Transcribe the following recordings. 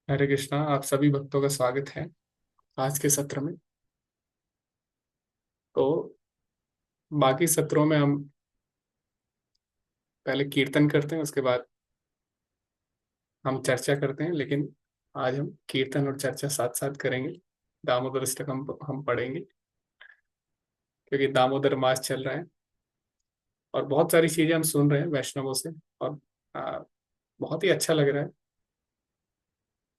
हरे कृष्णा। आप सभी भक्तों का स्वागत है आज के सत्र में। तो बाकी सत्रों में हम पहले कीर्तन करते हैं, उसके बाद हम चर्चा करते हैं, लेकिन आज हम कीर्तन और चर्चा साथ साथ करेंगे। दामोदर अष्टकम हम पढ़ेंगे क्योंकि दामोदर मास चल रहा है और बहुत सारी चीजें हम सुन रहे हैं वैष्णवों से। और आ, बहुत ही अच्छा लग रहा है।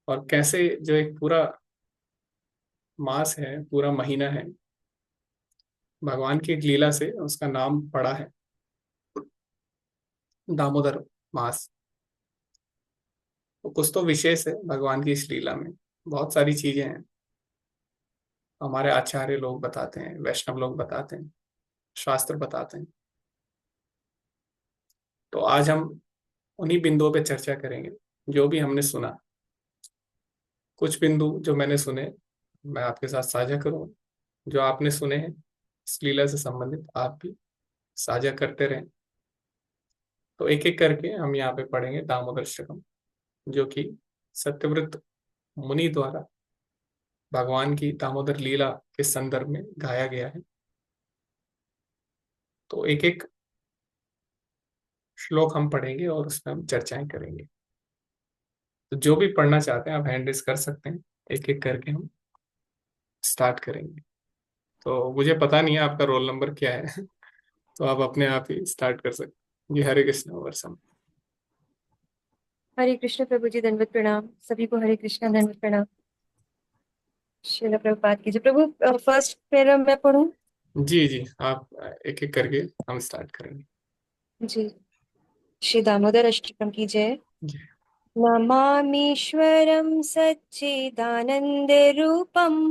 और कैसे जो एक पूरा मास है, पूरा महीना है, भगवान की एक लीला से उसका नाम पड़ा है दामोदर मास। तो कुछ तो विशेष है भगवान की इस लीला में। बहुत सारी चीजें हैं, हमारे आचार्य लोग बताते हैं, वैष्णव लोग बताते हैं, शास्त्र बताते हैं। तो आज हम उन्हीं बिंदुओं पे चर्चा करेंगे जो भी हमने सुना। कुछ बिंदु जो मैंने सुने मैं आपके साथ साझा करूंगा। जो आपने सुने हैं इस लीला से संबंधित, आप भी साझा करते रहें। तो एक एक करके हम यहाँ पे पढ़ेंगे दामोदर अष्टकम, जो कि सत्यव्रत मुनि द्वारा भगवान की दामोदर लीला के संदर्भ में गाया गया है। तो एक एक श्लोक हम पढ़ेंगे और उसमें हम चर्चाएं करेंगे। तो जो भी पढ़ना चाहते हैं आप हैंड रेस कर सकते हैं, एक एक करके हम स्टार्ट करेंगे। तो मुझे पता नहीं है आपका रोल नंबर क्या है तो आप अपने आप ही स्टार्ट कर सकते हैं। जी हरे कृष्ण वर्षम। हरे कृष्ण प्रभु जी, दंडवत प्रणाम सभी को। हरे कृष्ण, दंडवत प्रणाम। श्रील प्रभुपाद की जय। प्रभु, फर्स्ट पैरा मैं पढ़ूं? जी जी, आप एक एक करके हम स्टार्ट करेंगे। जी। श्री दामोदर अष्टकम की जय। जी नमामीश्वरं सच्चिदानन्दरूपम्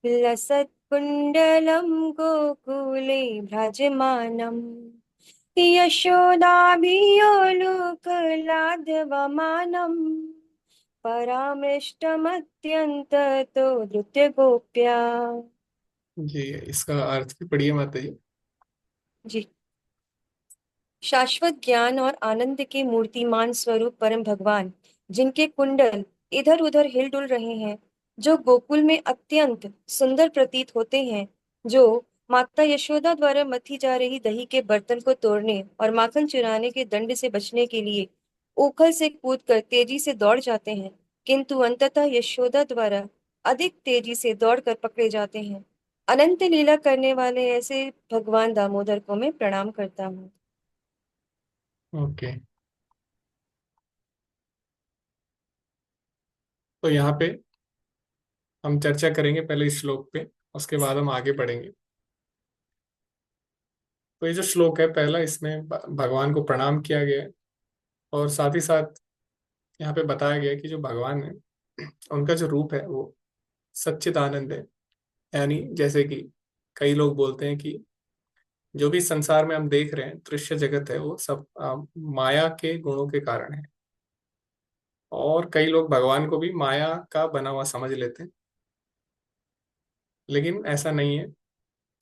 लसत्कुण्डलं गोकुले भ्राजमानम् यशोदाभियोलुकलाधवमानम् परामृष्टमत्यन्ततो धृत्य गोप्या। जी, इसका अर्थ भी पढ़िए माता जी। जी। शाश्वत ज्ञान और आनंद के मूर्तिमान स्वरूप परम भगवान, जिनके कुंडल इधर उधर हिलडुल रहे हैं, जो गोकुल में अत्यंत सुंदर प्रतीत होते हैं, जो माता यशोदा द्वारा मथी जा रही दही के बर्तन को तोड़ने और माखन चुराने के दंड से बचने के लिए उखल से कूदकर तेजी से दौड़ जाते हैं, किंतु अंततः यशोदा द्वारा अधिक तेजी से दौड़कर पकड़े जाते हैं। अनंत लीला करने वाले ऐसे भगवान दामोदर को मैं प्रणाम करता हूँ। ओके, तो यहाँ पे हम चर्चा करेंगे पहले इस श्लोक पे, उसके बाद हम आगे बढ़ेंगे। तो ये जो श्लोक है पहला, इसमें भगवान को प्रणाम किया गया है और साथ ही साथ यहाँ पे बताया गया है कि जो भगवान है उनका जो रूप है वो सच्चिद आनंद है। यानी जैसे कि कई लोग बोलते हैं कि जो भी संसार में हम देख रहे हैं, दृश्य जगत है, वो सब माया के गुणों के कारण है। और कई लोग भगवान को भी माया का बना हुआ समझ लेते हैं, लेकिन ऐसा नहीं है।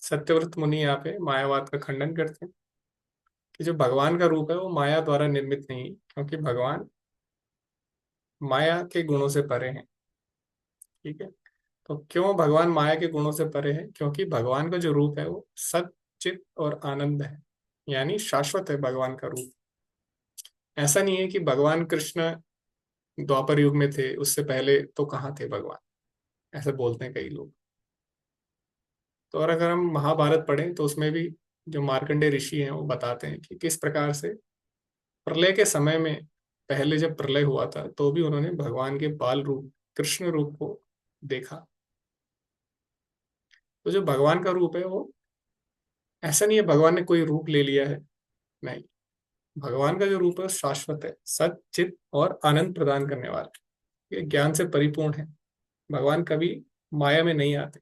सत्यव्रत मुनि यहाँ पे मायावाद का खंडन करते हैं कि जो भगवान का रूप है वो माया द्वारा निर्मित नहीं है, क्योंकि भगवान माया के गुणों से परे हैं। ठीक है। तो क्यों भगवान माया के गुणों से परे हैं? क्योंकि भगवान का जो रूप है वो सत चित और आनंद है, यानी शाश्वत है भगवान का रूप। ऐसा नहीं है कि भगवान कृष्ण द्वापर युग में थे, उससे पहले तो कहाँ थे भगवान, ऐसे बोलते हैं कई लोग। तो और अगर हम महाभारत पढ़ें तो उसमें भी जो मार्कंडेय ऋषि हैं वो बताते हैं कि किस प्रकार से प्रलय के समय में, पहले जब प्रलय हुआ था तो भी उन्होंने भगवान के बाल रूप, कृष्ण रूप को देखा। तो जो भगवान का रूप है वो ऐसा नहीं है भगवान ने कोई रूप ले लिया है, नहीं। भगवान का जो रूप है वो शाश्वत है, सच चित और आनंद प्रदान करने वाला है। ये ज्ञान से परिपूर्ण है। भगवान कभी माया में नहीं आते।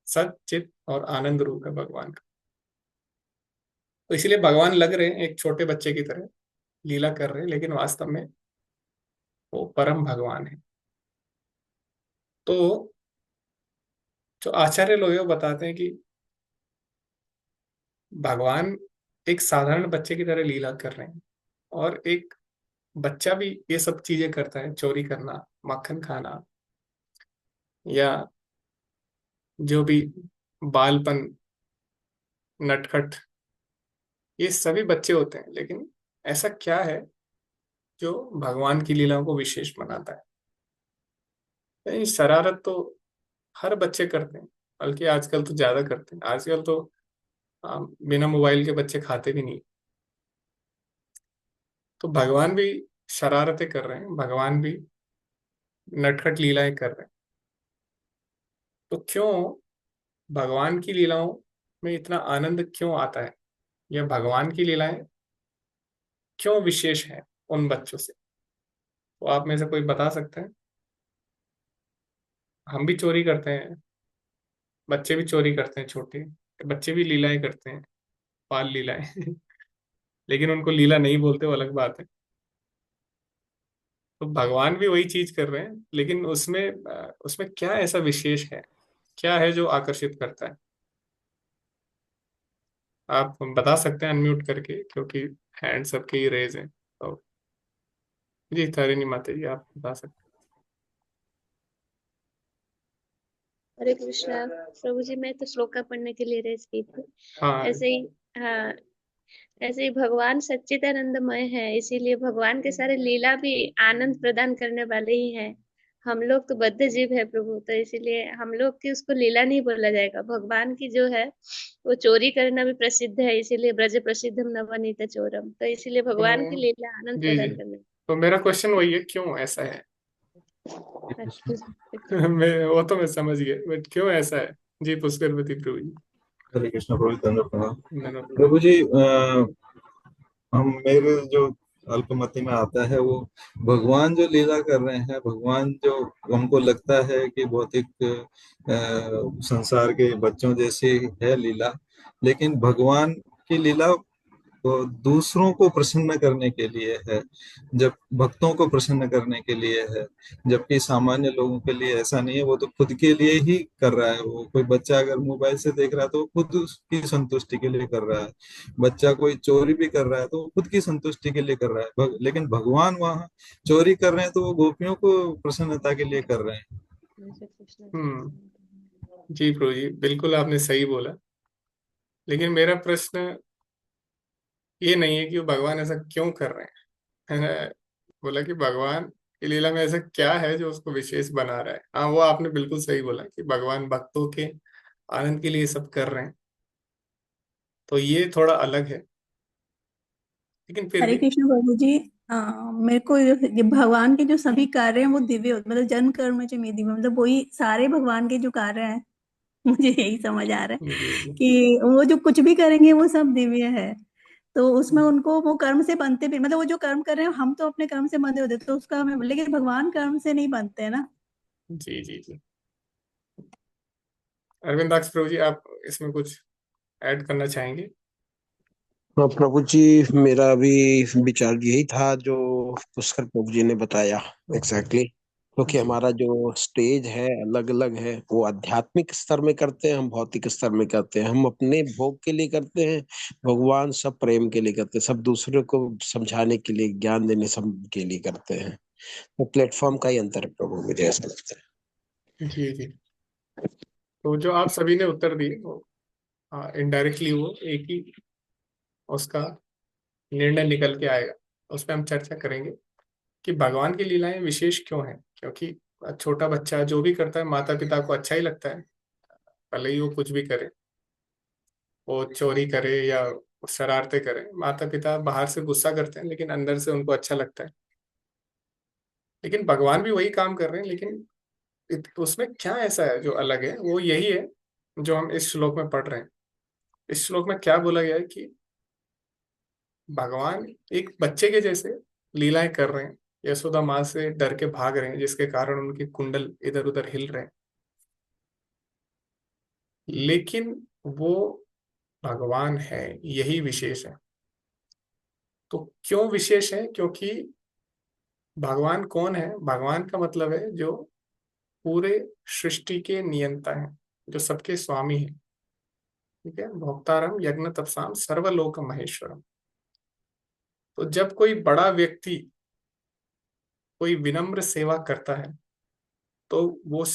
सच चित और आनंद रूप है भगवान का। तो इसलिए भगवान लग रहे हैं एक छोटे बच्चे की तरह, लीला कर रहे हैं, लेकिन वास्तव में वो परम भगवान है। तो जो आचार्य लोग हैं वो बताते हैं कि भगवान एक साधारण बच्चे की तरह लीला कर रहे हैं। और एक बच्चा भी ये सब चीजें करता है, चोरी करना, मक्खन खाना, या जो भी बालपन, नटखट, ये सभी बच्चे होते हैं। लेकिन ऐसा क्या है जो भगवान की लीलाओं को विशेष बनाता है? यानी शरारत तो हर बच्चे करते हैं, बल्कि आजकल तो ज्यादा करते हैं। आजकल तो बिना मोबाइल के बच्चे खाते भी नहीं। तो भगवान भी शरारतें कर रहे हैं, भगवान भी नटखट लीलाएं कर रहे हैं। तो क्यों भगवान की लीलाओं में इतना आनंद क्यों आता है, या भगवान की लीलाएं क्यों विशेष है उन बच्चों से? तो आप में से कोई बता सकते हैं? हम भी चोरी करते हैं, बच्चे भी चोरी करते हैं, छोटे बच्चे भी लीलाएं करते हैं, बाल लीलाएं। लेकिन उनको लीला नहीं बोलते, वो अलग बात है। तो भगवान भी वही चीज कर रहे हैं, लेकिन उसमें क्या ऐसा विशेष है, क्या है जो आकर्षित करता है? आप बता सकते हैं अनम्यूट करके, क्योंकि हैंड सबके ही रेज हैं। तो जी तारिणी माता जी, आप बता सकते हरे कृष्णा प्रभु जी। मैं तो श्लोका पढ़ने के लिए रेस की थी। हैं। हाँ। ऐसे ही, हाँ, ऐसे ही भगवान सच्चिदानंदमय है, इसीलिए भगवान के सारे लीला भी आनंद प्रदान करने वाले ही हैं। हम लोग तो बद्ध जीव है प्रभु, तो इसीलिए हम लोग की उसको लीला नहीं बोला जाएगा। भगवान की जो है वो चोरी करना भी प्रसिद्ध है, इसीलिए ब्रज प्रसिद्धम नवनीत चोरम। तो इसीलिए भगवान की तो लीला आनंद जी जी, प्रदान करने। तो मेरा क्वेश्चन वही है, क्यों ऐसा है? अच्छा। वो तो मैं समझ गया, बट क्यों ऐसा है? जी पुष्करवती प्रभु जी। हरे कृष्ण प्रभु, धन्यवाद प्रणाम। धन्यवाद। प्रभु जी, हम मेरे जो अल्पमति में आता है वो भगवान जो लीला कर रहे हैं, भगवान जो हमको लगता है कि भौतिक संसार के बच्चों जैसी है लीला, लेकिन भगवान की लीला तो दूसरों को प्रसन्न करने के लिए है, जब भक्तों को प्रसन्न करने के लिए है। जबकि सामान्य लोगों के लिए ऐसा नहीं है, वो तो खुद के लिए ही कर रहा है। वो कोई बच्चा अगर मोबाइल से देख रहा है तो वो खुद उसकी संतुष्टि के लिए कर रहा है। बच्चा कोई चोरी भी कर रहा है तो वो खुद की संतुष्टि के लिए कर रहा है। लेकिन भगवान वहाँ चोरी कर रहे हैं तो वो गोपियों को प्रसन्नता के लिए कर रहे हैं। हम्म। जी प्रभु जी, बिल्कुल आपने सही बोला। लेकिन मेरा प्रश्न ये नहीं है कि वो भगवान ऐसा क्यों कर रहे हैं। मैंने बोला कि भगवान की लीला में ऐसा क्या है जो उसको विशेष बना रहा है। हाँ, वो आपने बिल्कुल सही बोला कि भगवान भक्तों के आनंद के लिए सब कर रहे हैं, तो ये थोड़ा अलग है। लेकिन फिर हरे भी कृष्ण प्रभु जी। मेरे को ये भगवान के जो सभी कार्य हैं वो दिव्य होते, मतलब जन्म कर्म च में दिव्य, मतलब वही सारे भगवान के जो कार्य हैं। मुझे यही समझ आ रहा है जी जी। कि वो जो कुछ भी करेंगे वो सब दिव्य है। तो उसमें उनको वो कर्म से बनते भी, मतलब वो जो कर्म कर रहे हैं हम तो अपने कर्म से बंधे होते तो उसका हमें, लेकिन भगवान कर्म से नहीं बनते हैं ना। जी जी जी। अरविंदाक्ष प्रभु जी, आप इसमें कुछ ऐड करना चाहेंगे? हाँ प्रभु जी, मेरा भी विचार यही था जो पुष्कर प्रभु जी ने बताया। एग्जैक्टली, क्योंकि जी हमारा जो स्टेज है अलग अलग है। वो आध्यात्मिक स्तर में करते हैं, हम भौतिक स्तर में करते हैं। हम अपने भोग के लिए करते हैं, भगवान सब प्रेम के लिए करते हैं, सब दूसरे को समझाने के लिए, ज्ञान देने सब के लिए करते हैं। तो प्लेटफॉर्म का ही अंतर है प्रभु, मुझे ऐसा लगता है। जी जी। तो जो आप सभी ने उत्तर दिए वो इनडायरेक्टली वो एक ही उसका निर्णय निकल के आएगा। उस पर हम चर्चा करेंगे कि भगवान की लीलाएं विशेष क्यों हैं। क्योंकि छोटा बच्चा जो भी करता है माता पिता को अच्छा ही लगता है, भले ही वो कुछ भी करे, वो चोरी करे या शरारतें करे। माता पिता बाहर से गुस्सा करते हैं, लेकिन अंदर से उनको अच्छा लगता है। लेकिन भगवान भी वही काम कर रहे हैं, लेकिन उसमें क्या ऐसा है जो अलग है? वो यही है जो हम इस श्लोक में पढ़ रहे हैं। इस श्लोक में क्या बोला गया है कि भगवान एक बच्चे के जैसे लीलाएं कर रहे हैं, यशोदा माँ से डर के भाग रहे हैं, जिसके कारण उनके कुंडल इधर उधर हिल रहे हैं। लेकिन वो भगवान है, यही विशेष है। तो क्यों विशेष है? क्योंकि भगवान कौन है? भगवान का मतलब है जो पूरे सृष्टि के नियंता हैं, जो सबके स्वामी हैं। ठीक है, भोक्तारम यज्ञ तपसाम सर्वलोक महेश्वरम। तो जब कोई बड़ा व्यक्ति कोई विनम्र सेवा करता है तो वो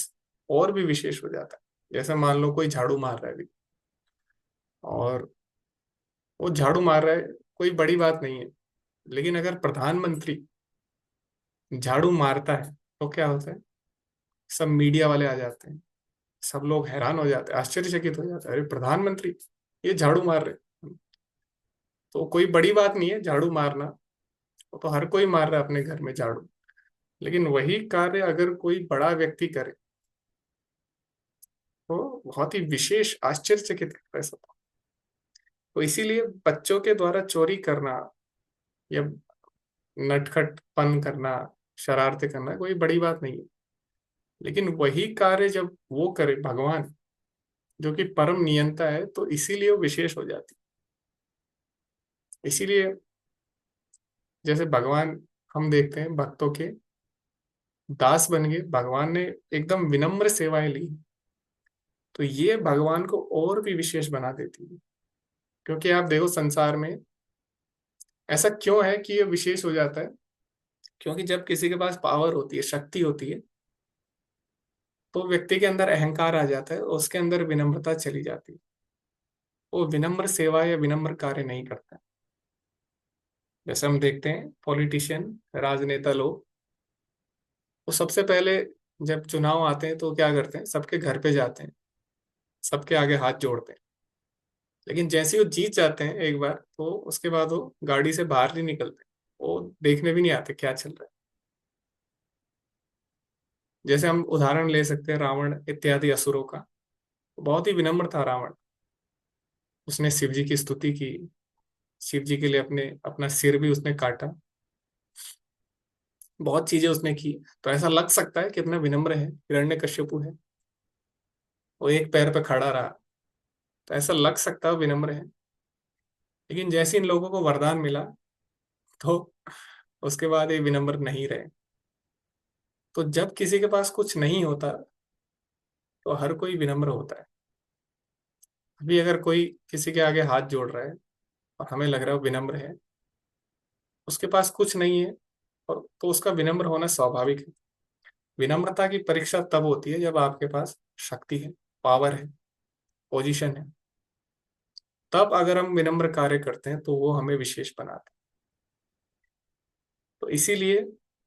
और भी विशेष हो जाता है। जैसे मान लो कोई झाड़ू मार रहा है अभी, और वो झाड़ू मार रहा है, कोई बड़ी बात नहीं है, लेकिन अगर प्रधानमंत्री झाड़ू मारता है तो क्या होता है, सब मीडिया वाले आ जाते हैं, सब लोग हैरान हो जाते हैं, आश्चर्यचकित हो जाते हैं, अरे प्रधानमंत्री ये झाड़ू मार रहे हैं। तो कोई बड़ी बात नहीं है झाड़ू मारना, वो तो हर कोई मार रहा है अपने घर में झाड़ू, लेकिन वही कार्य अगर कोई बड़ा व्यक्ति करे तो बहुत ही विशेष आश्चर्यचकित करता है सब। तो इसीलिए बच्चों के द्वारा चोरी करना या नटखटपन करना, शरारतें करना कोई बड़ी बात नहीं है, लेकिन वही कार्य जब वो करे भगवान, जो कि परम नियंता है, तो इसीलिए वो विशेष हो जाती है। इसीलिए जैसे भगवान, हम देखते हैं भक्तों के दास बन गए, भगवान ने एकदम विनम्र सेवाएं ली, तो ये भगवान को और भी विशेष बना देती है। क्योंकि आप देखो संसार में ऐसा क्यों है कि ये विशेष हो जाता है, क्योंकि जब किसी के पास पावर होती है, शक्ति होती है, तो व्यक्ति के अंदर अहंकार आ जाता है और उसके अंदर विनम्रता चली जाती है, वो विनम्र सेवा या विनम्र कार्य नहीं करता। जैसे हम देखते हैं पॉलिटिशियन, राजनेता लोग, वो सबसे पहले जब चुनाव आते हैं तो क्या करते हैं, सबके घर पे जाते हैं, सबके आगे हाथ जोड़ते हैं, लेकिन जैसे ही वो जीत जाते हैं एक बार, तो उसके बाद वो गाड़ी से बाहर नहीं निकलते, वो देखने भी नहीं आते क्या चल रहा है। जैसे हम उदाहरण ले सकते हैं रावण इत्यादि असुरों का, बहुत ही विनम्र था रावण, उसने शिव जी की स्तुति की, शिव जी के लिए अपने अपना सिर भी उसने काटा, बहुत चीजें उसने की। तो ऐसा लग सकता है कितना विनम्र है, हिरण्यकश्यपु है, वो एक पैर पे खड़ा रहा, तो ऐसा लग सकता है वो विनम्र है। लेकिन जैसे इन लोगों को वरदान मिला, तो उसके बाद ये विनम्र नहीं रहे। तो जब किसी के पास कुछ नहीं होता तो हर कोई विनम्र होता है। अभी अगर कोई किसी के आगे हाथ जोड़ रहा है और हमें लग रहा है वो विनम्र है, उसके पास कुछ नहीं है, और तो उसका विनम्र होना स्वाभाविक है। विनम्रता की परीक्षा तब होती है जब आपके पास शक्ति है, पावर है, पोजीशन है, तब अगर हम विनम्र कार्य करते हैं तो वो हमें विशेष बनाता है। तो इसीलिए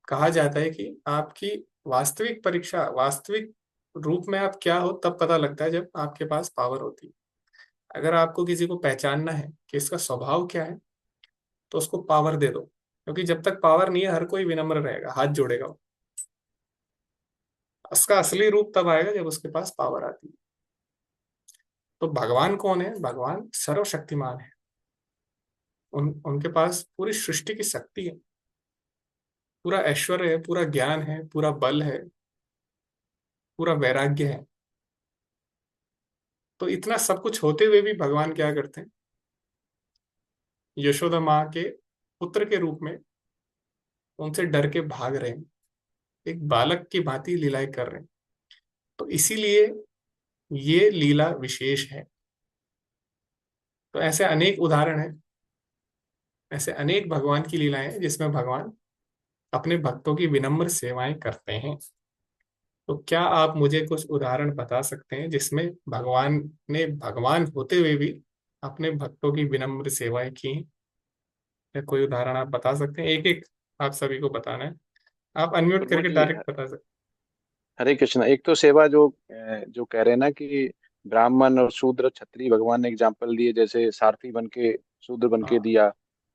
कहा जाता है कि आपकी वास्तविक परीक्षा, वास्तविक रूप में आप क्या हो तब पता लगता है जब आपके पास पावर होती है। अगर आपको किसी को पहचानना है कि इसका स्वभाव क्या है, तो उसको पावर दे दो, क्योंकि जब तक पावर नहीं है हर कोई विनम्र रहेगा, हाथ जोड़ेगा वो। उसका असली रूप तब आएगा जब उसके पास पावर आती है। तो भगवान कौन है, भगवान सर्वशक्तिमान है, उनके पास पूरी सृष्टि की शक्ति है, पूरा ऐश्वर्य है, पूरा ज्ञान है, पूरा बल है, पूरा वैराग्य है। तो इतना सब कुछ होते हुए भी भगवान क्या करते हैं, यशोदा माँ के पुत्र के रूप में उनसे डर के भाग रहे हैं, एक बालक की भांति लीलाएं कर रहे हैं। तो इसीलिए ये लीला विशेष है। तो ऐसे अनेक उदाहरण हैं, ऐसे अनेक भगवान की लीलाएं हैं जिसमें भगवान अपने भक्तों की विनम्र सेवाएं करते हैं। तो क्या आप मुझे कुछ उदाहरण बता सकते हैं जिसमें भगवान ने भगवान होते हुए भी अपने भक्तों की विनम्र सेवाएं की हैं? या कोई उदाहरण आप बता सकते हैं, एक एक आप सभी को बताना है, आप अनम्यूट प्रभु करके जी, डायरेक्ट बता सकते हरे कृष्णा। एक तो सेवा जो कह रहे हैं ना कि ब्राह्मण और शूद्र क्षत्रिय, भगवान ने एग्जाम्पल दिए, जैसे सारथी बन के शूद्र बन हैं। के हाँ दिया,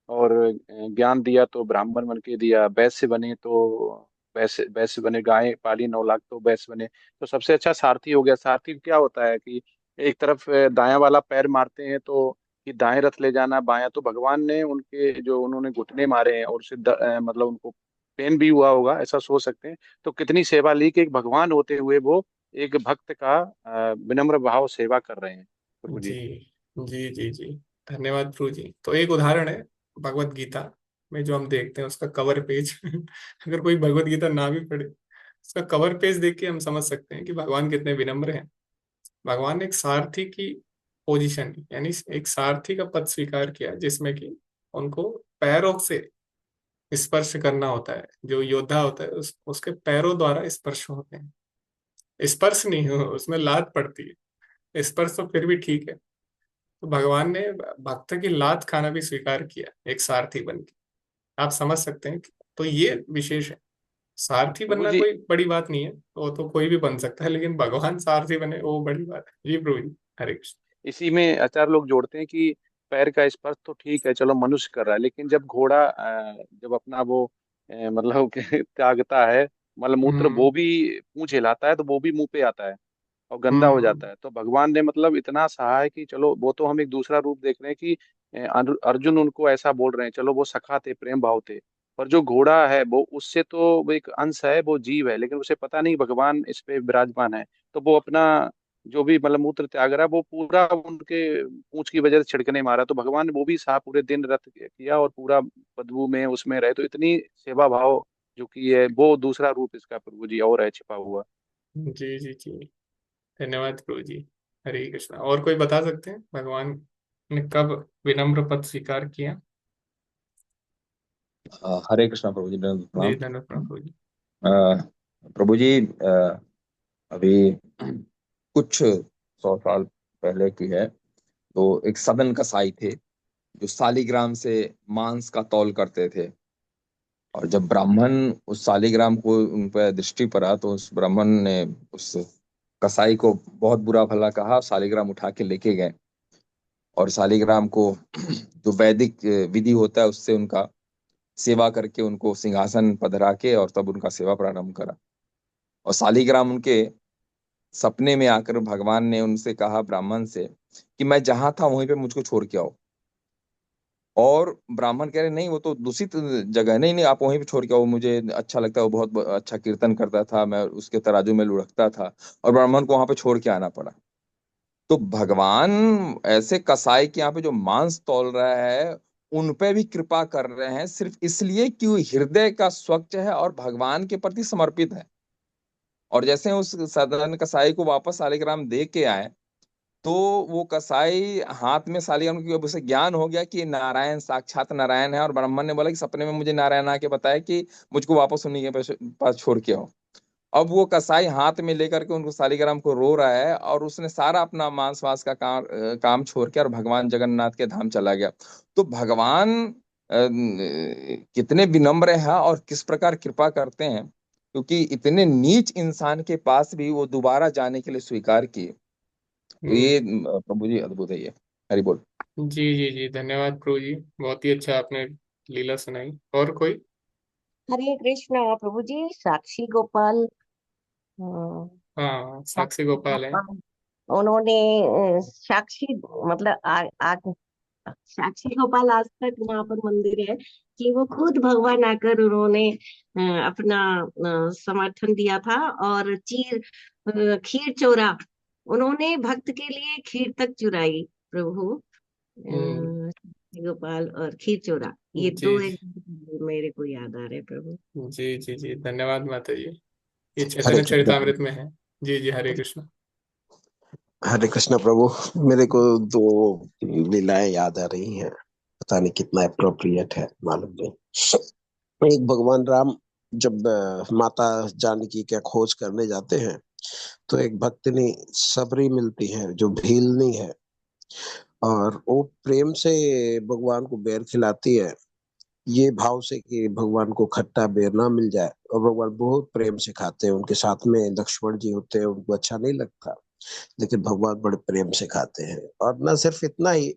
और ज्ञान दिया तो ब्राह्मण बन के दिया, वैश्य बने तो वैश्य वैश्य बने, गाय पाली 9 लाख तो वैश्य बने। तो सबसे अच्छा सारथी हो गया। सारथी क्या होता है कि एक तरफ दायां वाला पैर मारते हैं तो कि दाएं रथ ले जाना, बायां, तो भगवान ने उनके जो उन्होंने घुटने मारे हैं और उससे मतलब उनको पेन भी हुआ होगा, ऐसा सोच सकते हैं। तो कितनी सेवा ली कि एक भगवान होते हुए वो एक भक्त का विनम्र भाव सेवा कर रहे हैं, प्रभु जी जी। जी जी जी, धन्यवाद प्रभु जी। तो एक उदाहरण है भगवत गीता में जो हम देखते हैं उसका कवर पेज अगर कोई भगवत गीता ना भी पढ़े, उसका कवर पेज देख के हम समझ सकते हैं कि भगवान कितने विनम्र हैं। भगवान ने एक सारथी की पोजीशन, यानी एक सारथी का पद स्वीकार किया, जिसमें कि उनको पैरों से स्पर्श करना होता है। जो योद्धा होता है उसके पैरों द्वारा स्पर्श होते हैं। स्पर्श नहीं हो, उसमें लात पड़ती है, स्पर्श तो फिर भी ठीक है। तो भगवान ने भक्त की लात खाना भी स्वीकार किया एक सारथी बन के। आप समझ सकते हैं तो ये विशेष है। सारथी प्रभु बनना जी, कोई बड़ी बात नहीं है, वो तो कोई भी बन सकता है, लेकिन भगवान सारथी बने वो बड़ी बात है। जी प्रभु जी, हरे कृष्ण। इसी में आचार्य लोग जोड़ते हैं कि पैर का स्पर्श तो ठीक है, चलो मनुष्य कर रहा है, लेकिन जब घोड़ा जब अपना वो मतलब कि त्यागता है मलमूत्र, हम्म वो भी पूंछ हिलाता है तो वो भी मुंह पे आता है और गंदा हो हम्म जाता है। तो भगवान ने मतलब इतना सहा है कि चलो, वो तो हम एक दूसरा रूप देख रहे हैं कि अर्जुन उनको ऐसा बोल रहे हैं, चलो वो सखा थे, प्रेम भाव थे। पर जो घोड़ा है वो उससे तो वो एक अंश है, वो जीव है, लेकिन उसे पता नहीं भगवान इस पे विराजमान है। तो वो अपना जो भी मलमूत्र त्याग रहा है वो पूरा उनके पूंछ की वजह से छिड़कने मारा, तो भगवान ने वो भी सहा, पूरे दिन रत किया और पूरा बदबू में उसमें रहे। तो इतनी सेवा भाव जो कि है, वो दूसरा रूप इसका प्रभु जी और है छिपा हुआ। जी जी जी, धन्यवाद प्रभु जी। हरे कृष्णा। और कोई बता सकते हैं भगवान ने कब विनम्र पद स्वीकार किया? हरे कृष्णा प्रभु जी, दंडवत जी प्रणाम। धन्यवाद प्रभु जी। अ, प्रभु जी, अभी कुछ 100 साल पहले की है। तो एक सदन कसाई थे जो शालिग्राम से मांस का तौल करते थे। और जब ब्राह्मण उस शालिग्राम को उन पर दृष्टि पड़ा तो उस ब्राह्मण ने उस कसाई को बहुत बुरा भला कहा, शालिग्राम उठा के लेके गए और शालिग्राम को जो वैदिक विधि होता है उससे उनका सेवा करके उनको सिंहासन पधरा के और तब उनका सेवा प्रारंभ करा। और शालिग्राम उनके सपने में आकर भगवान ने उनसे कहा, ब्राह्मण से, कि मैं जहां था वहीं पे मुझको छोड़ के आओ। और ब्राह्मण कह रहे, नहीं वो तो दूषित जगह है, नहीं नहीं आप वहीं पे छोड़ के आओ, मुझे अच्छा लगता है, वो बहुत अच्छा कीर्तन करता था, मैं उसके तराजू में लुढ़कता था। और ब्राह्मण को वहां पे छोड़ के आना पड़ा। तो भगवान ऐसे कसाई के यहाँ पे जो मांस तौल रहा है उन पे भी कृपा कर रहे हैं, सिर्फ इसलिए कि वो हृदय का स्वच्छ है और भगवान के प्रति समर्पित है। और जैसे उस साधारण कसाई को वापस शालिग्राम दे के आए, तो वो कसाई हाथ में शालिग्राम, क्योंकि अब उसे ज्ञान हो गया कि ये नारायण, साक्षात नारायण है। और ब्राह्मण ने बोला कि सपने में मुझे नारायण आके बताया कि मुझको वापस उन्हीं के पास छोड़ के आओ। अब वो कसाई हाथ में लेकर के उनको शालिग्राम को रो रहा है और उसने सारा अपना मांस वास का काम छोड़ के और भगवान जगन्नाथ के धाम चला गया। तो भगवान कितने विनम्र हैं और किस प्रकार कृपा करते हैं, क्योंकि इतने नीच इंसान के पास भी वो दोबारा जाने के लिए स्वीकार किए। तो ये हम्म, प्रभु जी अद्भुत है ये। हरि बोल। जी जी जी, धन्यवाद प्रभु जी। बहुत ही अच्छा आपने लीला सुनाई। और कोई? हरे कृष्णा प्रभु जी। साक्षी गोपाल, हाँ, साक्षी साक्षी गोपाल है। गोपाल, उन्होंने साक्षी मतलब आज साक्षी गोपाल आज तक वहां पर मंदिर है कि वो खुद भगवान आकर उन्होंने अपना समर्थन दिया था। और खीर चोरा, उन्होंने भक्त के लिए खीर तक चुराई प्रभु। हम्म, साक्षी गोपाल और खीर चोरा, ये जी दो एक मेरे को याद आ रहे प्रभु। जी जी जी, धन्यवाद माता जी। ये हरे चैतन्य कृष्ण चरितामृत में है। जी जी, हरे कृष्ण। हरे कृष्ण प्रभु। मेरे को दो लीलाएं याद आ रही हैं, पता नहीं कितना अप्रोप्रिएट है, मालूम नहीं। एक, भगवान राम जब माता जानकी का खोज करने जाते हैं, तो एक भक्तनी सबरी मिलती है जो भीलनी है, और वो प्रेम से भगवान को बेर खिलाती है, ये भाव से कि भगवान को खट्टा बेर ना मिल जाए। और भगवान बहुत प्रेम से खाते हैं, उनके साथ में लक्ष्मण जी होते हैं, उनको अच्छा नहीं लगता, लेकिन भगवान बड़े प्रेम से खाते हैं। और न सिर्फ इतना ही,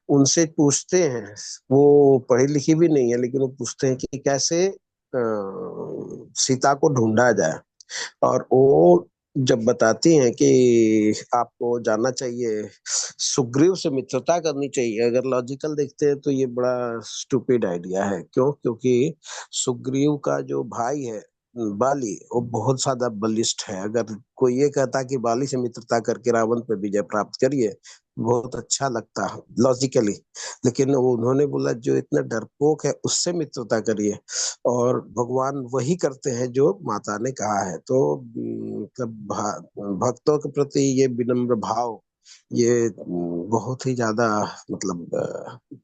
उनसे पूछते हैं, वो पढ़ी लिखी भी नहीं है, लेकिन वो पूछते हैं कि कैसे सीता को ढूंढा जाए। और वो जब बताती हैं कि आपको जानना चाहिए, सुग्रीव से मित्रता करनी चाहिए। अगर लॉजिकल देखते हैं तो ये बड़ा स्टूपिड आइडिया है। क्यों? क्योंकि सुग्रीव का जो भाई है बाली, वो बहुत ज्यादा बलिष्ठ है। अगर कोई ये कहता कि बाली से मित्रता करके रावण पर विजय प्राप्त करिए, बहुत अच्छा लगता लॉजिकली, लेकिन वो उन्होंने बोला जो इतना डरपोक है उससे मित्रता करिए। और भगवान वही करते हैं जो माता ने कहा है। तो मतलब भक्तों के प्रति ये विनम्र भाव ये बहुत ही ज्यादा मतलब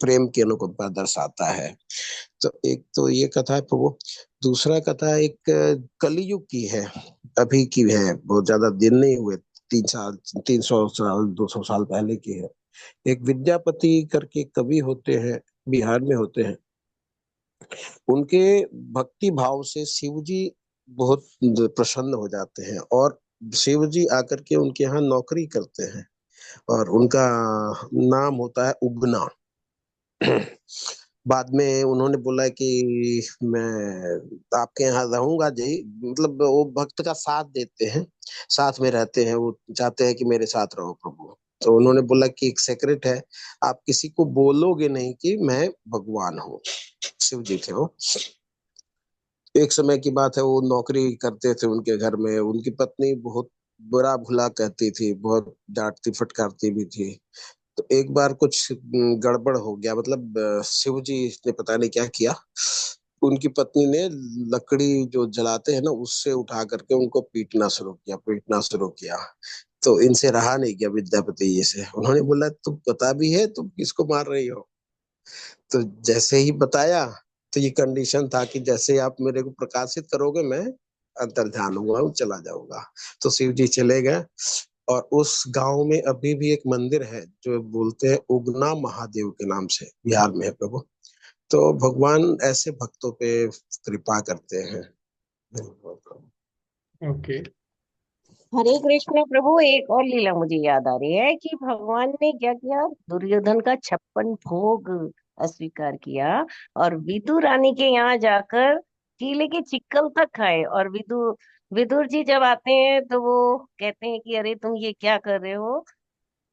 प्रेम की अनुकंपा दर्शाता है। तो एक तो ये कथा है प्रभु। दूसरा कथा एक कलयुग की है, अभी की है, बहुत ज्यादा दिन नहीं हुए, 3 साल, 300 साल, 200 साल पहले की है। एक विद्यापति करके कवि होते हैं, बिहार में होते हैं। उनके भक्ति भाव से शिव जी बहुत प्रसन्न हो जाते हैं, और शिव जी आकर के उनके यहाँ नौकरी करते हैं, और उनका नाम होता है उगना। बाद में उन्होंने बोला कि मैं आपके यहाँ रहूंगा जी, मतलब वो भक्त का साथ देते हैं, साथ में रहते हैं, वो चाहते हैं कि मेरे साथ रहो प्रभु। तो उन्होंने बोला कि एक सेक्रेट है, आप किसी को बोलोगे नहीं कि मैं भगवान हूँ। शिव जी थे वो। एक समय की बात है, वो नौकरी करते थे उनके घर में, उनकी पत्नी बहुत बुरा भुला कहती थी, बहुत डांटती फटकारती भी थी। तो एक बार कुछ गड़बड़ हो गया, मतलब शिव जी ने पता नहीं क्या किया, उनकी पत्नी ने लकड़ी जो जलाते हैं ना, उससे उठा करके उनको पीटना शुरू किया। तो इनसे रहा नहीं गया विद्यापति जी से। उन्होंने बोला तुम पता भी है तुम किसको मार रही हो? तो जैसे ही बताया, तो ये कंडीशन था कि जैसे आप मेरे को प्रकाशित करोगे, मैं अंतर ध्यान हुआ हूँ, चला जाऊंगा। तो शिव जी चले गए, और उस गांव में अभी भी एक मंदिर है जो बोलते हैं उगना महादेव के नाम से, बिहार में है प्रभु। तो भगवान ऐसे भक्तों पे कृपा करते हैं। ओके। हरे कृष्ण प्रभु। एक और लीला मुझे याद आ रही है कि भगवान ने क्या किया, दुर्योधन का 56 भोग अस्वीकार किया, और विदुर रानी के यहाँ जाकर केले के चिक्कल तक खाए। और विदुर विदुर जी जब आते हैं तो वो कहते हैं कि अरे तुम ये क्या कर रहे हो?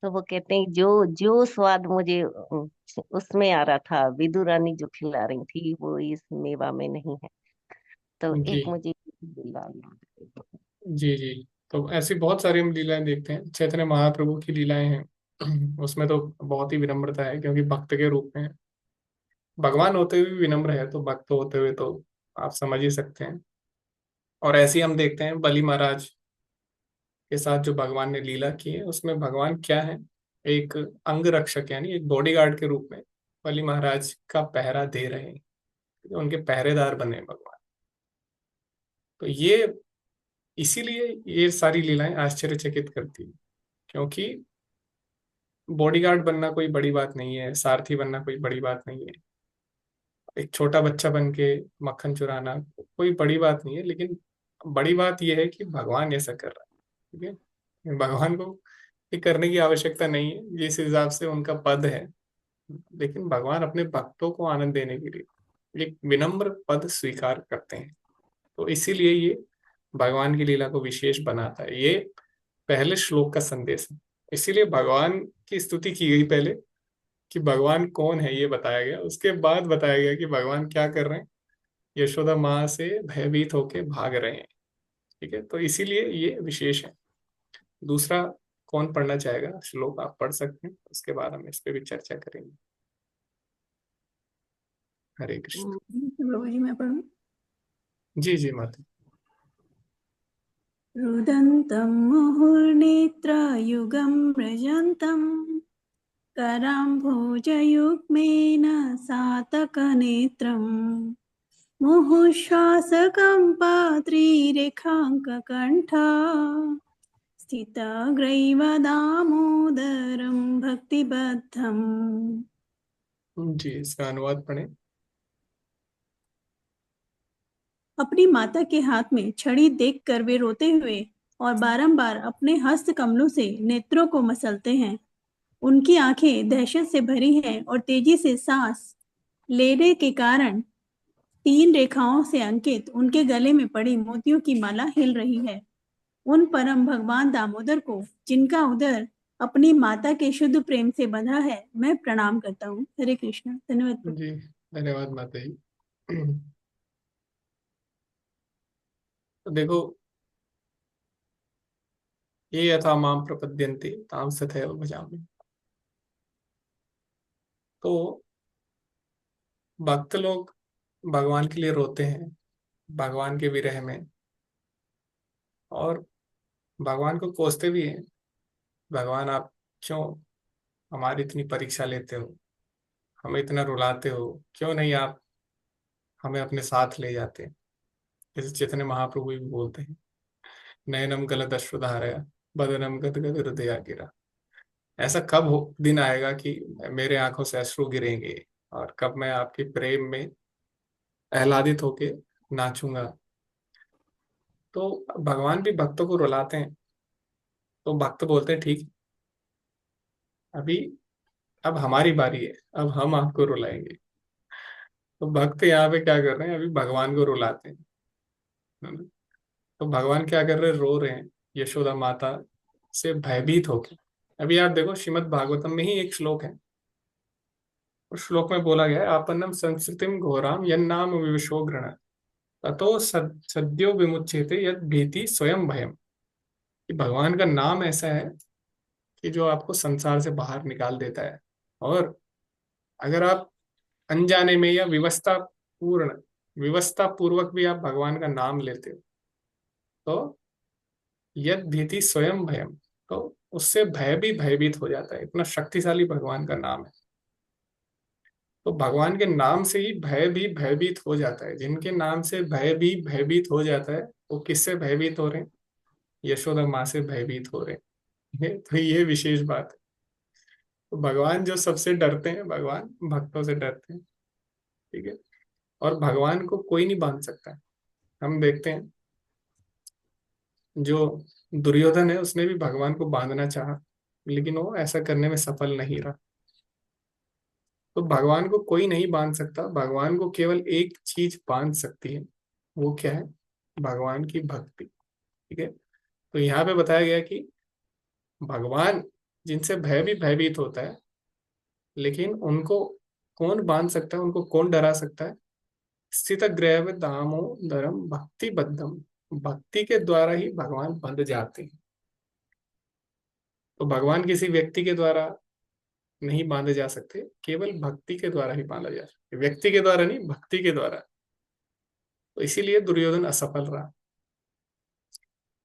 तो वो कहते हैं जो जो स्वाद मुझे उसमें आ रहा था, विदुर रानी जो खिला रही थी, वो इस मेवा में नहीं है। तो जी एक मुझे लीला याद है। जी जी। तो ऐसी बहुत सारी हम लीलाएं देखते हैं, चैतन्य महाप्रभु की लीलाएं हैं। उसमें तो बहुत ही विनम्रता है, क्योंकि भक्त के रूप में है। भगवान होते हुए भी विनम्र है, तो भक्त होते हुए तो आप समझ ही सकते हैं। और ऐसे ही हम देखते हैं बलि महाराज के साथ जो भगवान ने लीला की है, उसमें भगवान क्या है, एक अंग रक्षक यानी एक बॉडीगार्ड के रूप में बलि महाराज का पहरा दे रहे हैं, उनके पहरेदार बने हैं भगवान। तो ये इसीलिए ये सारी लीलाएं आश्चर्यचकित करती है, क्योंकि बॉडीगार्ड बनना कोई बड़ी बात नहीं है, सारथी बनना कोई बड़ी बात नहीं है, एक छोटा बच्चा बन के मक्खन चुराना कोई बड़ी बात नहीं है। लेकिन बड़ी बात यह है कि भगवान ऐसा कर रहा है। ठीक है, भगवान को ये करने की आवश्यकता नहीं है जिस हिसाब से उनका पद है, लेकिन भगवान अपने भक्तों को आनंद देने के लिए एक विनम्र पद स्वीकार करते हैं। तो इसीलिए ये भगवान की लीला को विशेष बनाता है। ये पहले श्लोक का संदेश है। इसीलिए भगवान की स्तुति की गई पहले, कि भगवान कौन है ये बताया गया, उसके बाद बताया गया कि भगवान क्या कर रहे हैं, यशोदा माँ से भयभीत होके भाग रहे हैं। ठीक है, तो इसीलिए ये विशेष है। दूसरा कौन पढ़ना चाहेगा श्लोक? आप पढ़ सकते हैं, उसके बाद हम इस पे भी चर्चा करेंगे। हरे कृष्ण। प्रभु जी मैं पढ़ूं? जी जी माता। रुदन्तं मुहुर्नेत्रयुगं मृजन्तं कराम्भोजयुग्मेन सातकनेत्रम् मुहुःश्वासकम्पात्रिरेखाङ्ककण्ठा स्थितग्रैवदामोदरं भक्तिबद्धम्। जी इसका अनुवाद पढ़े। अपनी माता के हाथ में छड़ी देखकर वे रोते हुए और बारंबार अपने हस्त कमलों से नेत्रों को मसलते हैं। उनकी आंखें दहशत से भरी हैं और तेजी से सांस लेने के कारण 3 रेखाओं से अंकित उनके गले में पड़ी मोतियों की माला हिल रही है। उन परम भगवान दामोदर को, जिनका उदर अपनी माता के शुद्ध प्रेम से बंधा है, मैं प्रणाम करता हूँ। हरे कृष्ण। धन्यवाद प्रभु। जी धन्यवाद माता जी। तो देखो, ये यथा माम प्रपद्यन्ते ताम तथैव भजामि। तो भक्त लोग भगवान के लिए रोते हैं, भगवान के विरह में, और भगवान को कोसते भी हैं, भगवान आप क्यों हमारी इतनी परीक्षा लेते हो, हमें इतना रुलाते हो, क्यों नहीं आप हमें अपने साथ ले जाते। जैसे चैतन्य महाप्रभु भी बोलते हैं, नयनम गलदश्रुधारया बदनम गदगद हृदया गिरा। ऐसा कब दिन आएगा कि मेरे आंखों से अश्रु गिरेंगे, और कब मैं आपके प्रेम में आह्लादित होके नाचूंगा। तो भगवान भी भक्तों को रुलाते हैं, तो भक्त बोलते हैं ठीक, अभी अब हमारी बारी है, अब हम आपको रुलाएंगे। तो भक्त यहाँ पे क्या कर रहे हैं, अभी भगवान को रुलाते हैं, है ना? तो भगवान क्या कर रहे हैं, रो रहे हैं यशोदा माता से भयभीत होकर। अभी आप देखो श्रीमद् भागवतम में ही एक श्लोक है, उस श्लोक में बोला गया है, आपन्नम संस्कृतिम घोराम यन्नाम विवशो गृण ततो सद्यो विमुच्यते यद भीति स्वयं भयम। कि भगवान का नाम ऐसा है कि जो आपको संसार से बाहर निकाल देता है। और अगर आप अनजाने में या विवस्था पूर्वक भी आप भगवान का नाम लेते हो, तो यद भीति स्वयं भयम, तो उससे भय भी भयभीत हो जाता है। इतना शक्तिशाली भगवान का नाम है। तो भगवान के नाम से ही भय भी भयभीत हो जाता है। जिनके नाम से भय भी भयभीत हो जाता है, वो किससे भयभीत हो रहे हैं, यशोदा माँ से भयभीत हो रहे हैं। तो ये विशेष बात है। तो भगवान जो सबसे डरते हैं, भगवान भक्तों से डरते हैं, ठीक है। और भगवान को कोई नहीं बांध सकता है। हम देखते हैं जो दुर्योधन है, उसने भी भगवान को बांधना चाहा, लेकिन वो ऐसा करने में सफल नहीं रहा। तो भगवान को कोई नहीं बांध सकता। भगवान को केवल एक चीज बांध सकती है, वो क्या है, भगवान की भक्ति, ठीक है। तो यहाँ पे बताया गया कि भगवान जिनसे भय भी भयभीत होता है, लेकिन उनको कौन बांध सकता है, उनको कौन डरा सकता है, स्थित ग्रह दामोदरम भक्ति बद्धम। भक्ति के द्वारा ही भगवान बंध जाते हैं। तो भगवान किसी व्यक्ति के द्वारा नहीं बांधे जा सकते, केवल भक्ति के द्वारा ही बांधा जा सकते, व्यक्ति के द्वारा नहीं, भक्ति के द्वारा। तो इसीलिए दुर्योधन असफल रहा।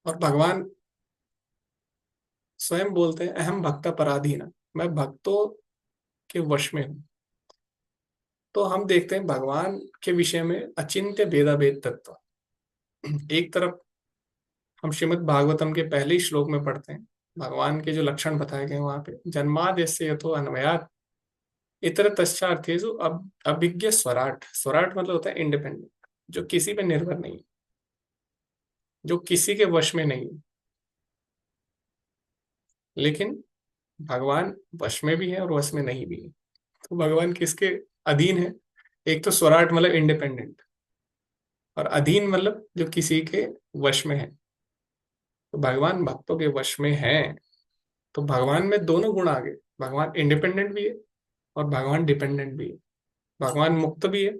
और भगवान स्वयं बोलते हैं, अहम भक्त पराधीन, मैं भक्तों के वश में हूं। तो हम देखते हैं भगवान के विषय में अचिंत्य भेदाभेद तत्व। एक तरफ हम श्रीमद् भागवतम के पहले ही श्लोक में पढ़ते हैं, भगवान के जो लक्षण बताए गए वहां पे, जन्माद्यस्य यतो अन्वयात् इतर तस्चार्थेषु अब अभिज्ञ स्वराट। स्वराट मतलब होता है इंडिपेंडेंट, जो किसी पे निर्भर नहीं, जो किसी के वश में नहीं। लेकिन भगवान वश में भी है और वश में नहीं भी है। तो भगवान किसके अधीन है, एक तो स्वराट मतलब इंडिपेंडेंट, और अधीन मतलब जो किसी के वश में है। तो भगवान भक्तों के वश में है। तो भगवान में दोनों गुण आ गए, भगवान इंडिपेंडेंट भी है और भगवान डिपेंडेंट भी है। भगवान मुक्त भी है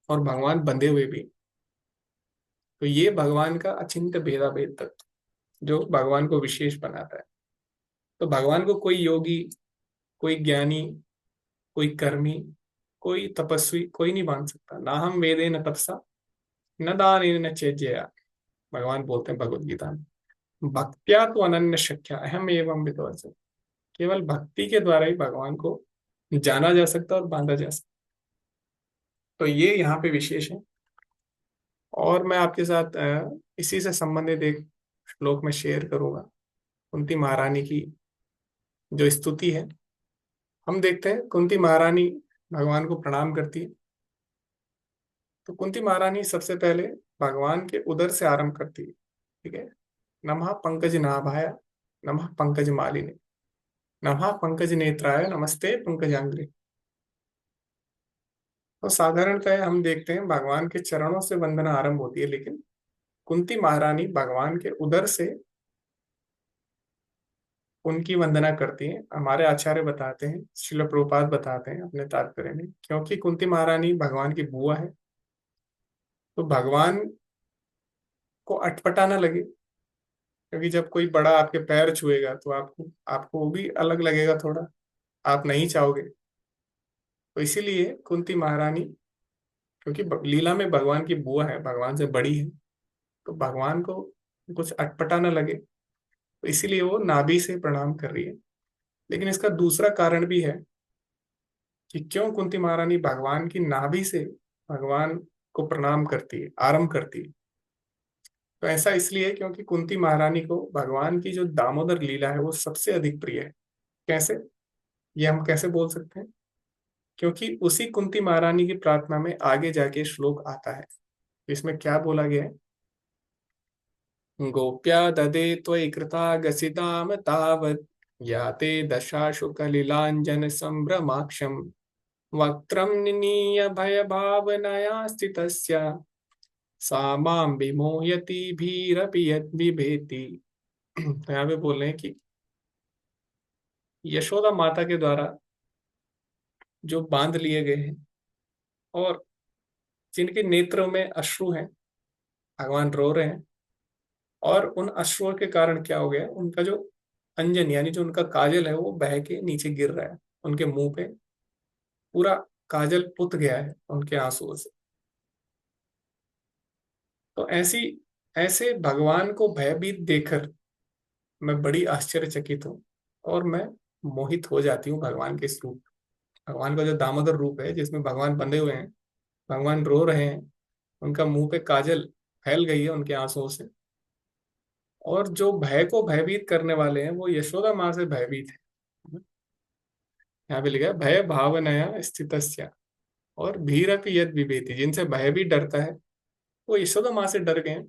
और भगवान बंधे हुए भी। तो ये भगवान का अचिंत्य भेदाभेद तत्व जो भगवान को विशेष बनाता है। तो भगवान को कोई योगी, कोई ज्ञानी, कोई कर्मी, कोई तपस्वी कोई नहीं बांध सकता। ना हम वेदे न तपसा न दान न चेज्या, भगवान बोलते हैं भगवद गीता में। भक्त्या तो अनन्य शक्या अहम एवं विद्वत्स। केवल भक्ति के द्वारा ही भगवान को जाना जा सकता है और बांधा जा सकता। तो ये यहाँ पे विशेष है। और मैं आपके साथ इसी से संबंधित एक श्लोक में शेयर करूंगा, कुंती महारानी की जो स्तुति है। हम देखते हैं कुंती महारानी भगवान को प्रणाम करती है। तो कुंती महारानी सबसे पहले भगवान के उदर से आरंभ करती है, ठीक है। नमः पंकज नाभाय नमः पंकज मालिनी नमः पंकज नेत्राय नमस्ते पंकजांग्री। तो साधारणतः हम देखते हैं भगवान के चरणों से वंदना आरंभ होती है, लेकिन कुंती महारानी भगवान के उदर से उनकी वंदना करती हैं। हमारे आचार्य बताते हैं, श्रील प्रभुपाद बताते हैं अपने तात्पर्य में, क्योंकि कुंती महारानी भगवान की बुआ है। तो भगवान को अटपटा ना लगे, क्योंकि जब कोई बड़ा आपके पैर छुएगा तो आपको आपको वो भी अलग लगेगा थोड़ा, आप नहीं चाहोगे। तो इसीलिए कुंती महारानी, क्योंकि लीला में भगवान की बुआ है, भगवान से बड़ी है, तो भगवान को कुछ अटपटा ना लगे, तो इसीलिए वो नाभि से प्रणाम कर रही है। लेकिन इसका दूसरा कारण भी है कि क्यों कुंती महारानी भगवान की नाभि से भगवान को प्रणाम करती है, आरंभ करती है। तो ऐसा इसलिए है क्योंकि कुंती महारानी को भगवान की जो दामोदर लीला है वो सबसे अधिक प्रिय है। कैसे, ये हम कैसे बोल सकते हैं? क्योंकि उसी कुंती महारानी की प्रार्थना में आगे जाके श्लोक आता है। इसमें क्या बोला गया है? गोप्या ददे त्वयि कृता गसिताम तावत् याते दशाशु कलिलाञ्जन संभ्रमाक्षम् वक्त्रं निनीय भय भावनया स्थितस्य सा मां विमोहयति भीरपि यद् बिभेति। तो यहाँ पे बोल रहे हैं कि यशोदा माता के द्वारा जो बांध लिए गए हैं और जिनके नेत्रों में अश्रु हैं, भगवान रो रहे हैं, और उन अश्रुओं के कारण क्या हो गया, उनका जो अंजन यानी जो उनका काजल है वो बह के नीचे गिर रहा है, उनके मुंह पे पूरा काजल पुत गया है उनके आंसुओं से। तो ऐसे भगवान को भयभीत देखकर मैं बड़ी आश्चर्यचकित हूँ और मैं मोहित हो जाती हूँ भगवान के इस रूप, भगवान का जो दामोदर रूप है जिसमें भगवान बंधे हुए हैं, भगवान रो रहे हैं, उनका मुंह पे काजल फैल गई है उनके आंसुओं से, और जो भय को भयभीत करने वाले हैं वो यशोदा माँ से भयभीत है। यहाँ पे लिखा है भय भावनया स्थितस्या, और भीरपि यद विभेति, जिनसे भय भी डरता है वो यशोदा माँ से डर गए हैं।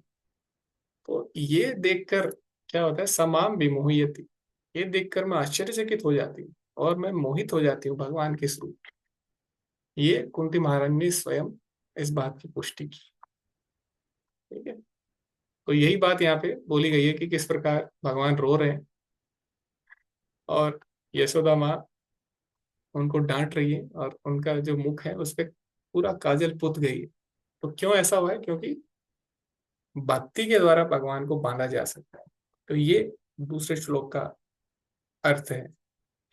तो ये देखकर क्या होता है, समाम विमोहयति, ये देखकर मैं आश्चर्यचकित हो जाती हूँ और मैं मोहित हो जाती हूँ भगवान के स्वरूप। ये कुंती महारानी ने स्वयं इस बात की पुष्टि की। ठीक है, तो यही बात यहाँ पे बोली गई है कि किस प्रकार भगवान रो रहे हैं और यशोदा माँ उनको डांट रही है और उनका जो मुख है उस पे पूरा काजल पुत गई है। तो क्यों ऐसा हुआ है? क्योंकि भक्ति के द्वारा भगवान को बांधा जा सकता है। तो ये दूसरे श्लोक का अर्थ है।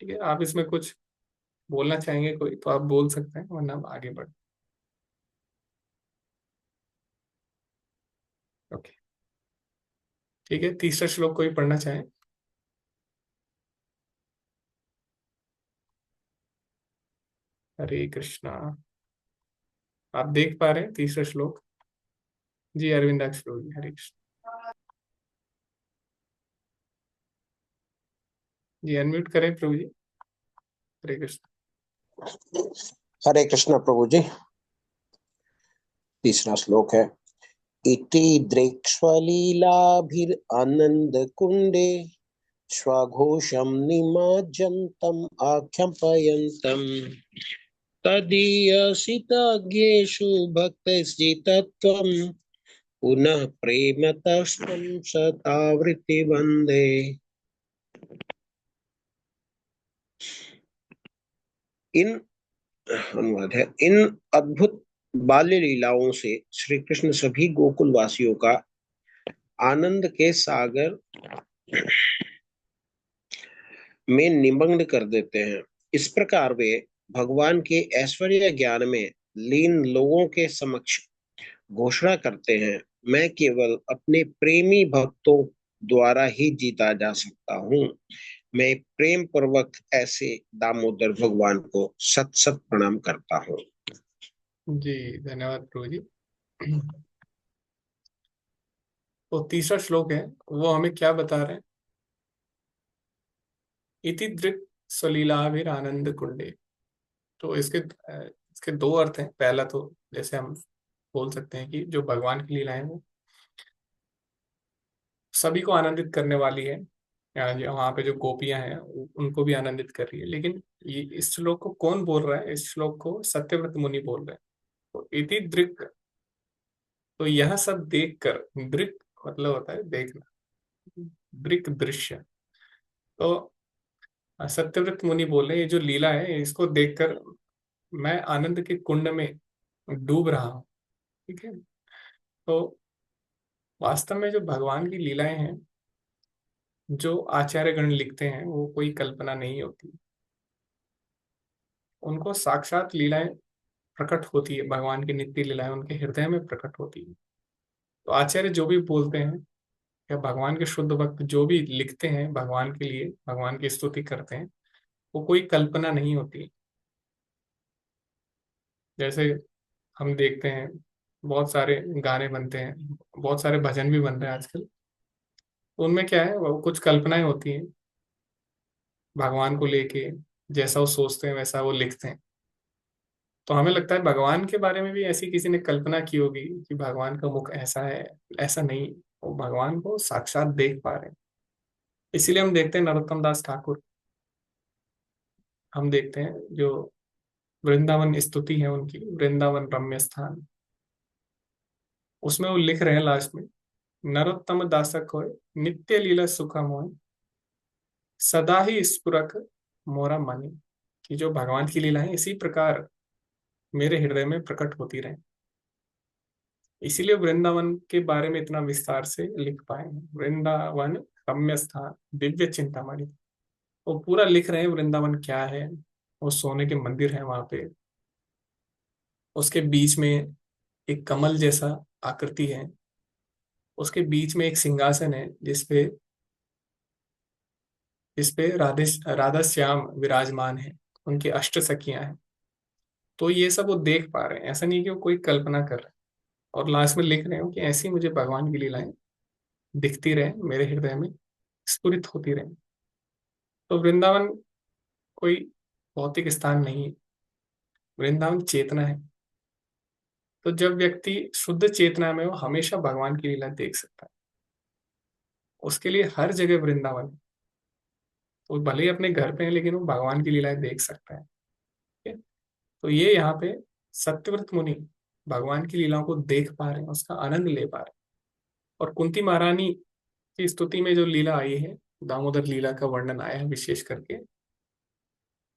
ठीक है, आप इसमें कुछ बोलना चाहेंगे कोई तो आप बोल सकते हैं, वरना हम आगे बढ़। ओके, ठीक है, तीसरा श्लोक कोई पढ़ना चाहे? हरे कृष्णा। आप देख पा रहे हैं तीसरा श्लोक? जी अरविंदाक्ष प्रभु जी, हरे कृष्ण जी, अनम्यूट करें प्रभु जी। हरे कृष्ण। हरे कृष्ण प्रभु जी। तीसरा श्लोक है, इति दृक्ष्वलीलाभिरानंद कुंडे स्वघोषम निमज्जन्तम् आख्यापयन्तम् तदीयसितज्ञेषु भक्तैश्चित्तत्वम् पुनः प्रेमतस्तं सतावृत्ति वन्दे। अनुवाद है, इन अद्भुत बाल्य लीलाओं से श्री कृष्ण सभी गोकुल वासियों का आनंद के सागर में निमग्न कर देते हैं। इस प्रकार वे भगवान के ऐश्वर्य ज्ञान में लीन लोगों के समक्ष घोषणा करते हैं, मैं केवल अपने प्रेमी भक्तों द्वारा ही जीता जा सकता हूँ। मैं प्रेम पूर्वक ऐसे दामोदर भगवान को सत सत प्रणाम करता हूँ। जी धन्यवाद प्रभु जी। तो तीसरा श्लोक है वो हमें क्या बता रहे हैं? इति दृक् सलीलाभिर आनंद कुंडे। तो इसके दो अर्थ हैं। पहला तो जैसे हम बोल सकते हैं कि जो भगवान की लीलाएं वो सभी को आनंदित करने वाली है, वहां पे जो गोपियां हैं उनको भी आनंदित कर रही है। लेकिन ये इस श्लोक को कौन बोल रहा है? इस श्लोक को सत्यव्रत मुनि बोल रहे हैं। तो इति दृक्, तो यह सब देखकर, दृक् मतलब होता है देखना, दृक् दृश्य। तो सत्यव्रत मुनि बोल रहे हैं ये जो लीला है इसको देखकर मैं आनंद के कुंड में डूब रहा हूँ। ठीक है, तो वास्तव में जो भगवान की लीलाएं हैं जो आचार्यगण लिखते हैं वो कोई कल्पना नहीं होती, उनको साक्षात लीलाएं प्रकट होती है, भगवान की नित्य लीलाएं उनके हृदय में प्रकट होती है। तो आचार्य जो भी बोलते हैं या भगवान के शुद्ध भक्त जो भी लिखते हैं भगवान के लिए, भगवान की स्तुति करते हैं, वो कोई कल्पना नहीं होती। जैसे हम देखते हैं बहुत सारे गाने बनते हैं, बहुत सारे भजन भी बन रहे हैं आजकल, तो उनमें क्या है, वो कुछ कल्पनाएं होती हैं भगवान को लेके। जैसा वो सोचते हैं वैसा वो लिखते हैं। तो हमें लगता है भगवान के बारे में भी ऐसी किसी ने कल्पना की होगी कि भगवान का मुख ऐसा है। ऐसा नहीं, वो भगवान को साक्षात देख पा रहे हैं। इसीलिए हम देखते हैं नरोत्तम दास ठाकुर, हम देखते हैं जो वृंदावन स्तुति है उनकी, वृंदावन रम्य स्थान, उसमें वो लिख रहे हैं लास्ट में, नरोत्तम दास कोय नित्य लीला सुख मोय, सदा ही स्फुरक मोरा मनि। कि जो भगवान की लीला है इसी प्रकार मेरे हृदय में प्रकट होती रहे। इसीलिए वृंदावन के बारे में इतना विस्तार से लिख पाए हैं। वृंदावन रम्य स्थान दिव्य चिंतामणि, वो पूरा लिख रहे हैं वृंदावन क्या है। वो सोने के मंदिर है वहां पे, उसके बीच में एक कमल जैसा आकृति है, उसके बीच में एक सिंहासन है जिसपे राधे राधा श्याम विराजमान है, उनकी अष्ट सखियां हैं। तो ये सब वो देख पा रहे हैं, ऐसा नहीं कि वो कोई कल्पना कर रहे हैं। और लास्ट में लिख रहे हो कि ऐसी मुझे भगवान की लीलाएं दिखती रहे, मेरे हृदय में स्फुरित होती रहे। तो वृंदावन कोई भौतिक स्थान नहीं है, वृंदावन चेतना है। तो जब व्यक्ति शुद्ध चेतना में, वो हमेशा भगवान की लीला देख सकता है। उसके लिए हर जगह वृंदावन है। तो भले ही अपने घर पे है लेकिन वो भगवान की लीलाएं देख सकता है। ठीक है? तो ये यहाँ पे सत्यव्रत मुनि भगवान की लीलाओं को देख पा रहे हैं, उसका आनंद ले पा रहे हैं। और कुंती महारानी की स्तुति में जो लीला आई है, दामोदर लीला का वर्णन आया है विशेष करके,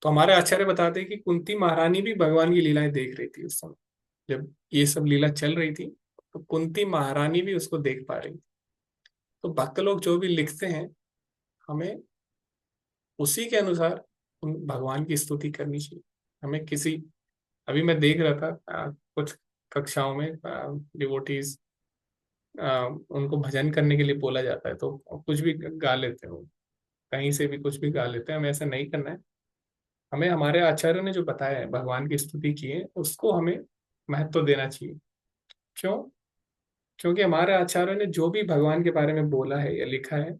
तो हमारे आचार्य बताते हैं कि कुंती महारानी भी भगवान की लीलाएं देख रही थी उस समय। जब ये सब लीला चल रही थी तो कुंती महारानी भी उसको देख पा रही थी। तो भक्त लोग जो भी लिखते हैं, हमें उसी के अनुसार उन भगवान की स्तुति करनी चाहिए। हमें किसी, अभी मैं देख रहा था कुछ कक्षाओं में डिवोटीज, उनको भजन करने के लिए बोला जाता है तो कुछ भी गा लेते हैं वो, कहीं से भी कुछ भी गा लेते हैं। हमें ऐसा नहीं करना है। हमें हमारे आचार्य ने जो बताया है, भगवान की स्तुति की है, उसको हमें महत्व देना चाहिए। क्यों? क्योंकि हमारे आचार्य ने जो भी भगवान के बारे में बोला है या लिखा है,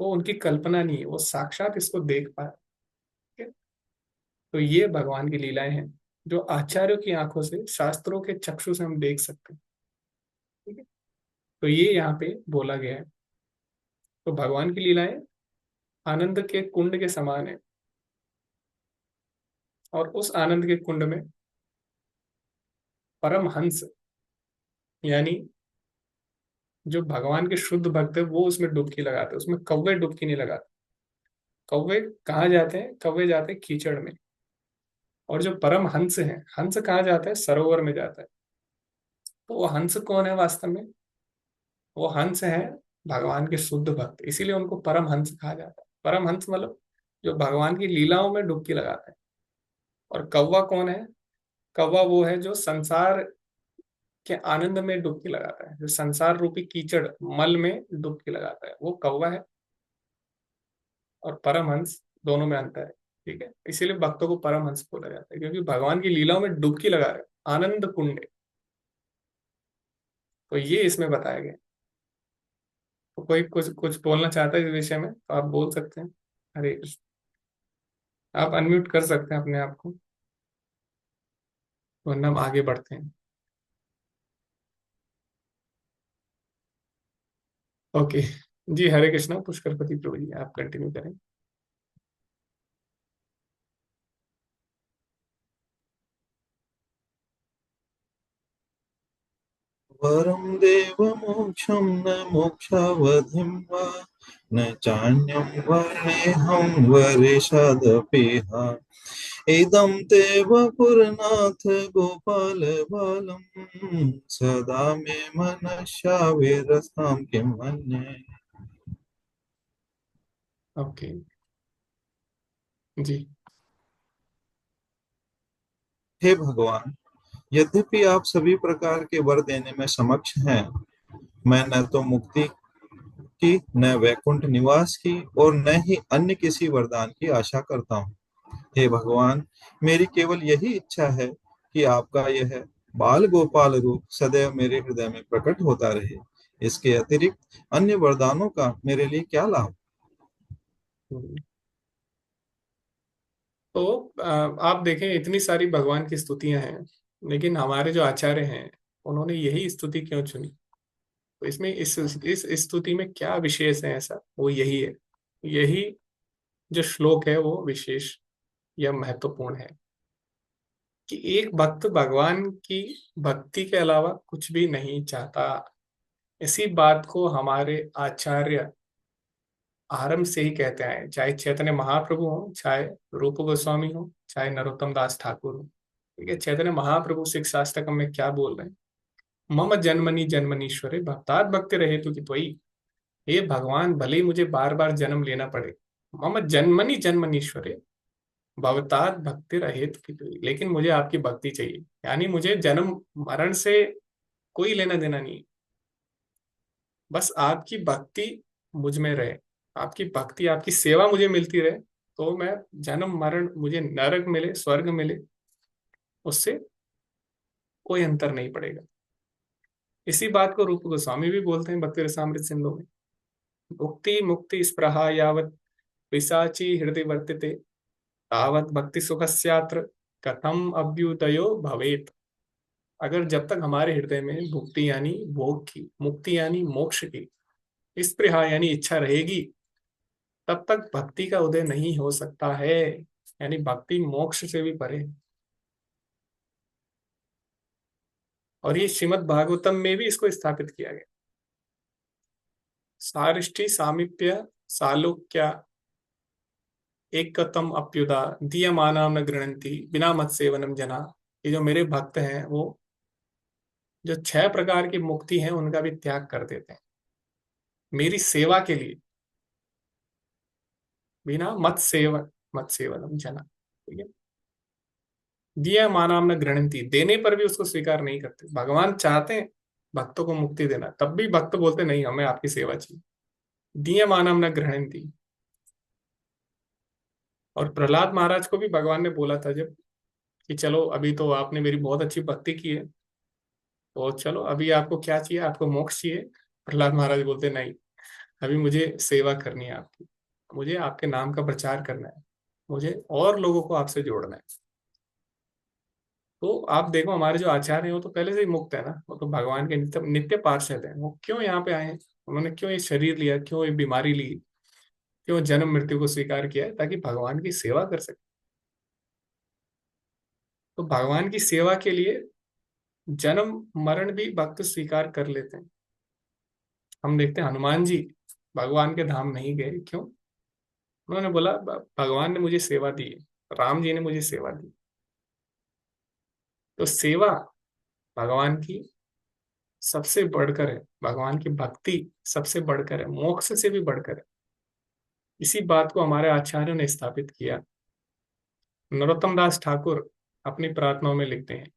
वो उनकी कल्पना नहीं है, वो साक्षात इसको देख पा रहे हैं। तो ये भगवान की लीलाएं हैं जो आचार्यों की आंखों से, शास्त्रों के चक्षु से हम देख सकते हैं। ठीक है? तो ये यहाँ पे बोला गया है। तो भगवान की लीलाएं आनंद के कुंड के समान है, और उस आनंद के कुंड में परम हंस, यानी जो भगवान के शुद्ध भक्त है, वो उसमें डुबकी लगाते हैं। उसमें कौवे डुबकी नहीं लगाते। कौवे कहाँ जाते हैं? कौवे जाते हैं कीचड़ में। और जो परम हंस है, हंस कहाँ जाता है? सरोवर में जाता है। तो वो हंस कौन है वास्तव में? वो हंस है भगवान के शुद्ध भक्त, इसीलिए उनको परम हंस कहा जाता है। परम हंस मतलब जो भगवान की लीलाओं में डुबकी लगाता है। और कौवा कौन है? कौवा वो है जो संसार के आनंद में डुबकी लगाता है, जो संसार रूपी कीचड़ मल में डुबकी लगाता है, वो कौवा है। और परमहंस, दोनों में अंतर है। ठीक है? इसीलिए भक्तों को परमहंस बोला जाता है, क्योंकि भगवान की लीलाओं में डुबकी लगा रहे, आनंद कुंड। तो ये इसमें बताया गया। तो कोई कुछ कुछ बोलना चाहता है इस विषय में तो आप बोल सकते हैं। हरे कृष्ण। आप अनम्यूट कर सकते हैं अपने आप को, वरना हम आगे बढ़ते हैं। ओके जी, हरे कृष्णा। पुष्करपति प्रभु जी, आप कंटिन्यू करें। वरं देवमोक्षं न मोक्षावधिं वा न चान्यं वरेऽहं वरिषदपिह इदं ते वपुरनाथ गोपाल बालं सदा मे मनस्या विरसां किं मन्ये। ओके जी। हे भगवान, यद्यपि आप सभी प्रकार के वर देने में समक्ष हैं, मैं न तो मुक्ति की, न वैकुंठ निवास की और न ही अन्य किसी वरदान की आशा करता हूँ। हे भगवान, मेरी केवल यही इच्छा है कि आपका यह बाल गोपाल रूप सदैव मेरे हृदय में प्रकट होता रहे। इसके अतिरिक्त अन्य वरदानों का मेरे लिए क्या लाभ? हम्म। तो आप देखें, इतनी सारी भगवान की स्तुतियां हैं, लेकिन हमारे जो आचार्य हैं उन्होंने यही स्तुति क्यों चुनी? तो इसमें इस स्तुति में क्या विशेष है ऐसा? वो यही है, यही जो श्लोक है वो विशेष या महत्वपूर्ण है कि एक भक्त भगवान की भक्ति के अलावा कुछ भी नहीं चाहता। इसी बात को हमारे आचार्य आरंभ से ही कहते आए, चाहे चैतन्य महाप्रभु हो, चाहे रूप गोस्वामी हो, चाहे नरोत्तम दास ठाकुर हो। ठीक है, चैतन्य महाप्रभु शिक्षाष्टकम में क्या बोल रहे हैं? मम जन्मनि जन्मनीश्वरे भक्तात् भक्ति रहे तो कि त्वयि। हे भगवान, भले ही मुझे बार बार जन्म लेना पड़े, मम जन्मनि जन्मनीश्वरे भवतात भक्ति रहे तो कि त्वयि, लेकिन मुझे आपकी भक्ति चाहिए। यानी मुझे जन्म मरण से कोई लेना देना नहीं, बस आपकी भक्ति मुझ में रहे, आपकी भक्ति, आपकी सेवा मुझे मिलती रहे, तो मैं जन्म मरण, मुझे नरक मिले स्वर्ग मिले, उससे कोई अंतर नहीं पड़ेगा। इसी बात को रूप गोस्वामी भी बोलते हैं भक्ति रसामृत सिंधु में। मुक्ति मुक्ति स्पृहा यावत पिशाची हृदय वर्तिते तावत भक्ति सुखस्यात्र कथम अभ्युदयो भवेत। अगर जब तक हमारे हृदय में भुक्ति यानी भोग की, मुक्ति यानी मोक्ष की, स्पृहा यानी इच्छा रहेगी, तब तक भक्ति का उदय नहीं हो सकता है। यानी भक्ति मोक्ष से भी परे है। और ये श्रीमद् भागवतम में भी इसको स्थापित किया गया। सारिष्टि सामीप्य सालोक्या एकतम अप्युदा दीयमानाम न गृणंति बिना मत सेवनम जना। ये जो मेरे भक्त हैं वो जो 6 प्रकार की मुक्ति है उनका भी त्याग कर देते हैं मेरी सेवा के लिए, बिना मत सेवनम जना। ठीक है, दिया मानाम न गृणंती, देने पर भी उसको स्वीकार नहीं करते। भगवान चाहते हैं भक्तों को मुक्ति देना, तब भी भक्त बोलते नहीं, हमें आपकी सेवा चाहिए। दिया मानाम न गृणंती। और प्रहलाद महाराज को भी भगवान ने बोला था जब, कि चलो अभी तो आपने मेरी बहुत अच्छी भक्ति की है, तो चलो अभी आपको क्या चाहिए, आपको मोक्ष चाहिए? प्रहलाद महाराज बोलते नहीं, अभी मुझे सेवा करनी है आपकी, मुझे आपके नाम का प्रचार करना है, मुझे और लोगों को आपसे जोड़ना है। तो आप देखो, हमारे जो आचार्य हैं वो तो पहले से ही मुक्त है ना, वो तो भगवान के नित्य नित्य पार्षद हैं। वो क्यों यहाँ पे आए हैं? उन्होंने क्यों ये शरीर लिया, क्यों ये बीमारी ली, क्यों जन्म मृत्यु को स्वीकार किया है? ताकि भगवान की सेवा कर सके। तो भगवान की सेवा के लिए जन्म मरण भी भक्त स्वीकार कर लेते हैं। हम देखते हैं हनुमान जी भगवान के धाम नहीं गए, क्यों? उन्होंने बोला भगवान ने मुझे सेवा दी है, राम जी ने मुझे सेवा दी। तो सेवा भगवान की सबसे बढ़कर है, भगवान की भक्ति सबसे बढ़कर है, मोक्ष से भी बढ़कर है। इसी बात को हमारे आचार्यों ने स्थापित किया। नरोत्तम दास ठाकुर अपनी प्रार्थनाओं में लिखते हैं,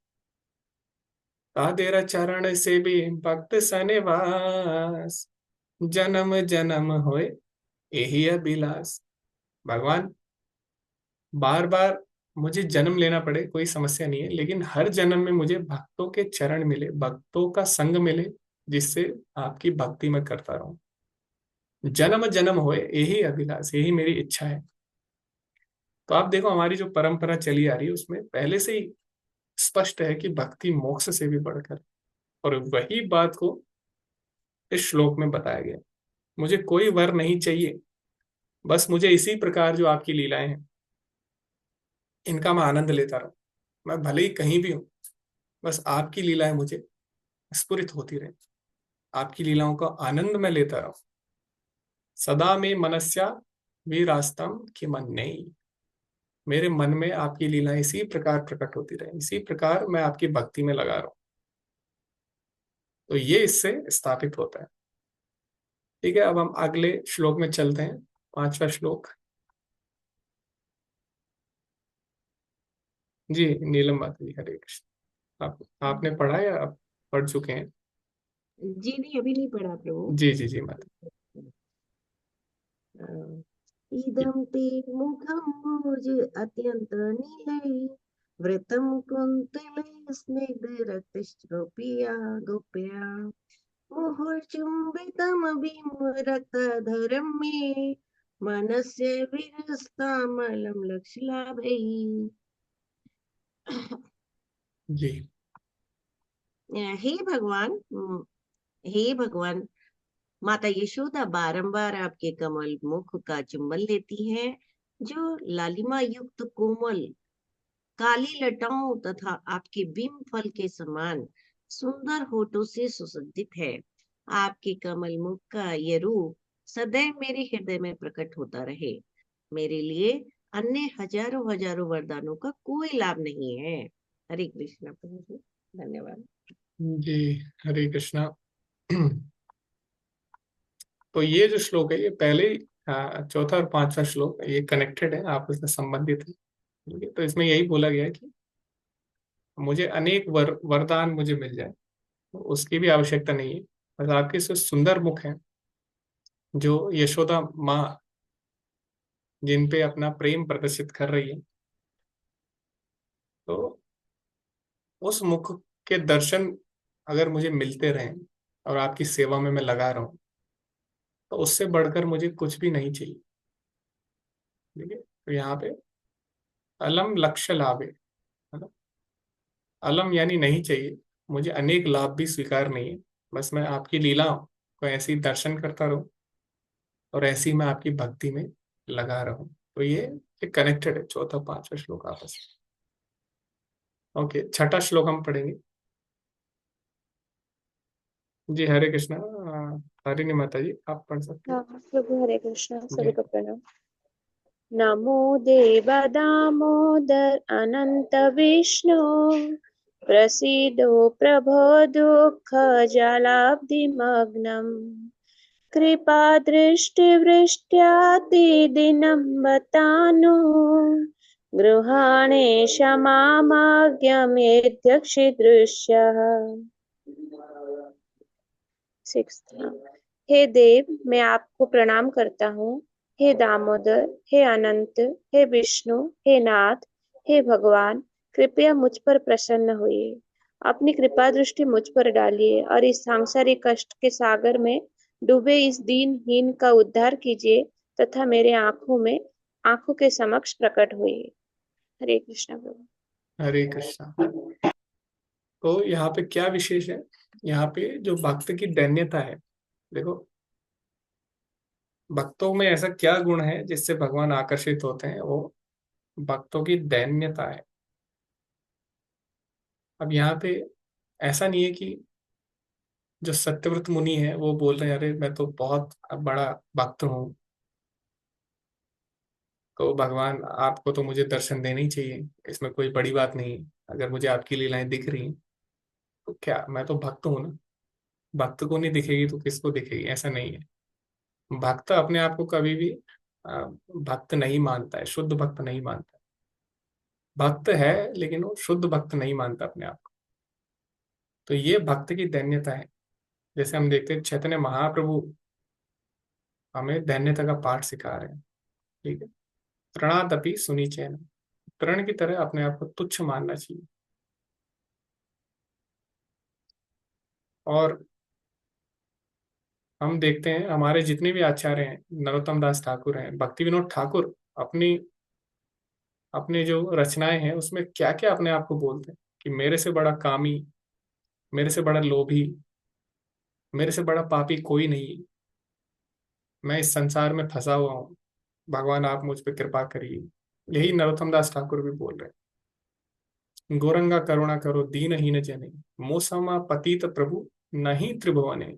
तादेरा चरण से भी भक्त सनेवास, जन्म जन्म होए यही अभिलाष। भगवान, बार बार मुझे जन्म लेना पड़े कोई समस्या नहीं है, लेकिन हर जन्म में मुझे भक्तों के चरण मिले, भक्तों का संग मिले, जिससे आपकी भक्ति मैं करता रहूं। जन्म जन्म होए यही अभिलाष, यही मेरी इच्छा है। तो आप देखो, हमारी जो परंपरा चली आ रही है उसमें पहले से ही स्पष्ट है कि भक्ति मोक्ष से भी बढ़कर, और वही बात को इस श्लोक में बताया गया। मुझे कोई वर नहीं चाहिए, बस मुझे इसी प्रकार जो आपकी लीलाएं हैं इनका मैं आनंद लेता रहूं। मैं भले ही कहीं भी हूं, बस आपकी लीलाएं मुझे स्फुरित होती रहे, आपकी लीलाओं का आनंद मैं लेता रहूं। सदा में मनस्या वीरास्तम कि मन नहीं, मेरे मन में आपकी लीलाएं इसी प्रकार प्रकट होती रहे, इसी प्रकार मैं आपकी भक्ति में लगा रहा हूं। तो ये इससे स्थापित होता है। ठीक है, अब हम अगले श्लोक में चलते हैं, 5वां श्लोक। जी नीलम माता जी, हरे कृष्ण। आपने पढ़ा या आप पढ़ चुके हैं? जी नहीं, अभी नहीं पढ़ा प्रभु। जी जी जी माता। इदं ते मुखम्बुज अत्यंत नीलै व्रतं कुन्तले स्निग्धरक्तश्रोपिया गोप्या मुहुर्चुम्बितमभिमुरक्तधरं मे मनस्य विरस्तामलं लक्ष्यलाभै। जी। हे भगवान, हे भगवान, माता यशोदा बारंबार आपके कमल मुख का चुंबन लेती हैं, जो लालिमा युक्त कोमल काली लटाओं तथा आपके बिंब फल के समान सुंदर होठों से सुसज्जित है। आपके कमल मुख का ये रूप सदैव मेरे हृदय में प्रकट होता रहे। मेरे लिए अन्य हजारों हजारों वरदानों का कोई लाभ नहीं है। हरे कृष्णा प्रभु जी, धन्यवाद। जी, हरे कृष्णा। तो ये जो श्लोक है, ये पहले चौथा और पांचवा श्लोक ये कनेक्टेड है, आपस में संबंधित है। ठीक है, तो इसमें यही बोला गया है कि मुझे अनेक वरदान मुझे मिल जाए, तो उसकी भी आवश्यकता नहीं है। बस आपके से सुंदर मुख है जो यशोदा माँ जिन पे अपना प्रेम प्रदर्शित कर रही है, तो उस मुख के दर्शन अगर मुझे मिलते रहें और आपकी सेवा में मैं लगा रहा हूं, तो उससे बढ़कर मुझे कुछ भी नहीं चाहिए। ठीक है, तो यहाँ पे अलम लक्ष्य लाभ है ना। अलम यानी नहीं चाहिए, मुझे अनेक लाभ भी स्वीकार नहीं है। बस मैं आपकी लीला को ऐसे ही दर्शन करता रहूं और ऐसे ही मैं आपकी भक्ति में लगा रहूं। तो ये कनेक्टेड है, चौथा पांचवा श्लोक आपस में। ओके, छठा श्लोक हम पढ़ेंगे। जी, हरे कृष्णा। हरिणी माता जी, आप पढ़ सकते हैं। हाँ प्रभु, हरे कृष्ण, सभी जी। को प्रणाम। नमो देव दामोदर अनंत विष्णु, प्रसीदो प्रभो दुःख जलाब्धिमग्नम्, कृपा दृष्टिवृष्ट्यातिदिनं बतानु, गृहाणे क्षमामाज्ञमेध्यक्षिदृश्यः। हे देव, मैं आपको प्रणाम करता हूँ। हे दामोदर, हे अनंत, हे विष्णु, हे नाथ, हे भगवान, कृपया मुझ पर प्रसन्न होइए। अपनी कृपा दृष्टि मुझ पर डालिए और इस सांसारिक कष्ट के सागर में डूबे इस दीनहीन का उद्धार कीजिए तथा मेरे आंखों के समक्ष प्रकट होइए। हरे कृष्ण प्रभु। हरे कृष्णा। तो यहाँ पे क्या विशेष है, यहाँ पे जो भक्त की दैन्यता है, देखो भक्तों में ऐसा क्या गुण है जिससे भगवान आकर्षित होते हैं, वो भक्तों की दैन्यता है। अब यहाँ पे ऐसा नहीं है कि जो सत्यव्रत मुनि है वो बोल रहे हैं अरे मैं तो बहुत बड़ा भक्त हूँ, तो भगवान आपको तो मुझे दर्शन देना ही चाहिए, इसमें कोई बड़ी बात नहीं है। अगर मुझे आपकी लीलाएं दिख रही हैं तो क्या, मैं तो भक्त हूं ना। भक्त को नहीं दिखेगी तो किसको दिखेगी, ऐसा नहीं है। भक्त अपने आप को कभी भी भक्त नहीं मानता है, शुद्ध भक्त नहीं मानता है। भक्त है लेकिन वो शुद्ध भक्त नहीं मानता अपने आप को। तो ये भक्त की दैन्यता है। जैसे हम देखते हैं चैतन्य महाप्रभु हमें दैन्यता का पाठ सिखा रहे हैं। ठीक है, तृणादपि सुनिचैन, तृण की तरह अपने आप को तुच्छ मानना चाहिए। और हम देखते हैं हमारे जितने भी आचार्य हैं, नरोत्तम दास ठाकुर हैं, भक्ति विनोद ठाकुर, अपनी अपने जो रचनाएं हैं उसमें क्या क्या अपने आप को बोलते हैं कि मेरे से बड़ा कामी, मेरे से बड़ा लोभी, मेरे से बड़ा पापी कोई नहीं। मैं इस संसार में फंसा हुआ हूँ, भगवान आप मुझ पे कृपा करिए। यही नरोत्तम दास ठाकुर भी बोल रहे हैं। गौरंगा करुणा करो दीनहीन जने, मोसमा पतित प्रभु नहीं त्रिभुवने।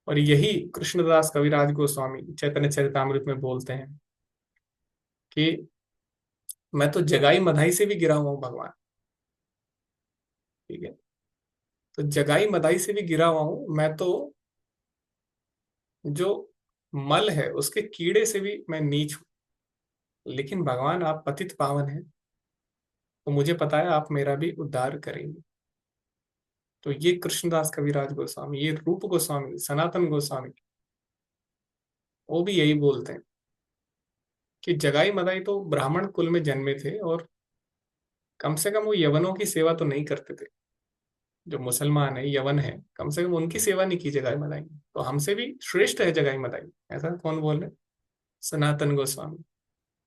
और यही कृष्णदास कविराज गोस्वामी चैतन्य चरितामृत में बोलते हैं कि मैं तो जगाई मधाई से भी गिरा हुआ हूं भगवान। ठीक है, तो जगाई मदाई से भी गिरा हुआ हूं मैं, तो जो मल है उसके कीड़े से भी मैं नीच हूं। लेकिन भगवान आप पतित पावन हैं, तो मुझे पता है आप मेरा भी उद्धार करेंगे। तो ये कृष्णदास कविराज गोस्वामी, ये रूप गोस्वामी, सनातन गोस्वामी, वो भी यही बोलते हैं कि जगाई मदाई तो ब्राह्मण कुल में जन्मे थे, और कम से कम वो यवनों की सेवा तो नहीं करते थे। जो मुसलमान है, यवन है, कम से कम उनकी सेवा नहीं की जगाई मदाई ने, तो हमसे भी श्रेष्ठ है जगाई मदाई। ऐसा कौन बोल रहे? सनातन गोस्वामी,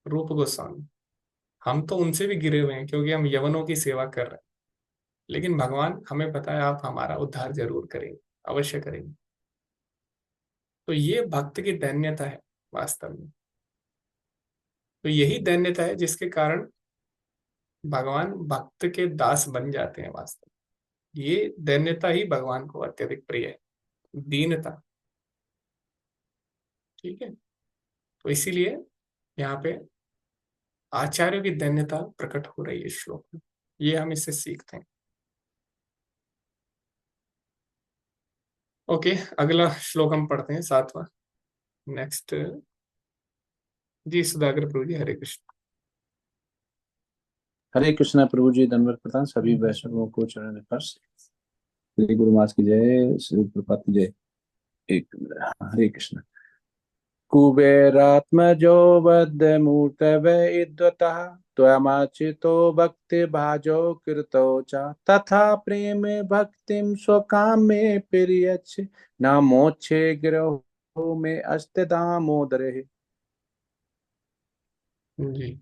रूप गोस्वामी। हम तो उनसे भी गिरे हुए हैं क्योंकि हम यवनों की सेवा कर रहे हैं। लेकिन भगवान हमें पता है आप हमारा उद्धार जरूर करेंगे, अवश्य करेंगे। तो ये भक्त की दैन्यता है वास्तव में। तो यही दैन्यता है जिसके कारण भगवान भक्त के दास बन जाते हैं वास्तव में। ये दैन्यता ही भगवान को अत्यधिक प्रिय है, दीनता। ठीक है, तो इसीलिए यहाँ पे आचार्यों की दैन्यता प्रकट हो रही है इस श्लोक में। ये हम इससे सीखते हैं। ओके, अगला श्लोक हम पढ़ते हैं, 7वां। नेक्स्ट जी, सुधाकर प्रभु जी, हरे कृष्ण। हरे कृष्णा प्रभु जी, दंडवत प्रदान सभी वैष्णवों को चरण स्पर्श। श्री गुरु महाराज की जय, श्री प्रपात की जय। एक मिनट, हरे कृष्ण। कुबेरात्मजो बद्ध मूर्त वैद्वतः त्वमाचितो भक्ति भाजो कृतो च तथा प्रेम भक्तिम स्वकामे प्रियच्छ न मोक्षे गिरो में अस्ति दामोदरे। जी,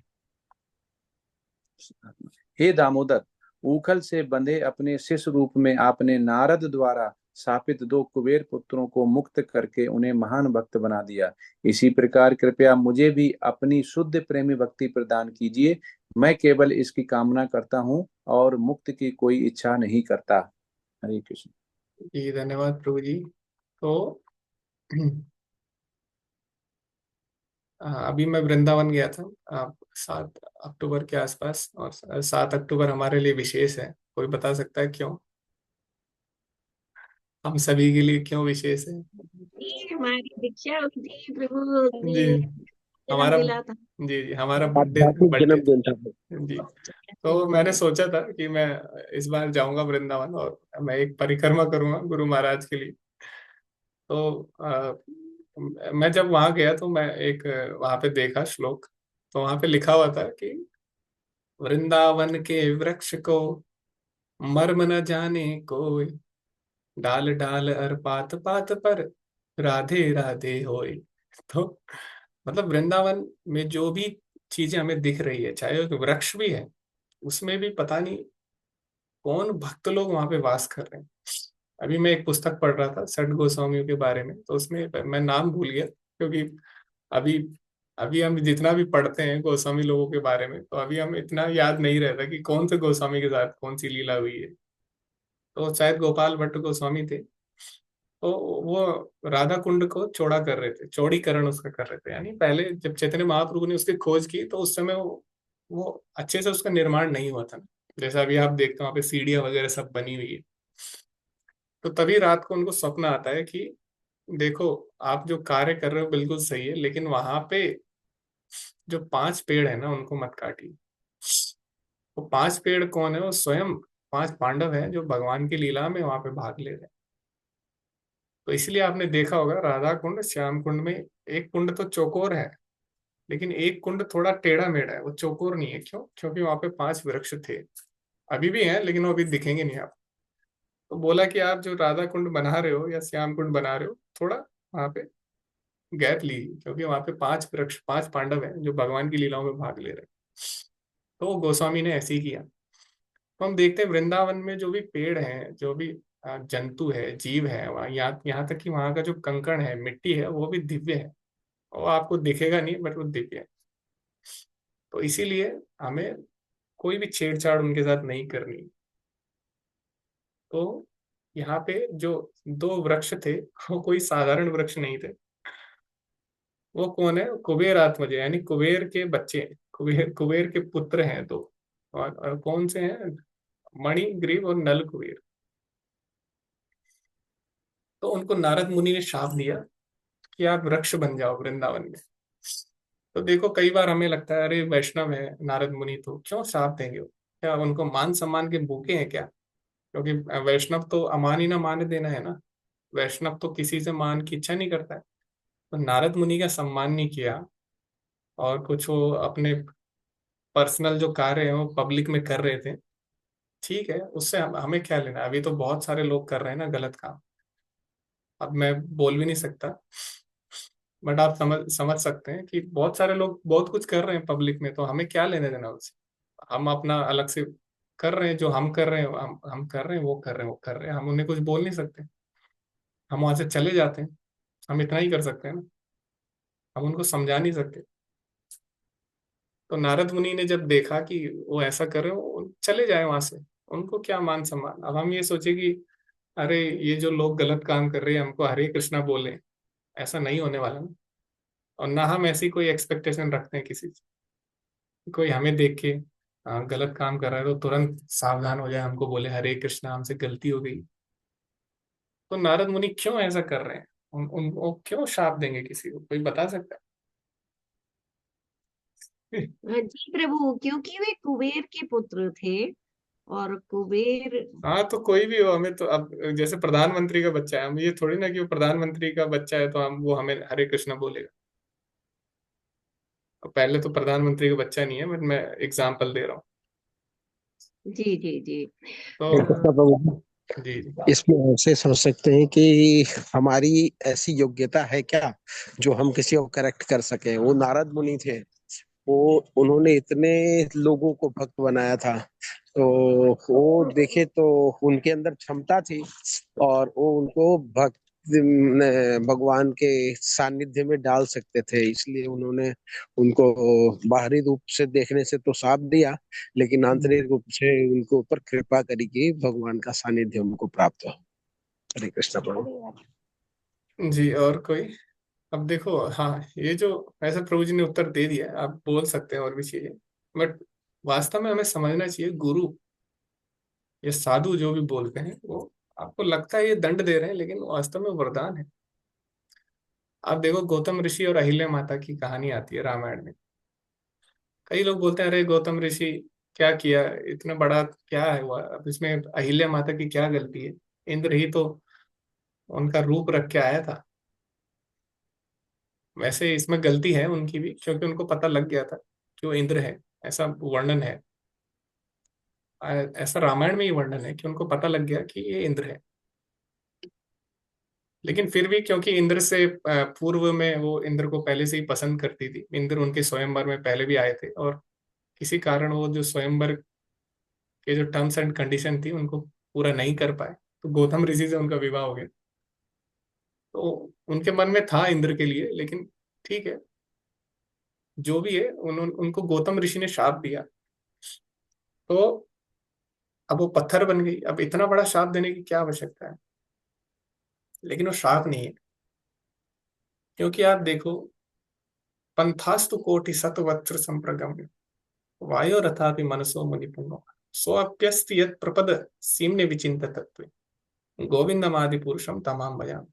हे दामोदर, उखल से बंधे अपने शिष्य रूप में आपने नारद द्वारा स्थापित 2 कुबेर पुत्रों को मुक्त करके उन्हें महान भक्त बना दिया। इसी प्रकार कृपया मुझे भी अपनी शुद्ध प्रेमी भक्ति प्रदान कीजिए। मैं केवल इसकी कामना करता हूँ और मुक्त की कोई इच्छा नहीं करता। हरे कृष्ण। जी धन्यवाद प्रभु जी। तो अभी मैं वृंदावन गया था, 7 अक्टूबर के आसपास, और 7 अक्टूबर हमारे लिए विशेष है। कोई बता सकता है क्यों? हम सभी के लिए क्यों विशेष है? ये हमारी दीक्षा हुई थी प्रभु, जी, ये जन्म हमारा, मिला था। जी जी, हमारा बर्थडे आध्यात्मिक बर्थडे जन्मदिन था। जी। तो मैंने सोचा था कि मैं इस बार जाऊंगा वृंदावन और मैं एक परिक्रमा करूंगा गुरु महाराज के लिए। तो मैं जब वहां गया तो मैं एक वहां पे देखा श्लोक। तो वहां पे लिखा हुआ था कि वृंदावन के वृक्ष को मर्म न जाने कोई, डाल डाल और पात पात पर राधे राधे होय। तो मतलब वृंदावन में जो भी चीजें हमें दिख रही है, चाहे वो वृक्ष भी है, उसमें भी पता नहीं कौन भक्त लोग वहां पे वास कर रहे हैं। अभी मैं एक पुस्तक पढ़ रहा था सठ गोस्वामियों के बारे में, तो उसमें मैं नाम भूल गया क्योंकि अभी अभी हम जितना भी पढ़ते हैं गोस्वामी लोगों के बारे में, तो अभी हम इतना याद नहीं रहता कि कौन से गोस्वामी के साथ कौन सी लीला हुई है। तो शायद गोपाल भट्ट गोस्वामी थे। तो वो राधा कुंड को चौड़ा कर रहे थे, चौड़ीकरण उसका कर रहे थे। यानी पहले जब चैतन्य महाप्रभु ने उसकी खोज की तो उस समय वो अच्छे से उसका निर्माण नहीं हुआ था। जैसा अभी आप देखते हो वहाँ पे सीढ़ियाँ वगैरह सब बनी हुई है। तो तभी रात को उनको स्वप्न आता है कि देखो, आप जो कार्य कर रहे हो बिल्कुल सही है, लेकिन वहां पे जो 5 पेड़ है ना, उनको मत काटिए। वो 5 पेड़ कौन है? वो स्वयं 5 पांडव हैं जो भगवान की लीला में वहां पे भाग ले रहे हैं। तो इसलिए आपने देखा होगा राधा कुंड श्याम कुंड में एक कुंड तो चौकोर है, लेकिन एक कुंड थोड़ा टेढ़ा मेढ़ा है, वो चौकोर नहीं है। क्यों? क्योंकि वहां पे 5 वृक्ष थे, अभी भी हैं, लेकिन वो अभी दिखेंगे नहीं आप। तो बोला कि आप जो राधा कुंड बना रहे हो या श्याम कुंड बना रहे हो, थोड़ा वहां पे गैप लीजिए, क्योंकि वहां पे 5 वृक्ष, 5 पांडव हैं जो भगवान की लीलाओं में भाग ले रहे हैं। तो गोस्वामी ने ऐसे ही किया। तो हम देखते हैं वृंदावन में जो भी पेड़ हैं, जो भी जंतु है, जीव है, वहाँ यहाँ तक कि वहाँ का जो कंकड़ है, मिट्टी है, वो भी दिव्य है। वो आपको दिखेगा नहीं, बट वो दिव्य है। तो इसीलिए हमें कोई भी छेड़छाड़ उनके साथ नहीं करनी। तो यहाँ पे जो 2 वृक्ष थे, वो कोई साधारण वृक्ष नहीं थे। वो कौन है? कुबेर आत्मज, यानी कुबेर के बच्चे, कुबेर कुबेर के पुत्र हैं 2। और कौन से हैं? मणि, ग्रीव और नल कुबेर। तो उनको नारद मुनि ने शाप दिया कि आप वृक्ष बन जाओ वृंदावन में। तो देखो, कई बार हमें लगता है अरे वैष्णव है नारद मुनि, तो क्यों शाप देंगे? वो क्या उनको मान सम्मान के भूखे हैं क्या? क्योंकि वैष्णव तो अमान ही ना मान देना है ना। वैष्णव तो किसी से मान की इच्छा नहीं करता है। तो नारद मुनि का सम्मान नहीं किया, और कुछ वो अपने पर्सनल जो कार्य हैं वो पब्लिक में कर रहे थे। ठीक है, उससे हमें क्या लेना, अभी तो बहुत सारे लोग कर रहे हैं ना गलत काम। अब मैं बोल भी नहीं सकता, बट आप समझ सकते हैं कि बहुत सारे लोग बहुत कुछ कर रहे हैं पब्लिक में, तो हमें क्या लेने देना उससे। हम अपना अलग से कर रहे हैं, जो हम कर रहे हैं हम कर रहे हैं, वो कर रहे हैं वो कर रहे हैं, हम उन्हें कुछ बोल नहीं सकते। हम वहां से चले जाते हैं, हम इतना ही कर सकते हैं ना, हम उनको समझा नहीं सकते। तो नारद मुनि ने जब देखा कि वो ऐसा कर रहे हो, वो चले जाए वहां से, उनको क्या मान सम्मान। अब हम ये सोचे कि अरे ये जो लोग गलत काम कर रहे हैं हमको हरे कृष्णा बोले, ऐसा नहीं होने वाला ना। और ना हम ऐसी कोई एक्सपेक्टेशन रखते हैं किसी से, कोई हमें देख के गलत काम कर रहा है तो तुरंत सावधान हो जाए, हमको बोले हरे कृष्णा हमसे गलती हो गई। तो नारद मुनि क्यों ऐसा कर रहे हैं, वो क्यों शाप देंगे किसी को, कोई बता सकता है? जी प्रभु, क्योंकि वे कुबेर के पुत्र थे, और कुबेर। हाँ तो कोई भी हो, हमें तो अब जैसे प्रधानमंत्री का बच्चा है, हम ये थोड़ी ना कि वो प्रधानमंत्री का बच्चा है तो हम वो हमें हरे कृष्णा बोलेगा। अब पहले तो प्रधानमंत्री का बच्चा नहीं है, बट मैं एग्जाम्पल दे रहा हूँ। जी जी जी। तो प्रभु, जी जी। इसमें ऐसे समझ सकते हैं कि हमारी ऐसी योग्यता है क्या जो हम किसी को करेक्ट कर सके। वो नारद मुनि थे, वो उन्होंने इतने लोगों को भक्त बनाया था, तो वो देखे तो उनके अंदर क्षमता थी, और वो उनको भक्त भगवान के सानिध्य में डाल सकते थे। इसलिए उन्होंने उनको बाहरी रूप से देखने से तो साथ दिया, लेकिन आंतरिक रूप से उनको ऊपर कृपा करी कि भगवान का सानिध्य उनको प्राप्त हो। हरे कृष्ण प्रभु। जी और कोई। अब देखो, हाँ ये जो ऐसे प्रभु जी ने उत्तर दे दिया है, आप बोल सकते हैं और भी चीजें, बट वास्तव में हमें समझना चाहिए गुरु ये साधु जो भी बोलते हैं वो, आपको लगता है ये दंड दे रहे हैं, लेकिन वास्तव में वरदान है। आप देखो गौतम ऋषि और अहिल्या माता की कहानी आती है रामायण में। कई लोग बोलते हैं अरे गौतम ऋषि क्या किया, इतना बड़ा क्या है हुआ, अब इसमें अहिल्या माता की क्या गलती है। इंद्र ही तो उनका रूप रख के आया था। वैसे इसमें गलती है उनकी भी, क्योंकि उनको पता लग गया था कि वो इंद्र है, ऐसा वर्णन है। ऐसा रामायण में ही वर्णन है कि उनको पता लग गया कि ये इंद्र है। लेकिन फिर भी क्योंकि इंद्र से पूर्व में वो इंद्र को पहले से ही पसंद करती थी, इंद्र उनके स्वयंवर में पहले भी आए थे, और किसी कारण वो जो स्वयंवर के जो टर्म्स एंड कंडीशन थी उनको पूरा नहीं कर पाए, तो गौतम ऋषि से उनका विवाह हो गया। तो उनके मन में था इंद्र के लिए, लेकिन ठीक है जो भी है, उनको गौतम ऋषि ने शाप दिया। तो अब वो पत्थर बन गई। अब इतना बड़ा शाप देने की क्या आवश्यकता है, लेकिन वो शाप नहीं है। क्योंकि आप देखो, पंथास्तु कोटि शतवत्र संप्रगम्य वायो रथापि मनसो मुनिपुनो सोऽप्यस्ति यत् प्रपद सीम्ने विचिन्त तत्त्वे गोविंदमादि पुरुषम तमाम भजामि।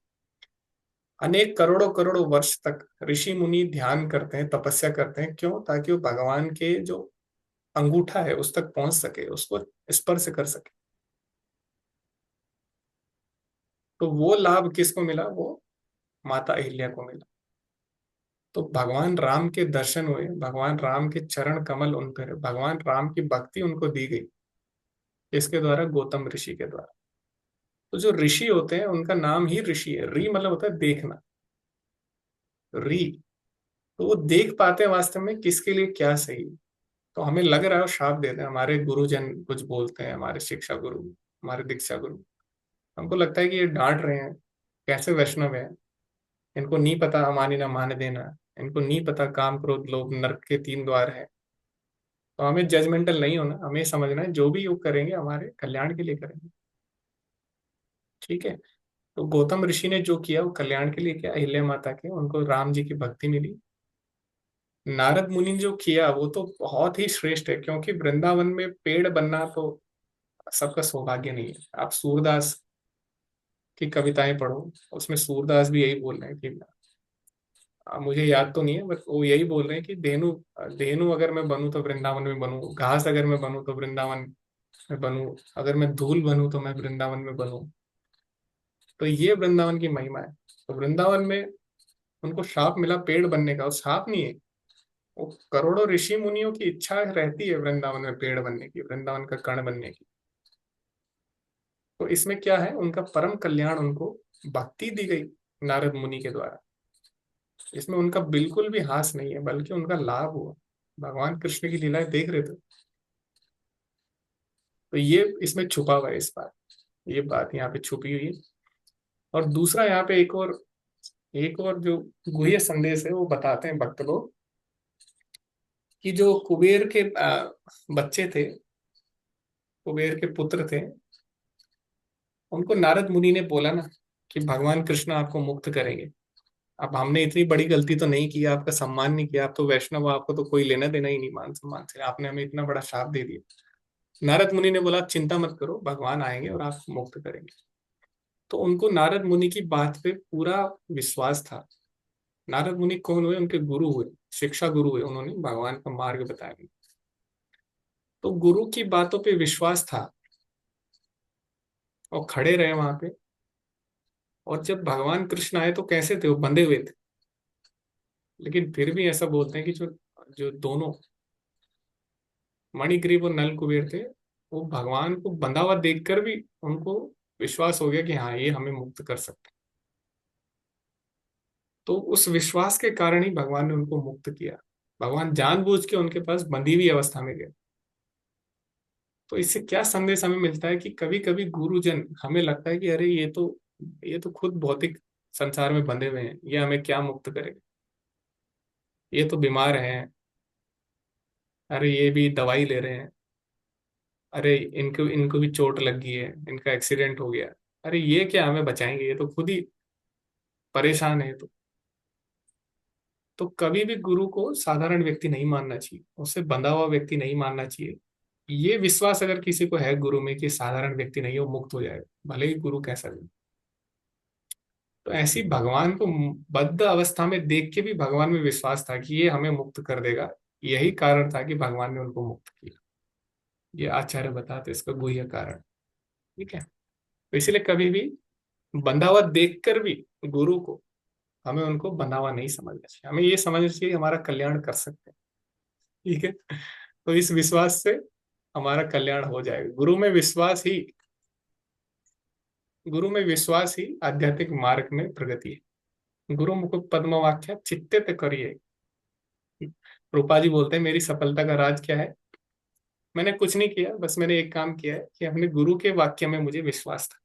अनेक करोड़ों करोड़ों वर्ष तक ऋषि मुनि ध्यान करते हैं, तपस्या करते हैं, क्यों? ताकि वो भगवान के जो अंगूठा है उस तक पहुंच सके, उसको स्पर्श कर सके। तो वो लाभ किसको मिला? वो माता अहिल्या को मिला। तो भगवान राम के दर्शन हुए, भगवान राम के चरण कमल उन पर, भगवान राम की भक्ति उनको दी गई। इसके द्वारा, गौतम ऋषि के द्वारा। तो जो ऋषि होते हैं उनका नाम ही ऋषि है। री मतलब होता है देखना, री। तो वो देख पाते हैं वास्तव में किसके लिए क्या सही है। तो हमें लग रहा है वो शाप देते हैं, हमारे गुरुजन कुछ बोलते हैं, हमारे शिक्षा गुरु, हमारे दीक्षा गुरु, हमको लगता है कि ये डांट रहे हैं, कैसे वैष्णव है, इनको नहीं पता अमानी ना मान देना, इनको नहीं पता काम क्रोध लोभ नरक के 3 द्वार है। तो हमें जजमेंटल नहीं होना, हमें समझना है जो भी योग करेंगे हमारे कल्याण के लिए करेंगे। ठीक है। तो गौतम ऋषि ने जो किया वो कल्याण के लिए किया, अहिल्या माता के, उनको राम जी की भक्ति मिली। नारद मुनि ने जो किया वो तो बहुत ही श्रेष्ठ है, क्योंकि वृंदावन में पेड़ बनना तो सबका सौभाग्य नहीं है। आप सूरदास की कविताएं पढ़ो, उसमें सूरदास भी यही बोल रहे हैं कि मुझे याद तो नहीं है, बट वो यही बोल रहे हैं कि धेनु धेनु अगर मैं बनूं तो वृंदावन में बनूं, घास अगर मैं बनूं तो वृंदावन में बनूं, अगर मैं धूल बनूं तो मैं वृंदावन में बनूं। तो ये वृंदावन की महिमा है। तो वृंदावन में उनको शाप मिला पेड़ बनने का, और शाप नहीं है, वो करोड़ों ऋषि मुनियों की इच्छा रहती है वृंदावन में पेड़ बनने की, वृंदावन का कण बनने की। तो इसमें क्या है, उनका परम कल्याण, उनको भक्ति दी गई नारद मुनि के द्वारा। इसमें उनका बिल्कुल भी हास नहीं है, बल्कि उनका लाभ हुआ। भगवान कृष्ण की लीलाएं देख रहे थे, तो ये इसमें छुपा हुआ है, इस बात, ये बात यहाँ पे छुपी हुई है। और दूसरा यहाँ पे एक और जो गुह्य संदेश है वो बताते हैं भक्त लोग, कि जो कुबेर के बच्चे थे, कुबेर के पुत्र थे, उनको नारद मुनि ने बोला ना कि भगवान कृष्ण आपको मुक्त करेंगे। अब हमने इतनी बड़ी गलती तो नहीं की, आपका सम्मान नहीं किया, आप तो वैष्णव हो, आपको तो कोई लेना देना ही नहीं मान सम्मान से, आपने हमें इतना बड़ा श्राप दे दिया। नारद मुनि ने बोला चिंता मत करो, भगवान आएंगे और आपको मुक्त करेंगे। तो उनको नारद मुनि की बात पे पूरा विश्वास था। नारद मुनि कौन हुए? उनके गुरु हुए, शिक्षा गुरु हुए, उन्होंने भगवान का मार्ग बताया। तो गुरु की बातों पे विश्वास था और खड़े रहे वहां पे। और जब भगवान कृष्ण आए तो कैसे थे? वो बंधे हुए थे, लेकिन फिर भी ऐसा बोलते हैं कि जो जो दोनों मणिग्रीव और नल कुबेर थे, वो भगवान को बंधा हुआ देखकर भी उनको विश्वास हो गया कि हाँ, ये हमें मुक्त कर सकते हैं। तो उस विश्वास के कारण ही भगवान ने उनको मुक्त किया। भगवान जानबूझ के उनके पास बंधी हुई अवस्था में गए। तो इससे क्या संदेश हमें मिलता है कि कभी कभी गुरुजन, हमें लगता है कि अरे ये तो खुद भौतिक संसार में बंधे हुए हैं, ये हमें क्या मुक्त करेगा, ये तो बीमार हैं, अरे ये भी दवाई ले रहे हैं, अरे इनको इनको भी चोट लग गई है, इनका एक्सीडेंट हो गया, अरे ये क्या हमें बचाएंगे, ये तो खुद ही परेशान है। तो कभी भी गुरु को साधारण व्यक्ति नहीं मानना चाहिए, उससे बंधा हुआ व्यक्ति नहीं मानना चाहिए। ये विश्वास अगर किसी को है गुरु में कि साधारण व्यक्ति नहीं है, वो मुक्त हो जाएगा, भले ही गुरु कैसा भी। तो ऐसी भगवान को बद्ध अवस्था में देख के भी भगवान में विश्वास था कि ये हमें मुक्त कर देगा। यही कारण था कि भगवान ने उनको मुक्त किया। ये आचार्य बताते इसका गुह्य कारण। ठीक है, तो इसलिए कभी भी बंधा हुआ देखकर भी गुरु को, हमें उनको बंधा हुआ नहीं समझना चाहिए, हमें ये समझना चाहिए हमारा कल्याण कर सकते हैं। ठीक है, तो इस विश्वास से हमारा कल्याण हो जाएगा। गुरु में विश्वास ही आध्यात्मिक मार्ग में प्रगति है। गुरु मुकुट पद्म वाक्य चित्ते ते करिए। रूपा जी बोलते हैं मेरी सफलता का राज क्या है? मैंने कुछ नहीं किया, बस मैंने एक काम किया है कि अपने गुरु के वाक्य में मुझे विश्वास था,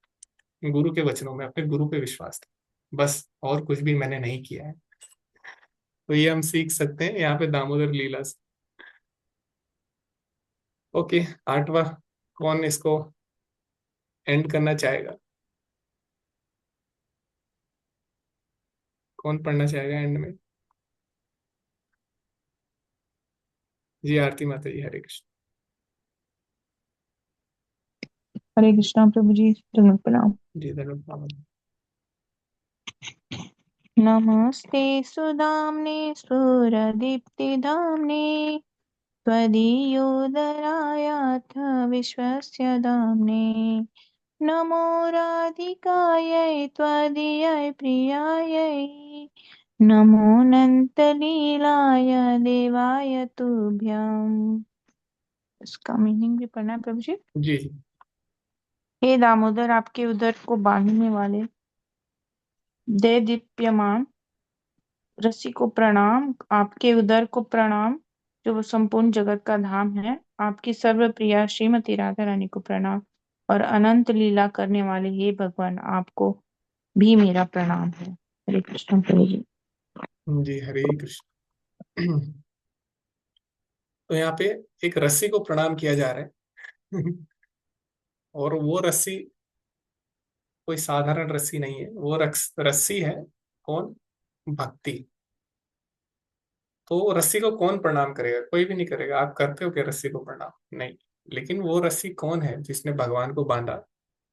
गुरु के वचनों में अपने गुरु पे विश्वास था, बस, और कुछ भी मैंने नहीं किया है। तो ये हम सीख सकते हैं यहाँ पे दामोदर लीला से। ओके, आठवां, कौन इसको एंड करना चाहेगा? कौन पढ़ना चाहेगा एंड में? जी आरती माता जी, हरे कृष्ण। हरे कृष्णा प्रभु जी, धन्यवाद प्रणाम। जी धन्यवाद। नमस्ते सुदाम्ने स्फुरदीप्तिदाम्ने त्वदीयोदरायाथ विश्वस्य दाम्ने नमो राधिकायै त्वदीयै प्रियायै नमोऽनन्तलीलाय देवाय तुभ्यम्। इसका मीनिंग भी पढ़ना है प्रभु जी। जी हे दामोदर, आपके उदर को बांधने वाले दे दीप्यमान रस्सी को प्रणाम, आपके उदर को प्रणाम जो वो संपूर्ण जगत का धाम है। आपकी सर्वप्रिया श्रीमती राधा रानी को प्रणाम और अनंत लीला करने वाले हे भगवान, आपको भी मेरा प्रणाम है। हरे कृष्ण प्रभु जी। जी, हरे कृष्ण। तो यहाँ पे एक रस्सी को प्रणाम किया जा रहा है। और वो रस्सी कोई साधारण रस्सी नहीं है, वो रस्सी है कौन? भक्ति। तो वो रस्सी को कौन प्रणाम करेगा? कोई भी नहीं करेगा। आप करते हो क्या रस्सी को प्रणाम? नहीं। लेकिन वो रस्सी कौन है जिसने भगवान को बांधा?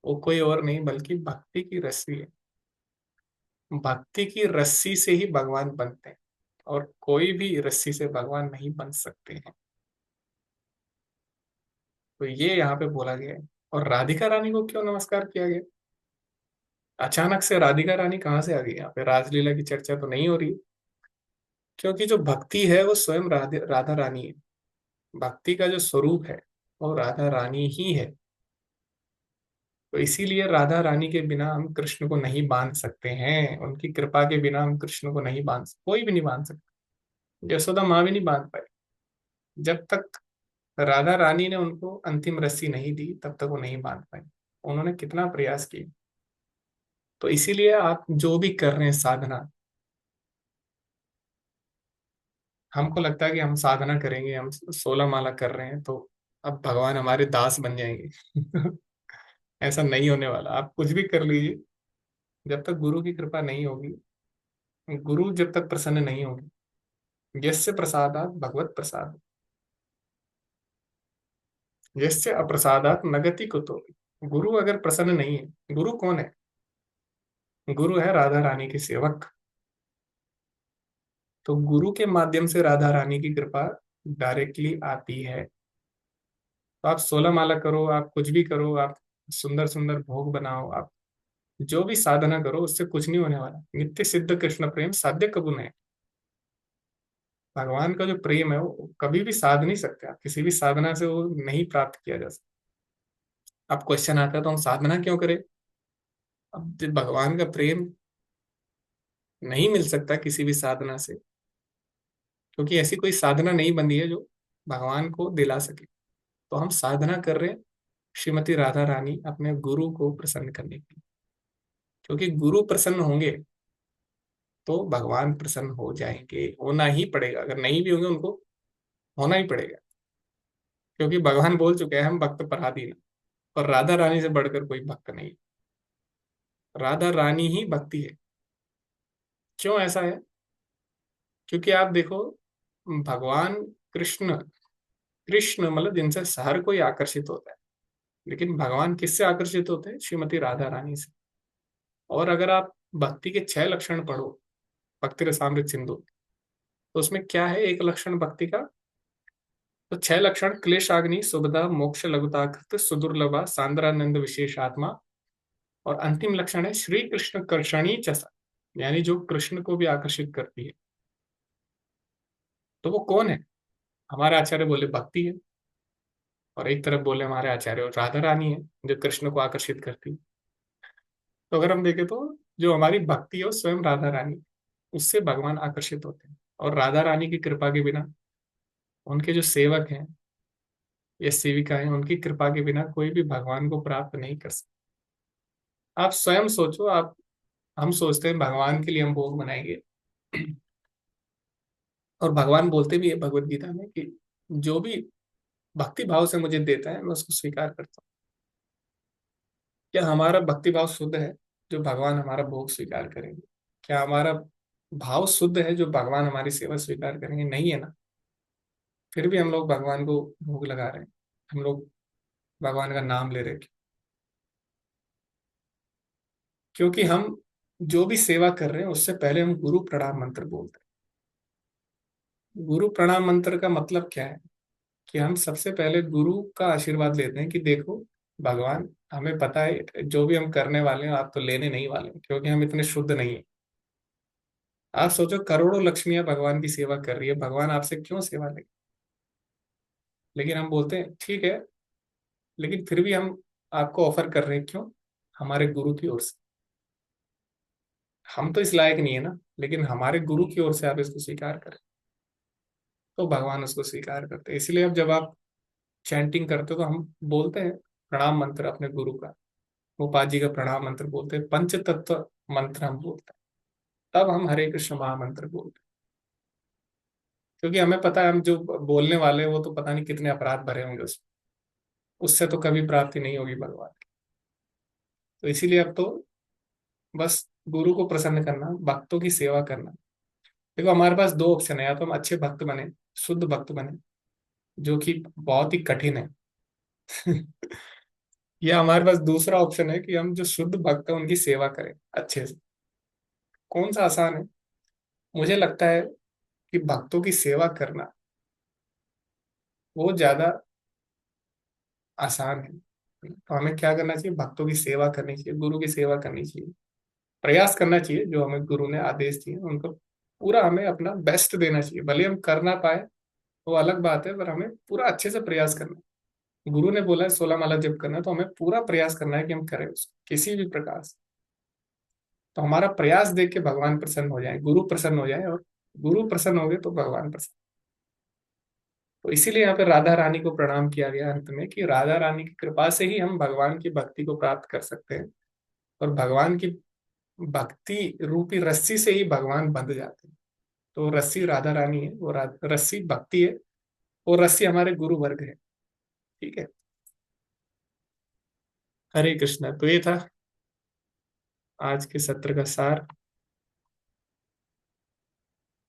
वो कोई और नहीं बल्कि भक्ति की रस्सी है। भक्ति की रस्सी से ही भगवान बनते हैं, और कोई भी रस्सी से भगवान नहीं बन सकते हैं। तो ये यहाँ पे बोला गया है। और राधिका रानी को क्यों नमस्कार किया गया? अचानक से राधिका रानी कहाँ से आ गई? यहाँ पे राजलीला की चर्चा तो नहीं हो रही। क्योंकि जो भक्ति है वो स्वयं राधे राधा रानी है। भक्ति का जो स्वरूप है वो राधा रानी ही है। तो इसीलिए राधा रानी के बिना हम कृष्ण को नहीं बांध सकते हैं, उनकी कृपा के बिना हम कृष्ण को नहीं बांध सकते, कोई भी नहीं बांध सकता। यशोदा माँ भी नहीं बांध पाई। जब तक राधा रानी ने उनको अंतिम रस्सी नहीं दी तब तक वो नहीं बांध पाई। उन्होंने कितना प्रयास किया। तो इसीलिए आप जो भी कर रहे हैं साधना, हमको लगता है कि हम साधना करेंगे, हम 16 माला कर रहे हैं तो अब भगवान हमारे दास बन जाएंगे। ऐसा नहीं होने वाला। आप कुछ भी कर लीजिए, जब तक गुरु की कृपा नहीं होगी, गुरु जब तक प्रसन्न नहीं होगी, यस्य प्रसादात भगवत प्रसाद, यस्य अप्रसादात न गति कुतो। गुरु अगर प्रसन्न नहीं है, गुरु कौन है? गुरु है राधा रानी के सेवक। तो गुरु के माध्यम से राधा रानी की कृपा डायरेक्टली आती है। तो आप 16 माला करो, आप कुछ भी करो, आप सुंदर सुंदर भोग बनाओ, आप जो भी साधना करो, उससे कुछ नहीं होने वाला। नित्य सिद्ध कृष्ण प्रेम साध्य कबू नहीं। भगवान का जो प्रेम है वो कभी भी साध नहीं सकते आप, किसी भी साधना से वो नहीं प्राप्त किया जा सकता। अब क्वेश्चन आता है तो हम साधना क्यों करें? अब जब भगवान का प्रेम नहीं मिल सकता किसी भी साधना से, क्योंकि ऐसी कोई साधना नहीं बनी है जो भगवान को दिला सके। तो हम साधना कर रहे हैं श्रीमती राधा रानी अपने गुरु को प्रसन्न करने के लिए, क्योंकि गुरु प्रसन्न होंगे तो भगवान प्रसन्न हो जाएंगे। होना ही पड़ेगा, अगर नहीं भी होंगे उनको होना ही पड़ेगा, क्योंकि भगवान बोल चुके हैं हम भक्त पराधीन। और राधा रानी से बढ़कर कोई भक्त नहीं। राधा रानी ही भक्ति है। क्यों ऐसा है? क्योंकि आप देखो, भगवान कृष्ण, कृष्ण मतलब जिनसे हर कोई आकर्षित होता है, लेकिन भगवान किससे आकर्षित होते हैं? श्रीमती राधा रानी से। और अगर आप भक्ति के 6 लक्षण पढ़ो भक्ति रसामृत सिंधु, तो उसमें क्या है एक लक्षण भक्ति का? तो 6 लक्षण: क्लेशाग्नि, सुबदा, मोक्ष, लघुताकृत, सुदुर्लभा, सांद्रानंद, विशेष आत्मा। और अंतिम लक्षण है श्री कृष्ण कर्षणी चसा, यानी जो कृष्ण को भी आकर्षित करती है। तो वो कौन है? हमारे आचार्य बोले भक्ति है, और एक तरफ बोले हमारे आचार्य राधा रानी है जो कृष्ण को आकर्षित करती है। तो अगर हम देखें तो जो हमारी भक्ति है वो स्वयं राधा रानी, उससे भगवान आकर्षित होते हैं। और राधा रानी की कृपा के बिना, उनके जो सेवक हैं या सेविका हैं, उनकी कृपा के बिना कोई भी भगवान को प्राप्त नहीं कर सकता। आप स्वयं सोचो, आप हम सोचते हैं भगवान के लिए हम भोग बनाएंगे, और भगवान बोलते भी है भगवत गीता में कि जो भी भक्ति भाव से मुझे देता है मैं उसको स्वीकार करता हूँ। क्या हमारा भक्ति भाव शुद्ध है जो भगवान हमारा भोग स्वीकार करेंगे? क्या हमारा भाव शुद्ध है जो भगवान हमारी सेवा स्वीकार करेंगे? नहीं है ना। फिर भी हम लोग भगवान को भोग लगा रहे हैं, हम लोग भगवान का नाम ले रहे हैं। क्योंकि हम जो भी सेवा कर रहे हैं उससे पहले हम गुरु प्रणाम मंत्र बोलते हैं। गुरु प्रणाम मंत्र का मतलब क्या है? कि हम सबसे पहले गुरु का आशीर्वाद लेते हैं कि देखो भगवान, हमें पता है जो भी हम करने वाले हैं आप तो लेने नहीं वाले हैं, क्योंकि हम इतने शुद्ध नहीं है। आप सोचो करोड़ों लक्ष्मियां भगवान की सेवा कर रही है, भगवान आपसे क्यों सेवा लेंगे? लेकिन हम बोलते हैं ठीक है, लेकिन फिर भी हम आपको ऑफर कर रहे हैं। क्यों? हमारे गुरु की ओर से। हम तो इस लायक नहीं है ना, लेकिन हमारे गुरु की ओर से आप इसको स्वीकार करें तो भगवान उसको स्वीकार करते हैं। इसलिए अब जब आप चैंटिंग करते हो तो हम बोलते हैं प्रणाम मंत्र अपने गुरु का, गोपाल जी का प्रणाम मंत्र बोलते हैं, पंच तत्व मंत्र हम बोलते हैं, तब हम हरे कृष्ण महामंत्र बोलते हैं। क्योंकि हमें पता है हम जो बोलने वाले हैं वो तो पता नहीं कितने अपराध भरे होंगे उसमें, उससे तो कभी प्राप्ति नहीं होगी भगवान की। तो इसीलिए अब तो बस गुरु को प्रसन्न करना, भक्तों की सेवा करना। देखो हमारे पास 2 ऑप्शन है, या तो हम अच्छे भक्त बने, शुद्ध भक्त बने, जो कि बहुत ही कठिन है। या हमारे पास दूसरा ऑप्शन है कि हम जो शुद्ध भक्त है उनकी सेवा करें अच्छे से। कौन सा आसान है? मुझे लगता है कि भक्तों की सेवा करना वो ज्यादा आसान है। तो हमें क्या करना चाहिए? भक्तों की सेवा करनी चाहिए, गुरु की सेवा करनी चाहिए, प्रयास करना चाहिए जो हमें गुरु ने आदेश दिए उनको पूरा हमें अपना बेस्ट देना चाहिए, भले हम कर ना पाए वो अलग बात है, पर हमें पूरा अच्छे से प्रयास करना है। गुरु ने बोला है 16 माला जप करना है, तो हमें पूरा प्रयास करना है कि हम करें उसको किसी भी प्रकार से। तो हमारा प्रयास देख के भगवान प्रसन्न हो जाए, गुरु प्रसन्न हो जाए, और गुरु प्रसन्न हो गए तो भगवान प्रसन्न। तो इसीलिए यहाँ पे राधा रानी को प्रणाम किया गया अंत में, कि राधा रानी की कृपा से ही हम भगवान की भक्ति को प्राप्त कर सकते हैं, और भगवान की भक्ति रूपी रस्सी से ही भगवान बंध जाते हैं। तो रस्सी राधा रानी है, वो रस्सी भक्ति है, वो रस्सी हमारे गुरु वर्ग है। ठीक है, हरे कृष्णा। तो ये था आज के सत्र का सार।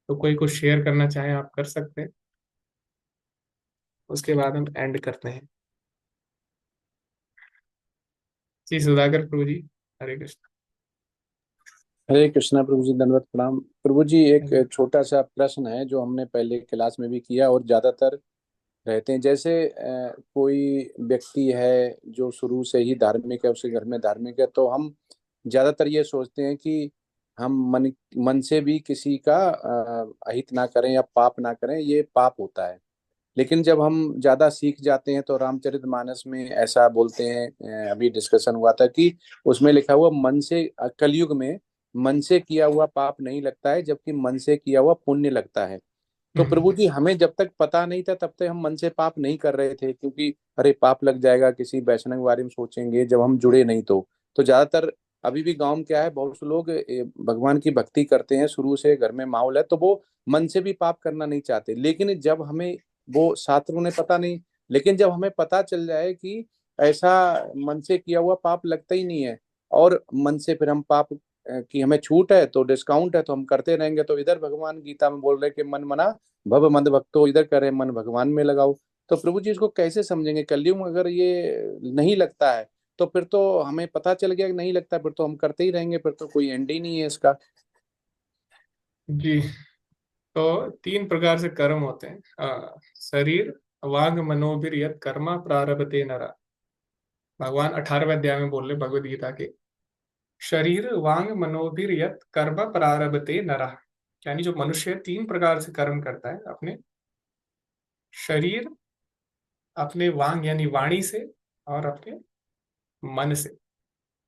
तो कोई कुछ शेयर करना चाहे आप कर सकते हैं, उसके बाद हम एंड करते हैं। जी सुधाकर प्रभु जी, हरे कृष्ण। हरे कृष्णा प्रभु जी, दंडवत प्रणाम प्रभु जी। एक छोटा सा प्रश्न है जो हमने पहले क्लास में भी किया और ज्यादातर रहते हैं। जैसे कोई व्यक्ति है जो शुरू से ही धार्मिक है, उसके घर में धार्मिक है, तो हम ज्यादातर ये सोचते हैं कि हम मन मन से भी किसी का अहित ना करें या पाप ना करें, ये पाप होता है। लेकिन जब हम ज्यादा सीख जाते हैं तो रामचरितमानस में ऐसा बोलते हैं, अभी डिस्कशन हुआ था कि उसमें लिखा हुआ मन से, कलयुग में मन से किया हुआ पाप नहीं लगता है, जबकि मन से किया हुआ पुण्य लगता है। तो प्रभु जी, हमें जब तक पता नहीं था तब तक हम मन से पाप नहीं कर रहे थे, क्योंकि अरे पाप लग जाएगा, किसी वैष्णव के बारे में सोचेंगे, जब हम जुड़े नहीं तो ज्यादातर अभी भी गांव में क्या है, बहुत से लोग भगवान की भक्ति करते हैं, शुरू से घर में माहौल है, तो वो मन से भी पाप करना नहीं चाहते। लेकिन जब हमें वो शास्त्रों ने पता नहीं, लेकिन जब हमें पता चल जाए कि ऐसा मन से किया हुआ पाप लगता ही नहीं है, और मन से फिर हम पाप कि हमें छूट है तो डिस्काउंट है तो हम करते रहेंगे, तो इधर भगवान गीता में बोल रहे कि मन मना भव मद भक्तो, इधर करें मन भगवान में लगाओ। तो प्रभु जी इसको कैसे समझेंगे? कलयुग में अगर ये नहीं लगता है तो फिर तो हमें पता चल गया कि नहीं लगता, फिर तो हम करते ही रहेंगे, फिर तो कोई एंड ही नहीं है इसका। जी, तो 3 प्रकार से कर्म होते हैं। शरीर वांग मनोभिर यत् कर्मा प्रारभते नरा। भगवान 18वें अध्याय में बोल रहे भगवद गीता के, शरीर वांग मनोभिर यत् कर्म प्रारभते नरा। यानी जो मनुष्य 3 प्रकार से कर्म करता है, अपने शरीर, अपने वांग यानी वाणी से, और अपने मन से।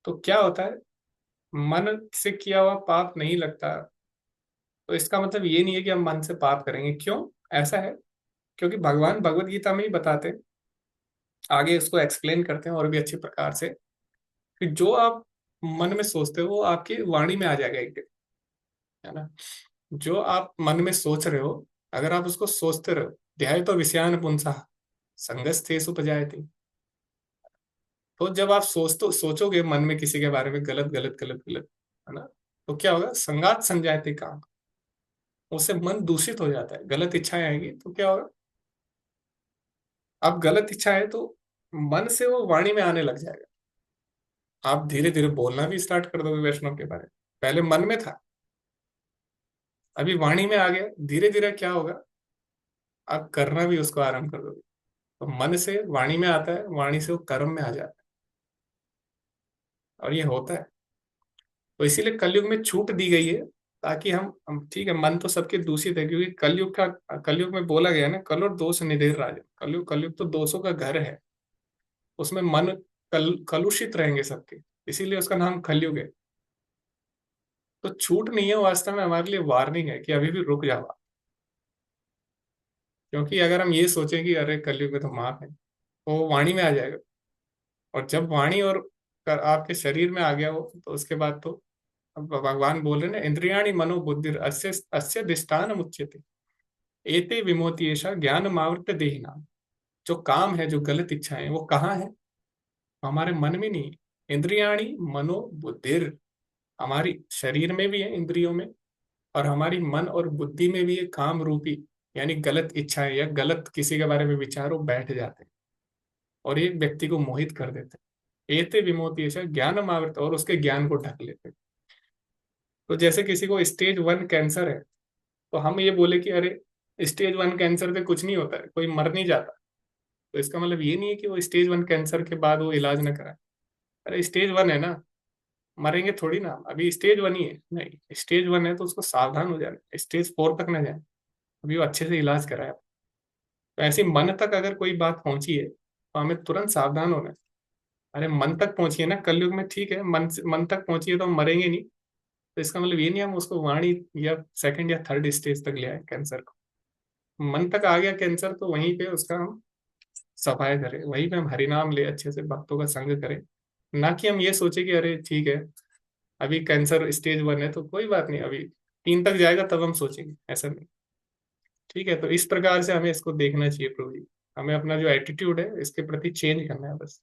तो क्या होता है, मन से किया हुआ पाप नहीं लगता, तो इसका मतलब ये नहीं है कि हम मन से पाप करेंगे। क्यों ऐसा है? क्योंकि भगवान भगवत गीता में ही बताते हैं, आगे इसको एक्सप्लेन करते हैं और भी अच्छे प्रकार से, कि जो आप मन में सोचते हो वो आपकी वाणी में आ जाएगा एक दिन, है ना। जो आप मन में सोच रहे हो, अगर आप उसको सोचते रहो, ध्याय तो विषयान पुंसः संगस्तेषु उपजायते। तो जब आप सोचोगे मन में किसी के बारे में गलत गलत गलत गलत, है ना, तो क्या होगा, संगात संजायते काम, उससे मन दूषित हो जाता है, गलत इच्छाएं आएंगी तो क्या होगा, अब गलत इच्छा है तो मन से वो वाणी में आने लग जाएगा। आप धीरे धीरे बोलना भी स्टार्ट कर दोगे वैष्णव के बारे में, पहले मन में था, अभी वाणी में आ गया, धीरे धीरे क्या होगा, आप करना भी उसको आरंभ कर दोगे। तो मन से वाणी में आता है, वाणी से वो कर्म में आ जाता है, और ये होता है। तो इसीलिए कलयुग में छूट दी गई है, ताकि हम ठीक है, मन तो सबके दूषित है, क्योंकि कलयुग में बोला गया है ना, कल और दोष निधेर राजन। कलयुग तो दोषों का घर है, उसमें मन कलुषित रहेंगे सबके, इसीलिए उसका नाम कलयुग है। तो छूट नहीं है, वास्तव में हमारे लिए वार्निंग है कि अभी भी रुक जाओ। क्योंकि अगर हम ये सोचें कि अरे कलयुग में तो माफ है, तो वो वाणी में आ जाएगा, और जब वाणी और आपके शरीर में आ गया हो, तो उसके बाद तो अब भगवान बोल रहे ना, इंद्रियाणि मनो बुद्धि अस्य अस्य दिष्टान मुच्यते एते विमोति ऐसा ज्ञान मावृत्य देहिना। जो काम है, जो गलत इच्छाएं हैं, वो कहाँ है? हमारे मन में नहीं है। इंद्रियाणि मनो बुद्धिर, हमारी शरीर में भी है, इंद्रियों में, और हमारी मन और बुद्धि में भी है, काम रूपी, यानी गलत इच्छाएं या गलत किसी के बारे में विचारों बैठ जाते हैं, और ये व्यक्ति को मोहित कर देते हैं। एते विमोति ऐसा ज्ञान मावृत, और उसके ज्ञान को ढक लेते हैं। तो जैसे किसी को स्टेज 1 कैंसर है, तो हम ये बोले कि अरे स्टेज 1 कैंसर से कुछ नहीं होता है, कोई मर नहीं जाता, तो इसका मतलब ये नहीं है कि वो स्टेज 1 कैंसर के बाद वो इलाज ना कराए। अरे स्टेज 1 है ना, मरेंगे थोड़ी ना, अभी स्टेज 1 ही है, नहीं स्टेज 1 है तो उसको सावधान हो जाना, स्टेज 4 तक ना जाए, अभी वो अच्छे से इलाज कराया। तो ऐसे मन तक अगर कोई बात पहुंची है तो हमें तुरंत सावधान होना है। अरे मन तक पहुंची है ना, कलयुग में ठीक है, मन तक पहुंची है तो हम मरेंगे नहीं, तो इसका मतलब ये नहीं हम उसको वाणी या सेकंड या थर्ड स्टेज तक ले आए कैंसर को। मन तक आ गया कैंसर तो वहीं पे उसका हम सफाई करें, वहीं पे हम हरिनाम ले, अच्छे से भक्तों का संग करें। ना कि हम ये सोचे कि अरे ठीक है अभी कैंसर स्टेज 1 है तो कोई बात नहीं, अभी 3 तक जाएगा तब हम सोचेंगे, ऐसा नहीं। ठीक है, तो इस प्रकार से हमें इसको देखना चाहिए प्रभु जी। हमें अपना जो एटीट्यूड है इसके प्रति चेंज करना है बस।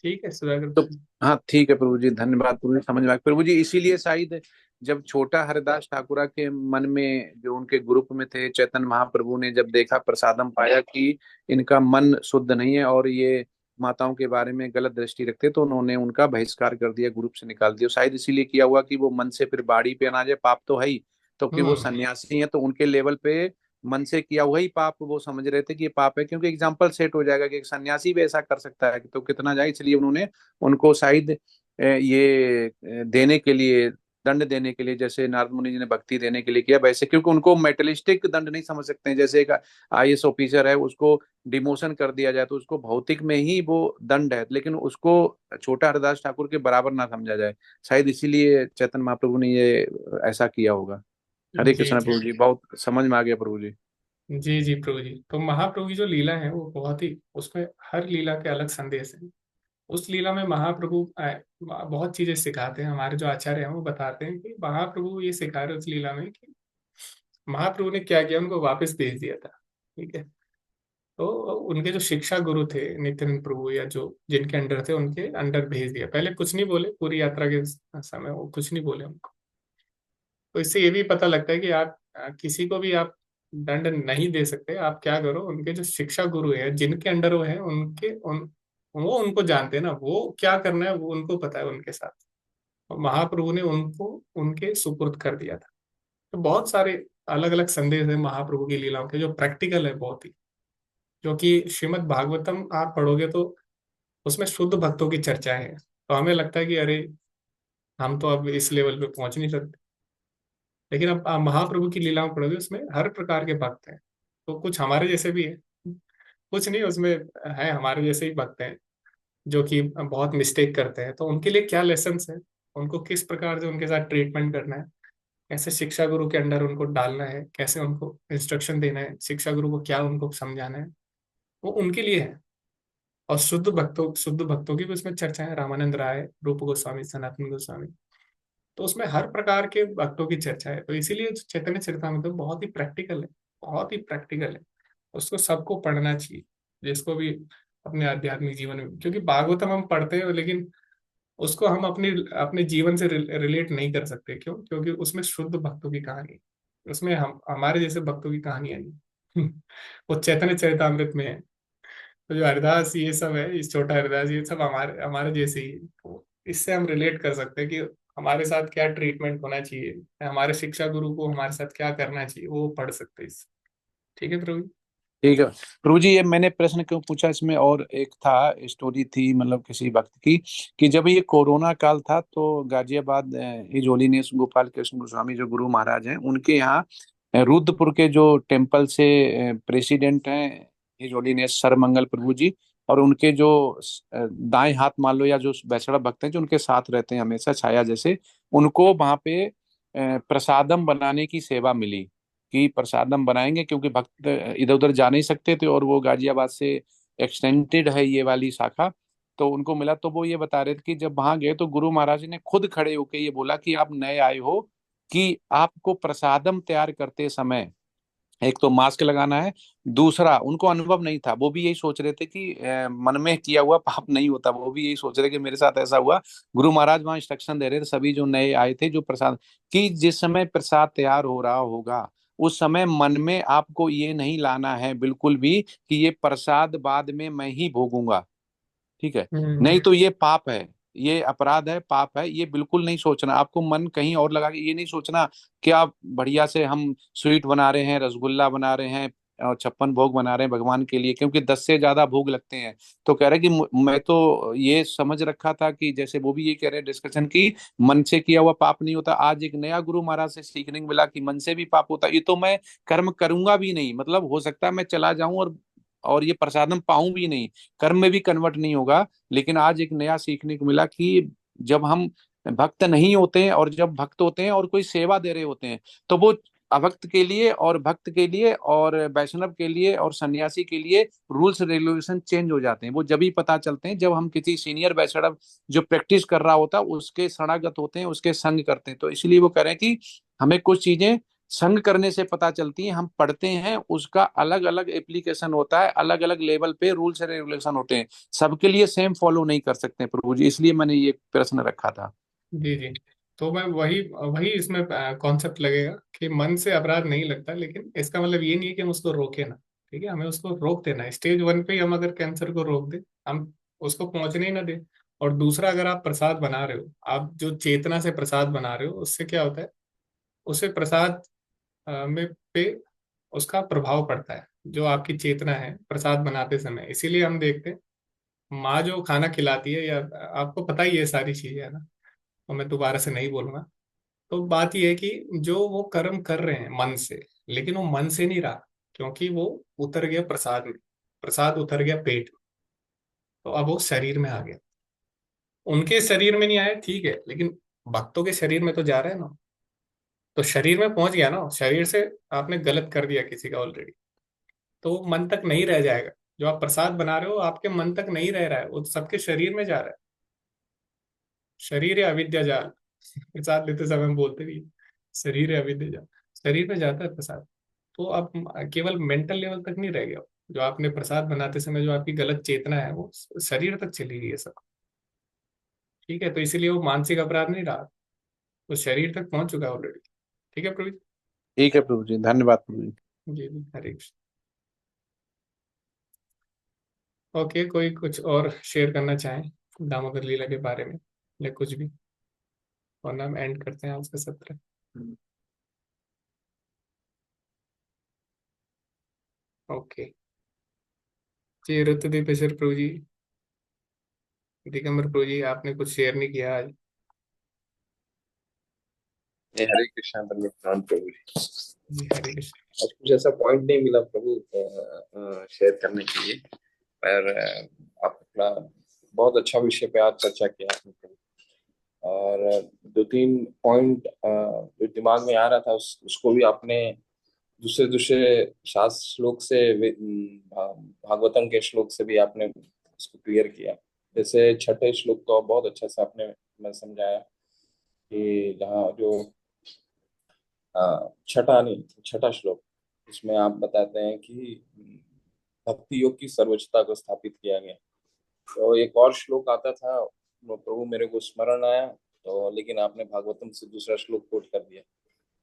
ठीक है सुधाकर तो प्रभु जी। हाँ ठीक है प्रभु जी, धन्यवाद प्रभु जी, समझ में आ गया। प्रभु जी इसीलिए शायद जब छोटा हरिदास ठाकुरा के मन में, जो उनके ग्रुप में थे, चैतन्य महाप्रभु ने जब देखा, प्रसादम पाया कि इनका मन शुद्ध नहीं है और ये माताओं के बारे में गलत दृष्टि रखते, तो उन्होंने उनका बहिष्कार कर दिया, ग्रुप से निकाल दिया। शायद इसीलिए किया हुआ कि वो मन से फिर बाड़ी पे ना जाए, पाप तो है ही, तो फिर वो हम्म। सन्यासी है तो उनके लेवल पे मन से किया हुआ ही पाप वो समझ रहे थे कि ये पाप है, क्योंकि एग्जाम्पल सेट हो जाएगा कि एक सन्यासी भी ऐसा कर सकता है तो कितना जाए, इसलिए उन्होंने उनको शायद ये देने के लिए, दंड देने के लिए, जैसे नारद मुनि जी ने भक्ति देने के लिए किया वैसे, क्योंकि उनको मेटलिस्टिक दंड नहीं समझ सकते हैं। जैसे एक आईएएस ऑफिसर है, उसको डिमोशन कर दिया जाए तो उसको भौतिक में ही वो दंड है, लेकिन उसको छोटा हरदास ठाकुर के बराबर ना समझा जाए। शायद इसीलिए चैतन्य महाप्रभु ने ये ऐसा किया होगा। हरे जी कृष्ण जी प्रभु जी, बहुत समझ में आ गया प्रभु जी। जी जी प्रभु जी, तो महाप्रभु की जो लीला है वो बहुत ही, उसमें हर लीला के अलग संदेश है। उस लीला में महाप्रभु बहुत चीजें सिखाते हैं, हमारे जो आचार्य हैं वो बताते हैं कि महाप्रभु ये सिखा रहे उस लीला में कि महाप्रभु ने क्या किया, उनको वापस भेज दिया था। ठीक है, तो उनके जो शिक्षा गुरु थे नित्यानंद प्रभु, या जो जिनके अंडर थे उनके अंडर भेज दिया। पहले कुछ नहीं बोले, पूरी यात्रा के समय वो कुछ नहीं बोले उनको। तो इससे ये भी पता लगता है कि आप किसी को भी आप दंड नहीं दे सकते। आप क्या करो, उनके जो शिक्षा गुरु है जिनके अंडर वो है वो उनको जानते हैं ना, वो क्या करना है वो उनको पता है उनके साथ। और महाप्रभु ने उनको उनके सुपुर्द कर दिया था। तो बहुत सारे अलग अलग संदेश है महाप्रभु की लीलाओं के, जो प्रैक्टिकल है बहुत ही। जो कि श्रीमद् भागवतम आप पढ़ोगे तो उसमें शुद्ध भक्तों की चर्चाएं हैं, तो हमें लगता है कि अरे हम तो अब इस लेवल पे पहुंच नहीं सकते। लेकिन अब आप महाप्रभु की लीलाओं पढ़ोगे उसमें हर प्रकार के भक्त हैं। तो कुछ हमारे जैसे भी है, कुछ नहीं उसमें है, हमारे जैसे ही भक्त हैं जो कि बहुत मिस्टेक करते हैं। तो उनके लिए क्या लेसन्स है, उनको किस प्रकार से उनके साथ ट्रीटमेंट करना है, कैसे शिक्षा गुरु के अंडर उनको डालना है, कैसे उनको इंस्ट्रक्शन देना है, शिक्षा गुरु को क्या उनको समझाना है, वो उनके लिए है। और शुद्ध भक्तों की भी उसमें चर्चा है, रामानंद राय, रूप गोस्वामी, सनातन गोस्वामी। तो उसमें हर प्रकार के भक्तों की चर्चा है। तो इसीलिए चैतन्य चरितामृत तो बहुत ही प्रैक्टिकल है, बहुत ही प्रैक्टिकल है। उसको सबको पढ़ना चाहिए, जिसको भी अपने आध्यात्मिक जीवन में, क्योंकि भागवतम हम पढ़ते हैं लेकिन उसको हम अपने अपने जीवन से रिलेट नहीं कर सकते। क्यों? क्योंकि उसमें शुद्ध भक्तों की कहानी है, उसमें हम हमारे जैसे भक्तों की कहानियां नहीं। वो चैतन्य चरितामृत में है। तो जो हरिदास ये सब है, इस छोटा हरिदास ये सब हमारे हमारे जैसे ही है। तो इससे हम रिलेट कर सकते हैं कि हमारे साथ क्या ट्रीटमेंट होना चाहिए, हमारे शिक्षा गुरु को हमारे साथ क्या करना चाहिए, वो पढ़ सकते हैं इससे। ठीक है प्रभु। ठीक है प्रभु जी, ये मैंने प्रश्न क्यों पूछा, इसमें और एक था, स्टोरी थी मतलब किसी वक्त की, कि जब ये कोरोना काल था तो गाजियाबाद हिज होलीनेस गोपाल कृष्ण गोस्वामी जो गुरु महाराज हैं, उनके यहाँ रुद्रपुर के जो टेम्पल से प्रेसिडेंट हैं हिज होलीनेस सरमंगल प्रभु जी, और उनके जो दाएं हाथ मान लो, या जो बैसड़ा भक्त हैं जो उनके साथ रहते हैं हमेशा छाया जैसे, उनको वहां पे प्रसादम बनाने की सेवा मिली कि प्रसादम बनाएंगे, क्योंकि भक्त इधर उधर जा नहीं सकते थे और वो गाजियाबाद से एक्सटेंडेड है ये वाली शाखा, तो उनको मिला। तो वो ये बता रहे थे कि जब वहां गए तो गुरु महाराज ने खुद खड़े होकर ये बोला कि आप नए आए हो, कि आपको प्रसादम तैयार करते समय एक तो मास्क लगाना है, दूसरा उनको अनुभव नहीं था, वो भी यही सोच रहे थे कि मन में किया हुआ पाप नहीं होता, वो भी यही सोच रहे कि मेरे साथ ऐसा हुआ। गुरु महाराज वहां इंस्ट्रक्शन दे रहे थे सभी जो नए आए थे, जो प्रसाद, कि जिस समय प्रसाद तैयार हो रहा होगा उस समय मन में आपको ये नहीं लाना है बिल्कुल भी कि ये प्रसाद बाद में मैं ही भोगूंगा, ठीक है, नहीं हम्म। तो ये पाप है, ये अपराध है, पाप है, ये बिल्कुल नहीं सोचना। आपको मन कहीं और लगा के ये नहीं सोचना कि आप बढ़िया से हम स्वीट बना रहे हैं, रसगुल्ला बना रहे हैं, और 56 भोग बना रहे हैं भगवान के लिए, क्योंकि 10 से ज्यादा भोग लगते हैं। तो कह रहे कि मैं तो ये समझ रखा था कि जैसे वो भी ये कह रहे हैं डिस्कशन की मन से किया हुआ पाप नहीं होता। आज एक नया गुरु महाराज से सीखने को मिला कि मन से भी पाप होता है। ये तो मैं कर्म करूंगा भी नहीं, मतलब हो सकता है मैं चला जाऊं और ये प्रसादम पाऊं भी नहीं, कर्म में भी कन्वर्ट नहीं होगा। लेकिन आज एक नया सीखने को मिला कि जब हम भक्त नहीं होते हैं और जब भक्त होते हैं और कोई सेवा दे रहे होते हैं, तो वो अभक्त के लिए और भक्त के लिए और वैष्णव के लिए और सन्यासी के लिए रूल्स रेगुलेशन चेंज हो जाते हैं। वो जब ही पता चलते हैं जब हम किसी सीनियर वैष्णव जो प्रैक्टिस कर रहा होता है उसके शरणागत होते हैं, उसके संग करते हैं। तो इसलिए वो कह रहे हैं कि हमें कुछ चीजें संग करने से पता चलती हैं। हम पढ़ते हैं, उसका अलग अलग एप्लीकेशन होता है, अलग अलग लेवल पे रूल्स एंड रेगुलेशन होते हैं, सबके लिए सेम फॉलो नहीं कर सकते हैं प्रभु जी। इसलिए मैंने ये प्रश्न रखा था। जी जी। तो मैं वही वही इसमें कॉन्सेप्ट लगेगा कि मन से अपराध नहीं लगता, लेकिन इसका मतलब ये नहीं है कि हम उसको रोके ना। ठीक है, हमें उसको रोक देना है। स्टेज 1 पे ही हम अगर कैंसर को रोक दें, हम उसको पहुंचने ही ना दें। और दूसरा, अगर आप प्रसाद बना रहे हो, आप जो चेतना से प्रसाद बना रहे हो, उससे क्या होता है, उससे प्रसाद में पे उसका प्रभाव पड़ता है, जो आपकी चेतना है प्रसाद बनाते समय। इसीलिए हम देखते हैं माँ जो खाना खिलाती है, या आपको पता ही है सारी चीजें, है ना, तो मैं दोबारा से नहीं बोलूंगा। तो बात यह है कि जो वो कर्म कर रहे हैं मन से, लेकिन वो मन से नहीं रहा, क्योंकि वो उतर गया प्रसाद में। प्रसाद उतर गया पेट में, तो अब वो शरीर में आ गया। उनके शरीर में नहीं आया, ठीक है, लेकिन भक्तों के शरीर में तो जा रहा है ना। तो शरीर में पहुंच गया ना, शरीर से आपने गलत कर दिया किसी का ऑलरेडी, तो वो मन तक नहीं रह जाएगा। जो आप प्रसाद बना रहे हो आपके मन तक नहीं रह रहा है, वो सबके शरीर में जा रहा है। शरीर है अविद्या जाल। प्रसाद लेते समय हम बोलते भी हैं, शरीर है अविद्या जाल। शरीर में जाता है प्रसाद। तो आप केवल मेंटल लेवल तक नहीं रह गया। जो आपने प्रसाद बनाते समय जो आपकी गलत चेतना है, वो शरीर तक चली गई है सब। ठीक है, तो इसीलिए वो मानसिक अपराध नहीं रहा, वो शरीर तक पहुंच चुका है ऑलरेडी। ठीक है प्रभु जी। ठीक है प्रभु जी, धन्यवाद प्रभु जी। जी जी, हरे कृष्ण। ओके, कोई कुछ और शेयर करना चाहें दामोदर लीला के बारे में, या कुछ भी, और हम एंड करते हैं आज का सत्र। ओके जी, ऋतुदीपेश्वर प्रभु जी, दिगंबर प्रभु जी, आपने कुछ शेयर नहीं किया आज। हरे कृष्णा प्रणाम प्रभु जी। जी हरे कृष्ण। आज कुछ ऐसा पॉइंट नहीं मिला प्रभु शेयर करने के लिए, पर आप अपना बहुत अच्छा विषय पे आज चर्चा किया आपने प्रभु। और दो तीन पॉइंट जो दिमाग में आ रहा था उसको भी आपने दूसरे दूसरे शास्त्र श्लोक से भागवतम के श्लोक से भी आपने उसको क्लियर किया। जैसे छठे श्लोक तो बहुत अच्छा से आपने मैं समझाया कि जहाँ जो छठा नहीं छठा श्लोक, इसमें आप बताते हैं कि भक्ति योग की सर्वोच्चता को स्थापित किया गया। तो एक और श्लोक आता था, वो प्रभु मेरे को स्मरण आया, तो लेकिन आपने भागवतम से दूसरा श्लोक कोट कर दिया,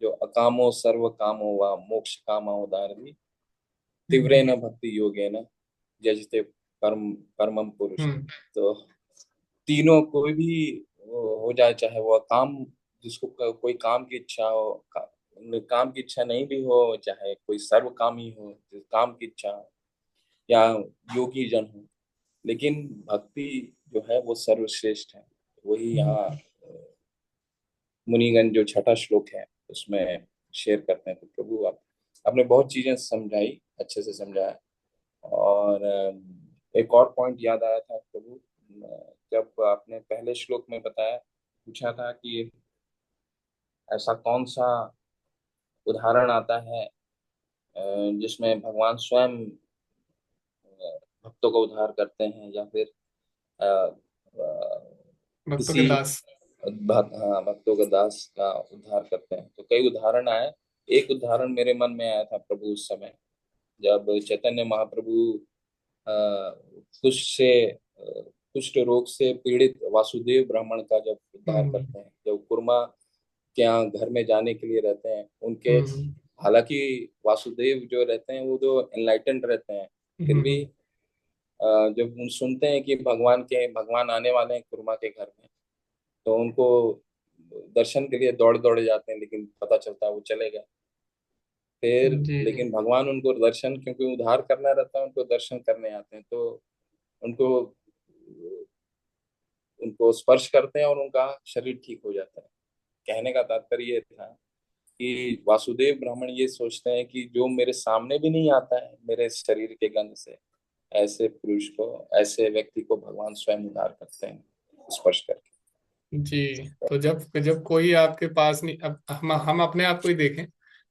जो अकामो सर्व कामो वा मोक्ष कामो दारदी तीव्रेन भक्ति योगेन जजते कर्म कर्मम पुरुष। तो तीनों कोई भी हो जाए, चाहे वो काम, जिसको कोई काम की इच्छा हो, काम की इच्छा नहीं भी हो, चाहे कोई सर्व कामी हो, काम की इच्छा हो, या योगी जन हो, लेकिन भक्ति जो है वो सर्वश्रेष्ठ है। वही यहाँ मुनिगण जो छठा श्लोक है उसमें शेयर करते हैं। तो प्रभु आपने बहुत चीजें समझाई, अच्छे से समझाया। और एक और पॉइंट याद आया था प्रभु, जब आपने पहले श्लोक में बताया, पूछा था कि ऐसा कौन सा उदाहरण आता है जिसमें भगवान स्वयं भक्तों का उद्धार करते हैं, या फिर अ, अ, भक्तों के किसी दास। भक्तों का दास का उद्धार करते हैं। तो कई उदाहरण आए। एक उदाहरण मेरे मन में आया था प्रभु उस समय, जब चैतन्य महाप्रभु कुष्ठ रोग से पीड़ित वासुदेव ब्राह्मण का जब उद्धार करते हैं, जब कुर्मा के यहाँ घर में जाने के लिए रहते हैं उनके, हालांकि वासुदेव जो रहते हैं वो जो एनलाइटेंड रहते हैं, फिर भी जब उन सुनते हैं कि भगवान आने वाले हैं कुर्मा के घर में, तो उनको दर्शन के लिए दौड़ दौड़ जाते हैं, लेकिन पता चलता है वो चले गए। फिर जी जी लेकिन भगवान उनको दर्शन, क्योंकि उद्धार करना रहता है, उनको दर्शन करने आते हैं, तो उनको उनको स्पर्श करते हैं और उनका शरीर ठीक हो जाता है। कहने का तात्पर्य ये था कि वासुदेव ब्राह्मण ये सोचते हैं कि जो मेरे सामने भी नहीं आता है मेरे शरीर के गंध से, ऐसे पुरुष को, ऐसे व्यक्ति को भगवान स्वयं उद्धार करते हैं स्पर्श करके। जी। तो जब जब कोई आपके पास नहीं, अब हम अपने आप को ही देखें।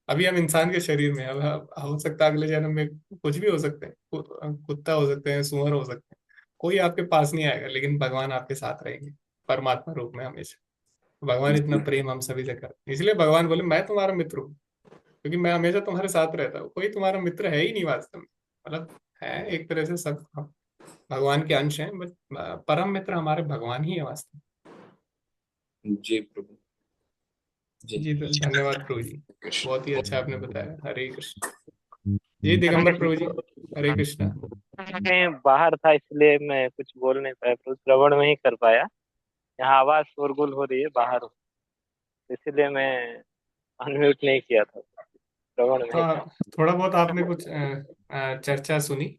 अभी हम इंसान के शरीर में हैं। अब हो सकता है अगले जन्म में कुछ भी हो सकते हैं, कुत्ता हो सकते हैं, सुअर हो सकते हैं। कोई आपके पास नहीं आएगा, लेकिन भगवान आपके साथ रहेंगे परमात्मा रूप में हमेशा। भगवान इतना प्रेम हम सभी से करते हैं, इसलिए भगवान बोले मैं तुम्हारा मित्र हूँ, क्योंकि मैं हमेशा तुम्हारे साथ रहता हूँ। कोई तुम्हारा मित्र है ही नहीं वास्तव में। मतलब है एक तरह से सब हम भगवान के अंश हैं, बट परम मित्र हमारे भगवान ही है वास्तव में। जी प्रभु जी। जी धन्यवाद प्रभु जी, बहुत ही अच्छा आपने बताया। हरे कृष्ण। जी हरे दिगंबर प्रभु जी, कृष्ण। हरे कृष्णा। मैं बाहर था इसलिए मैं कुछ बोल नहीं पाया, तो श्रवण नहीं कर पाया। यहाँ आवाज शोरगुल हो रही है बाहर, इसलिए मैं अनम्यूट नहीं किया था, श्रवण तो नहीं था। थोड़ा बहुत आपने कुछ चर्चा सुनी।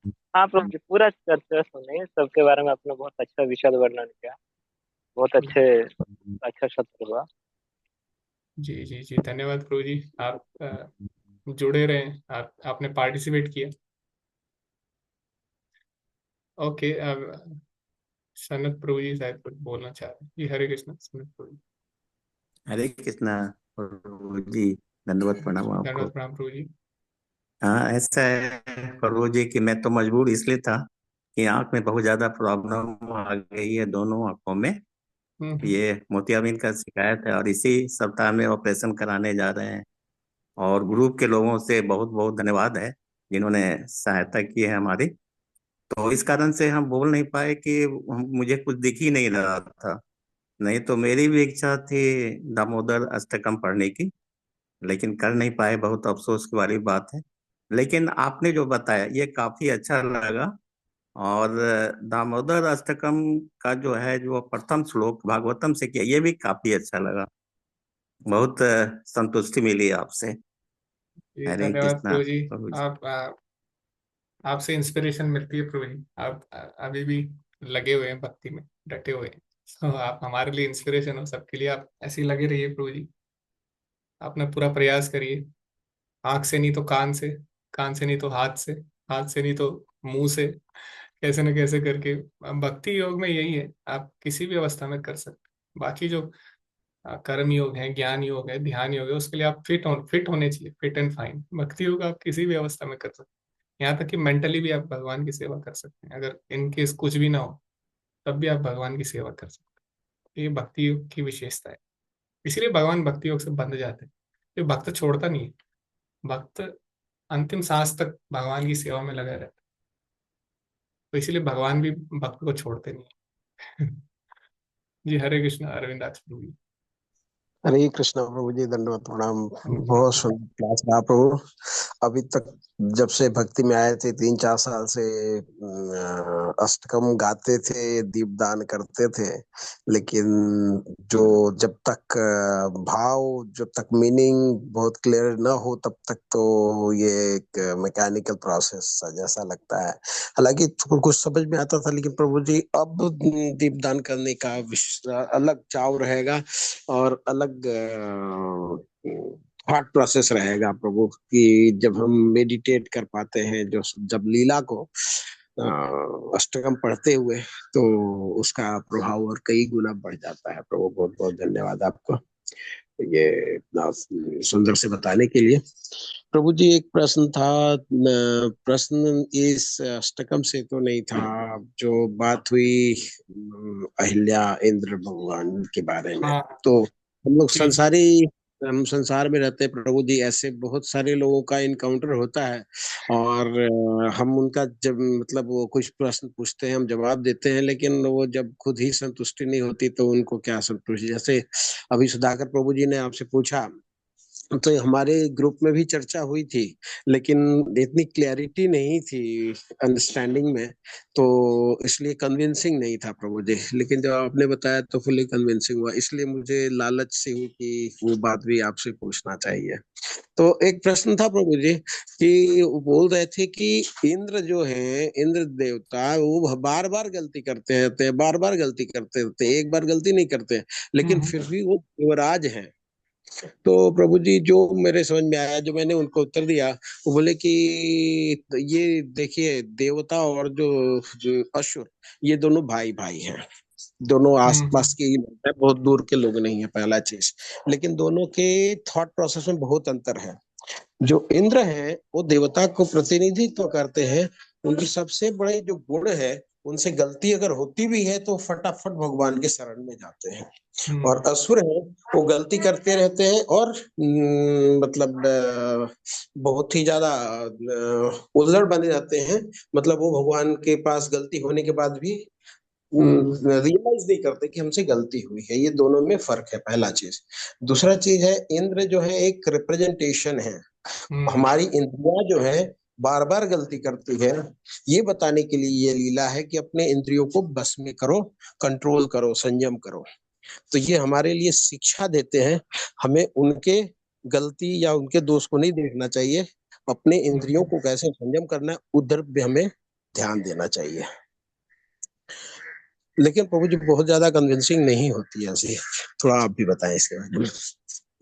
हाँ प्रभु जी, पूरा चर्चा सुनी, सबके बारे में आपने बहुत अच्छा विशद वर्णन किया, बहुत अच्छा सत्र हुआ। जी जी जी धन्यवाद प्रभु जी। आप जुड़े रहे, आपने पार्टिसिपेट किया। ओके, अब सनत प्रभु जी शायद कुछ बोलना चाह रहे हैं। जी हरे कृष्ण सनत प्रभु जी। हरे कृष्णा प्रभु जी, दंडवत प्रणाम आपको। धन्यवाद प्रणाम प्रभु जी। हाँ, ऐसा है प्रभु जी कि मैं तो मजबूर इसलिए था कि आंख में बहुत ज्यादा प्रॉब्लम आ गई है, दोनों आंखों में। हम्म। ये मोतियाबिंद का शिकायत है और इसी सप्ताह में ऑपरेशन कराने जा रहे हैं। और ग्रुप के लोगों से बहुत बहुत धन्यवाद है जिन्होंने सहायता की है हमारी। तो इस कारण से हम बोल नहीं पाए कि मुझे कुछ दिख ही नहीं रहा था। नहीं तो मेरी भी इच्छा थी दामोदर अष्टकम पढ़ने की, लेकिन कर नहीं पाए, बहुत अफसोस की वाली बात है। लेकिन आपने जो बताया ये काफी अच्छा लगा। और दामोदर अष्टकम का जो है, जो प्रथम श्लोक भागवतम से किया, ये भी काफी अच्छा लगा। बहुत संतुष्टि मिली आपसे। जी हरे धन्यवाद कृष्णा प्रभु जी। प्रभु जी। आपसे इंस्पिरेशन मिलती है प्रभु जी। आप अभी भी लगे हुए हैं भक्ति में, डटे हुए हैं। तो आप हमारे लिए इंस्पिरेशन हो, सबके लिए आप ऐसे ही लगे रहिए प्रभु जी। अपना पूरा प्रयास करिए, आंख से नहीं तो कान से, कान से नहीं तो हाथ से, हाथ से नहीं तो मुंह से, कैसे न कैसे करके। भक्ति योग में यही है, आप किसी भी अवस्था में कर सकते हैं। बाकी जो कर्म योग है, ज्ञान योग है, ध्यान योग है, उसके लिए आप फिट होने चाहिए, फिट एंड फाइन। भक्ति योग आप किसी भी अवस्था में कर सकते हैं, यहाँ तक कि मेंटली भी आप भगवान की सेवा कर सकते हैं। अगर इनकेस कुछ भी ना हो तब भी आप भगवान की सेवा कर सकते हैं। ये भक्ति योग की विशेषता है। इसीलिए भगवान भक्ति योग से बंध जाते हैं। ये भक्त छोड़ता नहीं है। भक्त अंतिम सांस तक भगवान की सेवा में लगा रहता है। तो इसीलिए भगवान भी भक्त को छोड़ते नहीं है। जी हरे कृष्ण। अरविंद आचार्य जी। हरे कृष्णा प्रभु जी, दंडवत प्रणाम। जी बहुत सुंदर क्लास रहा प्रभु। अभी तक जब से भक्ति में आए थे 3-4 साल से अष्टकम गाते थे, दीपदान करते थे, लेकिन जो जब तक भाव, जब तक मीनिंग बहुत क्लियर ना हो तब तक तो ये एक मैकेनिकल प्रोसेस जैसा लगता है। हालांकि कुछ समझ में आता था, लेकिन प्रभु जी अब दीपदान करने का अलग चाव रहेगा और अलग थॉट प्रोसेस रहेगा प्रभु, कि जब हम मेडिटेट कर पाते हैं, जो जब लीला को अष्टकम पढ़ते हुए, तो उसका प्रभाव और कई गुना बढ़ जाता है प्रभु। बहुत बहुत धन्यवाद आपको ये इतना सुंदर से बताने के लिए। प्रभु जी, एक प्रश्न था। प्रश्न इस अष्टकम से तो नहीं था, जो बात हुई अहिल्या इंद्र भगवान के बारे में। हाँ तो जी जी हम संसार में रहते हैं प्रभु जी, ऐसे बहुत सारे लोगों का इनकाउंटर होता है, और हम उनका जब मतलब वो कुछ प्रश्न पूछते हैं, हम जवाब देते हैं, लेकिन वो जब खुद ही संतुष्टि नहीं होती तो उनको क्या संतुष्टि। जैसे अभी सुधाकर प्रभु जी ने आपसे पूछा, तो हमारे ग्रुप में भी चर्चा हुई थी, लेकिन इतनी क्लैरिटी नहीं थी अंडरस्टैंडिंग में, तो इसलिए कन्विंसिंग नहीं था प्रभु जी। लेकिन जब आपने बताया तो फुली कन्विंसिंग हुआ, इसलिए मुझे लालच से हुई कि वो बात भी आपसे पूछना चाहिए। तो एक प्रश्न था प्रभु जी कि वो बोल रहे थे कि इंद्र जो है, इंद्र देवता, वो बार बार गलती करते रहते हैं, बार बार गलती करते रहते हैं, एक बार गलती नहीं करते, लेकिन फिर भी वो देवराज हैं। तो प्रभु जी जो मेरे समझ में आया, जो मैंने उनको उत्तर दिया, वो बोले कि ये देखिए, देवता और जो असुर, ये दोनों भाई भाई हैं, दोनों आसपास के ही लोग हैं, बहुत दूर के लोग नहीं है, पहला चीज। लेकिन दोनों के थॉट प्रोसेस में बहुत अंतर है। जो इंद्र हैं वो देवता को प्रतिनिधित्व करते हैं, उनकी सबसे बड़े जो गुण है, उनसे गलती अगर होती भी है तो फटाफट भगवान के शरण में जाते हैं। और असुर हैं, वो गलती करते रहते हैं और मतलब बहुत ही ज्यादा उल्लड़ बने रहते हैं। मतलब वो भगवान के पास गलती होने के बाद भी रियलाइज नहीं करते कि हमसे गलती हुई है। ये दोनों में फर्क है, पहला चीज। दूसरा चीज है, इंद्र जो है एक रिप्रेजेंटेशन है। हमारी इंद्रियां जो है बार बार गलती करती है, ये बताने के लिए ये लीला है कि अपने इंद्रियों को बस में करो, कंट्रोल करो, संयम करो। तो ये हमारे लिए शिक्षा देते हैं, हमें उनके गलती या उनके दोष को नहीं देखना चाहिए, अपने इंद्रियों को कैसे संयम करना है उधर भी हमें ध्यान देना चाहिए। लेकिन प्रभु जी बहुत ज्यादा कन्विंसिंग नहीं होती है ऐसी, थोड़ा आप भी बताएं इसके बारे में।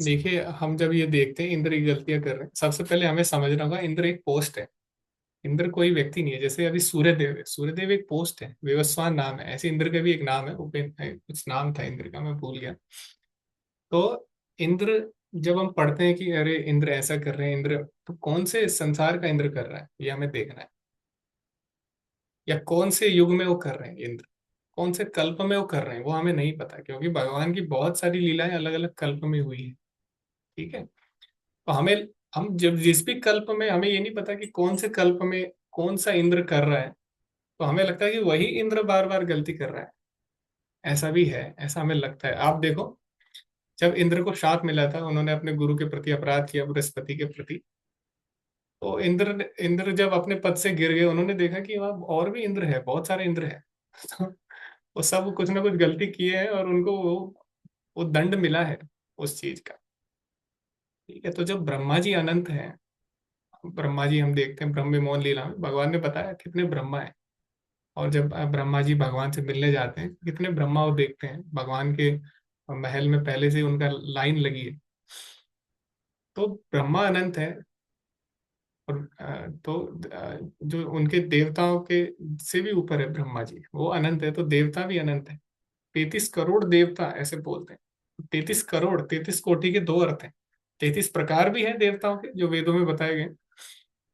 देखिए, हम जब ये देखते हैं इंद्र की गलतियां कर रहे हैं, सबसे पहले हमें समझना होगा इंद्र एक पोस्ट है। इंद्र कोई व्यक्ति नहीं है। जैसे अभी सूर्यदेव है, सूर्यदेव एक पोस्ट है, विवस्वान नाम है, ऐसे इंद्र का भी एक नाम है, कुछ नाम था इंद्र का, मैं भूल गया। तो इंद्र, जब हम पढ़ते हैं कि अरे इंद्र ऐसा कर रहे हैं, इंद्र तो कौन से संसार का इंद्र कर रहा है ये हमें देखना है, या कौन से युग में वो कर रहे हैं इंद्र, कौन से कल्प में वो कर रहे हैं वो हमें नहीं पता, क्योंकि भगवान की बहुत सारी लीलाएं अलग अलग कल्प में हुई है। ठीक है, तो हम जब जिस भी कल्प में, हमें ये नहीं पता कि कौन से कल्प में कौन सा इंद्र कर रहा है, तो हमें लगता है कि वही इंद्र बार बार गलती कर रहा है। ऐसा भी है, ऐसा हमें लगता है। आप देखो, जब इंद्र को शाप मिला था, उन्होंने अपने गुरु के प्रति अपराध किया, बृहस्पति के प्रति, तो इंद्र जब अपने पद से गिर गए, उन्होंने देखा कि वहां और भी इंद्र है, बहुत सारे इंद्र है। तो वो सब कुछ ना कुछ गलती किए हैं और उनको वो दंड मिला है उस चीज का। ठीक है, तो जब ब्रह्मा जी अनंत है, ब्रह्मा जी हम देखते हैं ब्रह्म मोहन लीला में भगवान ने बताया कितने ब्रह्मा है। और जब ब्रह्मा जी भगवान से मिलने जाते हैं, कितने ब्रह्मा वो देखते हैं, भगवान के महल में पहले से उनका लाइन लगी है। तो ब्रह्मा अनंत है, और जो उनके देवताओं के से भी ऊपर है ब्रह्मा जी, वो अनंत है, तो देवता भी अनंत है। 33 करोड़ देवता ऐसे बोलते हैं। 33 करोड़, 33 कोटि के दो अर्थ हैं। 33 प्रकार भी हैं देवताओं के जो वेदों में बताए गए,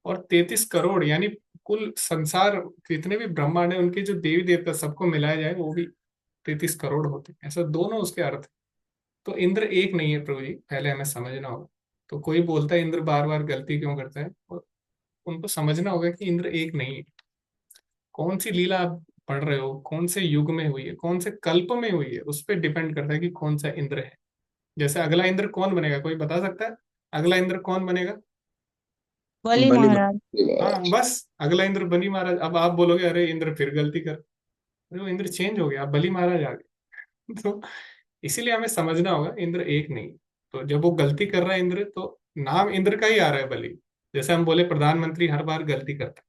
और 33 करोड़ यानी कुल संसार जितने भी ब्रह्मांड है, उनके जो देवी देवता सबको मिलाया जाए वो भी 33 करोड़ होते हैं। ऐसा दोनों उसके अर्थ हैं। तो इंद्र एक नहीं है प्रभु जी, पहले हमें समझना होगा। तो कोई बोलता है इंद्र बार बार गलती क्यों करता है, और उनको समझना होगा कि इंद्र एक नहीं है। कौन सी लीला आप पढ़ रहे हो, कौन से युग में हुई है, कौन से कल्प में हुई है, उस पर डिपेंड करता है कि कौन सा इंद्र है। जैसे अगला इंद्र कौन बनेगा, कोई बता सकता है अगला इंद्र कौन बनेगा? बलि बलि महाराज। हाँ, बस अगला इंद्र बलि महाराज। अब आप बोलोगे अरे इंद्र फिर गलती कर, अरे वो इंद्र चेंज हो गया, अब बलि महाराज आ गए। तो इसीलिए हमें समझना होगा इंद्र एक नहीं। तो जब वो गलती कर रहा है इंद्र, तो नाम इंद्र का ही आ रहा है बलि। जैसे हम बोले प्रधानमंत्री हर बार गलती करता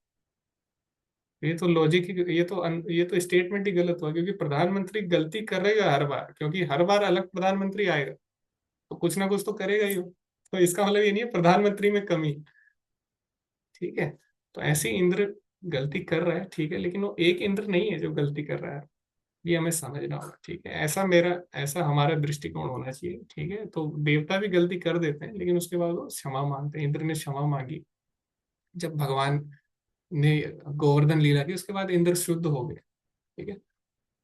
है, ये तो लॉजिक ही, ये तो स्टेटमेंट ही गलत हुआ, क्योंकि प्रधानमंत्री गलती करेगा हर बार, क्योंकि हर बार अलग प्रधानमंत्री आएगा, तो कुछ ना कुछ तो करेगा ही वो। तो इसका मतलब ये नहीं है प्रधानमंत्री में कमी। ठीक है, तो ऐसे इंद्र गलती कर रहा है, ठीक है, लेकिन वो एक इंद्र नहीं है जो गलती कर रहा है, ये हमें समझना होगा। ठीक है, ऐसा हमारा दृष्टिकोण होना चाहिए। ठीक है, तो देवता भी गलती कर देते हैं, लेकिन उसके बाद वो क्षमा मांगते हैं। इंद्र ने क्षमा मांगी जब भगवान ने गोवर्धन लीला की, उसके बाद इंद्र शुद्ध हो गए। ठीक है,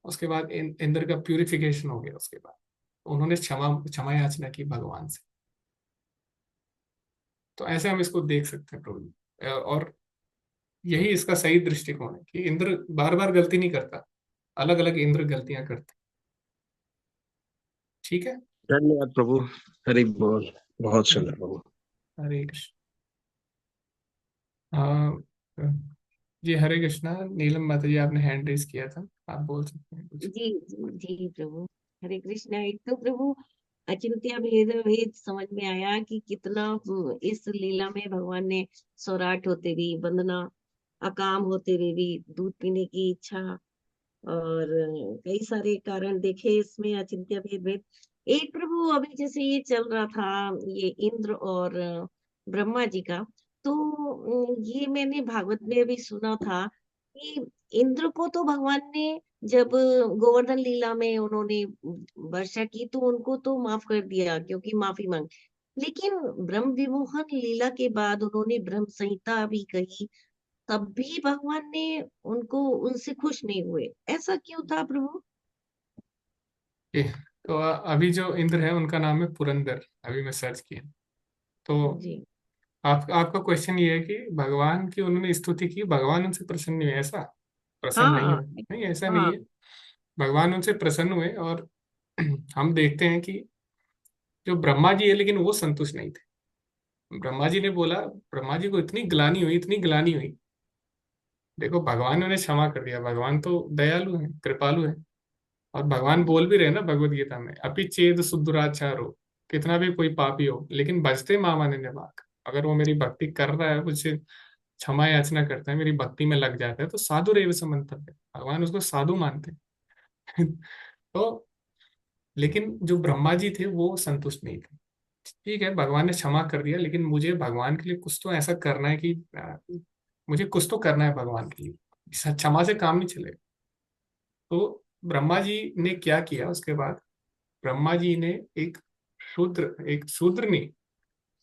उसके बाद इंद्र का प्यूरिफिकेशन हो गया। उसके बाद उन्होंने क्षमा याचना की भगवान से। तो ऐसे हम इसको देख सकते हैं प्रभु जी। और यही इसका सही दृष्टिकोण है कि इंद्र बार बार गलती नहीं करता, अलग अलग इंद्र गलतियां करते। ठीक है, धन्यवाद प्रभु। हरि बोल। बहुत सुंदर प्रभु। हरे कृष्ण। हाँ जी, हरे कृष्णा। नीलम माता जी, आपने हैंड रेज किया था, आप बोल सकते हैं कुछ। जी जी जी प्रभु, हरे कृष्णा। एक तो प्रभु अचिंत्य भेद भेद समझ में आया कि कितना इस लीला में भगवान ने सौराठ होते भी, वंदना अकाम होते हुए भी दूध पीने की इच्छा, और कई सारे कारण देखे इसमें अचिंत्य भेद भेद। एक प्रभु अभी जैसे ये चल रहा था, ये इंद्र और ब्रह्मा जी का, तो ये मैंने भागवत में भी सुना था कि इंद्र को तो भगवान ने जब गोवर्धन लीला में उन्होंने वर्षा की तो उनको तो माफ कर दिया क्योंकि माफी मांग, लेकिन ब्रह्म विमोहन लीला के बाद उन्होंने ब्रह्म संहिता भी कही, तब भी भगवान ने उनको उनसे खुश नहीं हुए। ऐसा क्यों था प्रभु? ये तो अभी जो इंद्र है उनका नाम है पुरंदर, अभी मैं सर्च किया तो जी आपका क्वेश्चन ये है कि भगवान की उन्होंने स्तुति की, भगवान उनसे प्रसन्न नहीं हुए, ऐसा? प्रसन्न नहीं हाँ हुए? नहीं, ऐसा नहीं हाँ। है। भगवान उनसे प्रसन्न हुए और हम देखते हैं कि जो ब्रह्मा जी है लेकिन वो संतुष्ट नहीं थे। ब्रह्मा जी ने बोला, ब्रह्मा जी को इतनी ग्लानि हुई, इतनी ग्लानि हुई। देखो भगवान ने उन्हें क्षमा कर दिया, भगवान तो दयालु है, कृपालु है। और भगवान बोल भी रहे ना भगवत गीता में, अपि चेद सुदुराचार हो, कितना भी कोई पापी हो लेकिन भजते माम निवाक, अगर वो मेरी भक्ति कर रहा है, मुझसे क्षमा याचना करता है, मेरी भक्ति में लग जाता है, तो साधु रेव समंतव्य, भगवान उसको साधु मानते हैं। तो लेकिन जो ब्रह्मा जी थे वो संतुष्ट नहीं थे। ठीक है, भगवान ने क्षमा कर दिया, लेकिन मुझे भगवान के लिए कुछ तो ऐसा करना है कि मुझे कुछ तो करना है भगवान के लिए, क्षमा से काम नहीं चलेगा। तो ब्रह्मा जी ने क्या किया उसके बाद, ब्रह्मा जी ने एक शूद्र नहीं,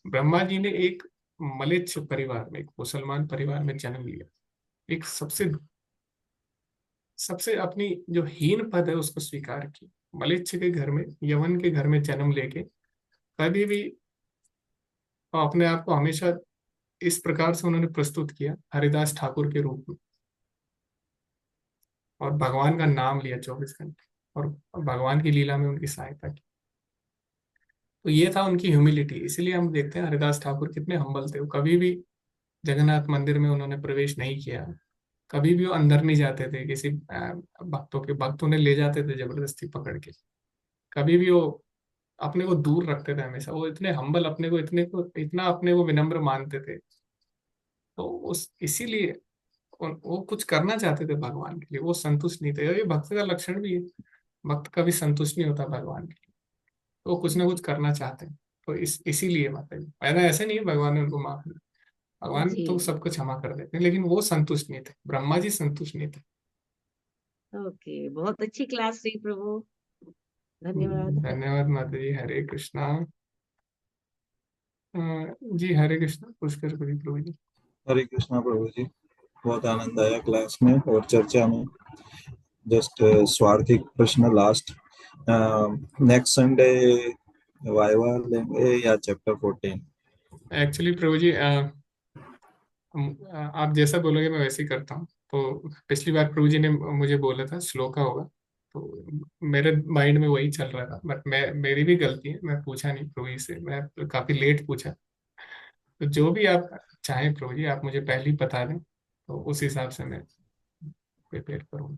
ब्रह्मा जी ने एक मलेच्छ परिवार में, एक मुसलमान परिवार में जन्म लिया। एक सबसे सबसे अपनी जो हीन पद है उसको स्वीकार की, मलेच्छ के घर में, यवन के घर में जन्म लेके कभी भी अपने आप को हमेशा इस प्रकार से उन्होंने प्रस्तुत किया, हरिदास ठाकुर के रूप में, और भगवान का नाम लिया 24 घंटे, और भगवान की लीला में उनकी सहायता की। तो ये था उनकी ह्यूमिलिटी। इसीलिए हम देखते हैं हरिदास ठाकुर कितने हम्बल थे। वो कभी भी जगन्नाथ मंदिर में उन्होंने प्रवेश नहीं किया, कभी भी वो अंदर नहीं जाते थे, किसी भक्त उन्हें ले जाते थे जबरदस्ती पकड़ के। कभी भी वो अपने को दूर रखते थे हमेशा। वो इतने हम्बल, अपने को इतना अपने को विनम्र मानते थे। तो उस इसीलिए वो कुछ करना चाहते थे भगवान के लिए, वो संतुष्ट नहीं थे। और ये भक्त का लक्षण भी है, भक्त कभी संतुष्ट नहीं होता भगवान के लिए, तो वो कुछ ना कुछ करना चाहते हैं। तो इसीलिए माता जी, ऐसा ऐसे नहीं है भगवान ने उनको माफ किया, भगवान जी तो सबको क्षमा कर देते हैं, लेकिन वो संतुष्ट नहीं थे, ब्रह्मा जी संतुष्ट नहीं थे। ओके, बहुत अच्छी क्लास रही प्रभु, धन्यवाद। धन्यवाद माता जी। हरे कृष्णा। जी हरे कृष्णा, पुष्कर प्रदीप प्रभु जी। हरे कृष्णा प्रभु जी, बहुत आनंद आया क्लास में और चर्चा में। जस्ट स्वार्थिक प्रश्न लास्ट, नेक्स्ट संडे वाइवा लेंगे या चैप्टर 14? एक्चुअली प्रभु जी आप जैसा बोलोगे मैं वैसे ही करता हूँ। तो पिछली बार प्रभु जी ने मुझे बोला था श्लोका होगा, तो मेरे माइंड में वही चल रहा था, बट मेरी भी गलती है, मैं पूछा नहीं प्रभु जी से, मैं काफी लेट पूछा। तो जो भी आप चाहें प्रभु जी, आप मुझे पहले ही बता दें, तो उस हिसाब से मैं प्रिपेयर करूँ।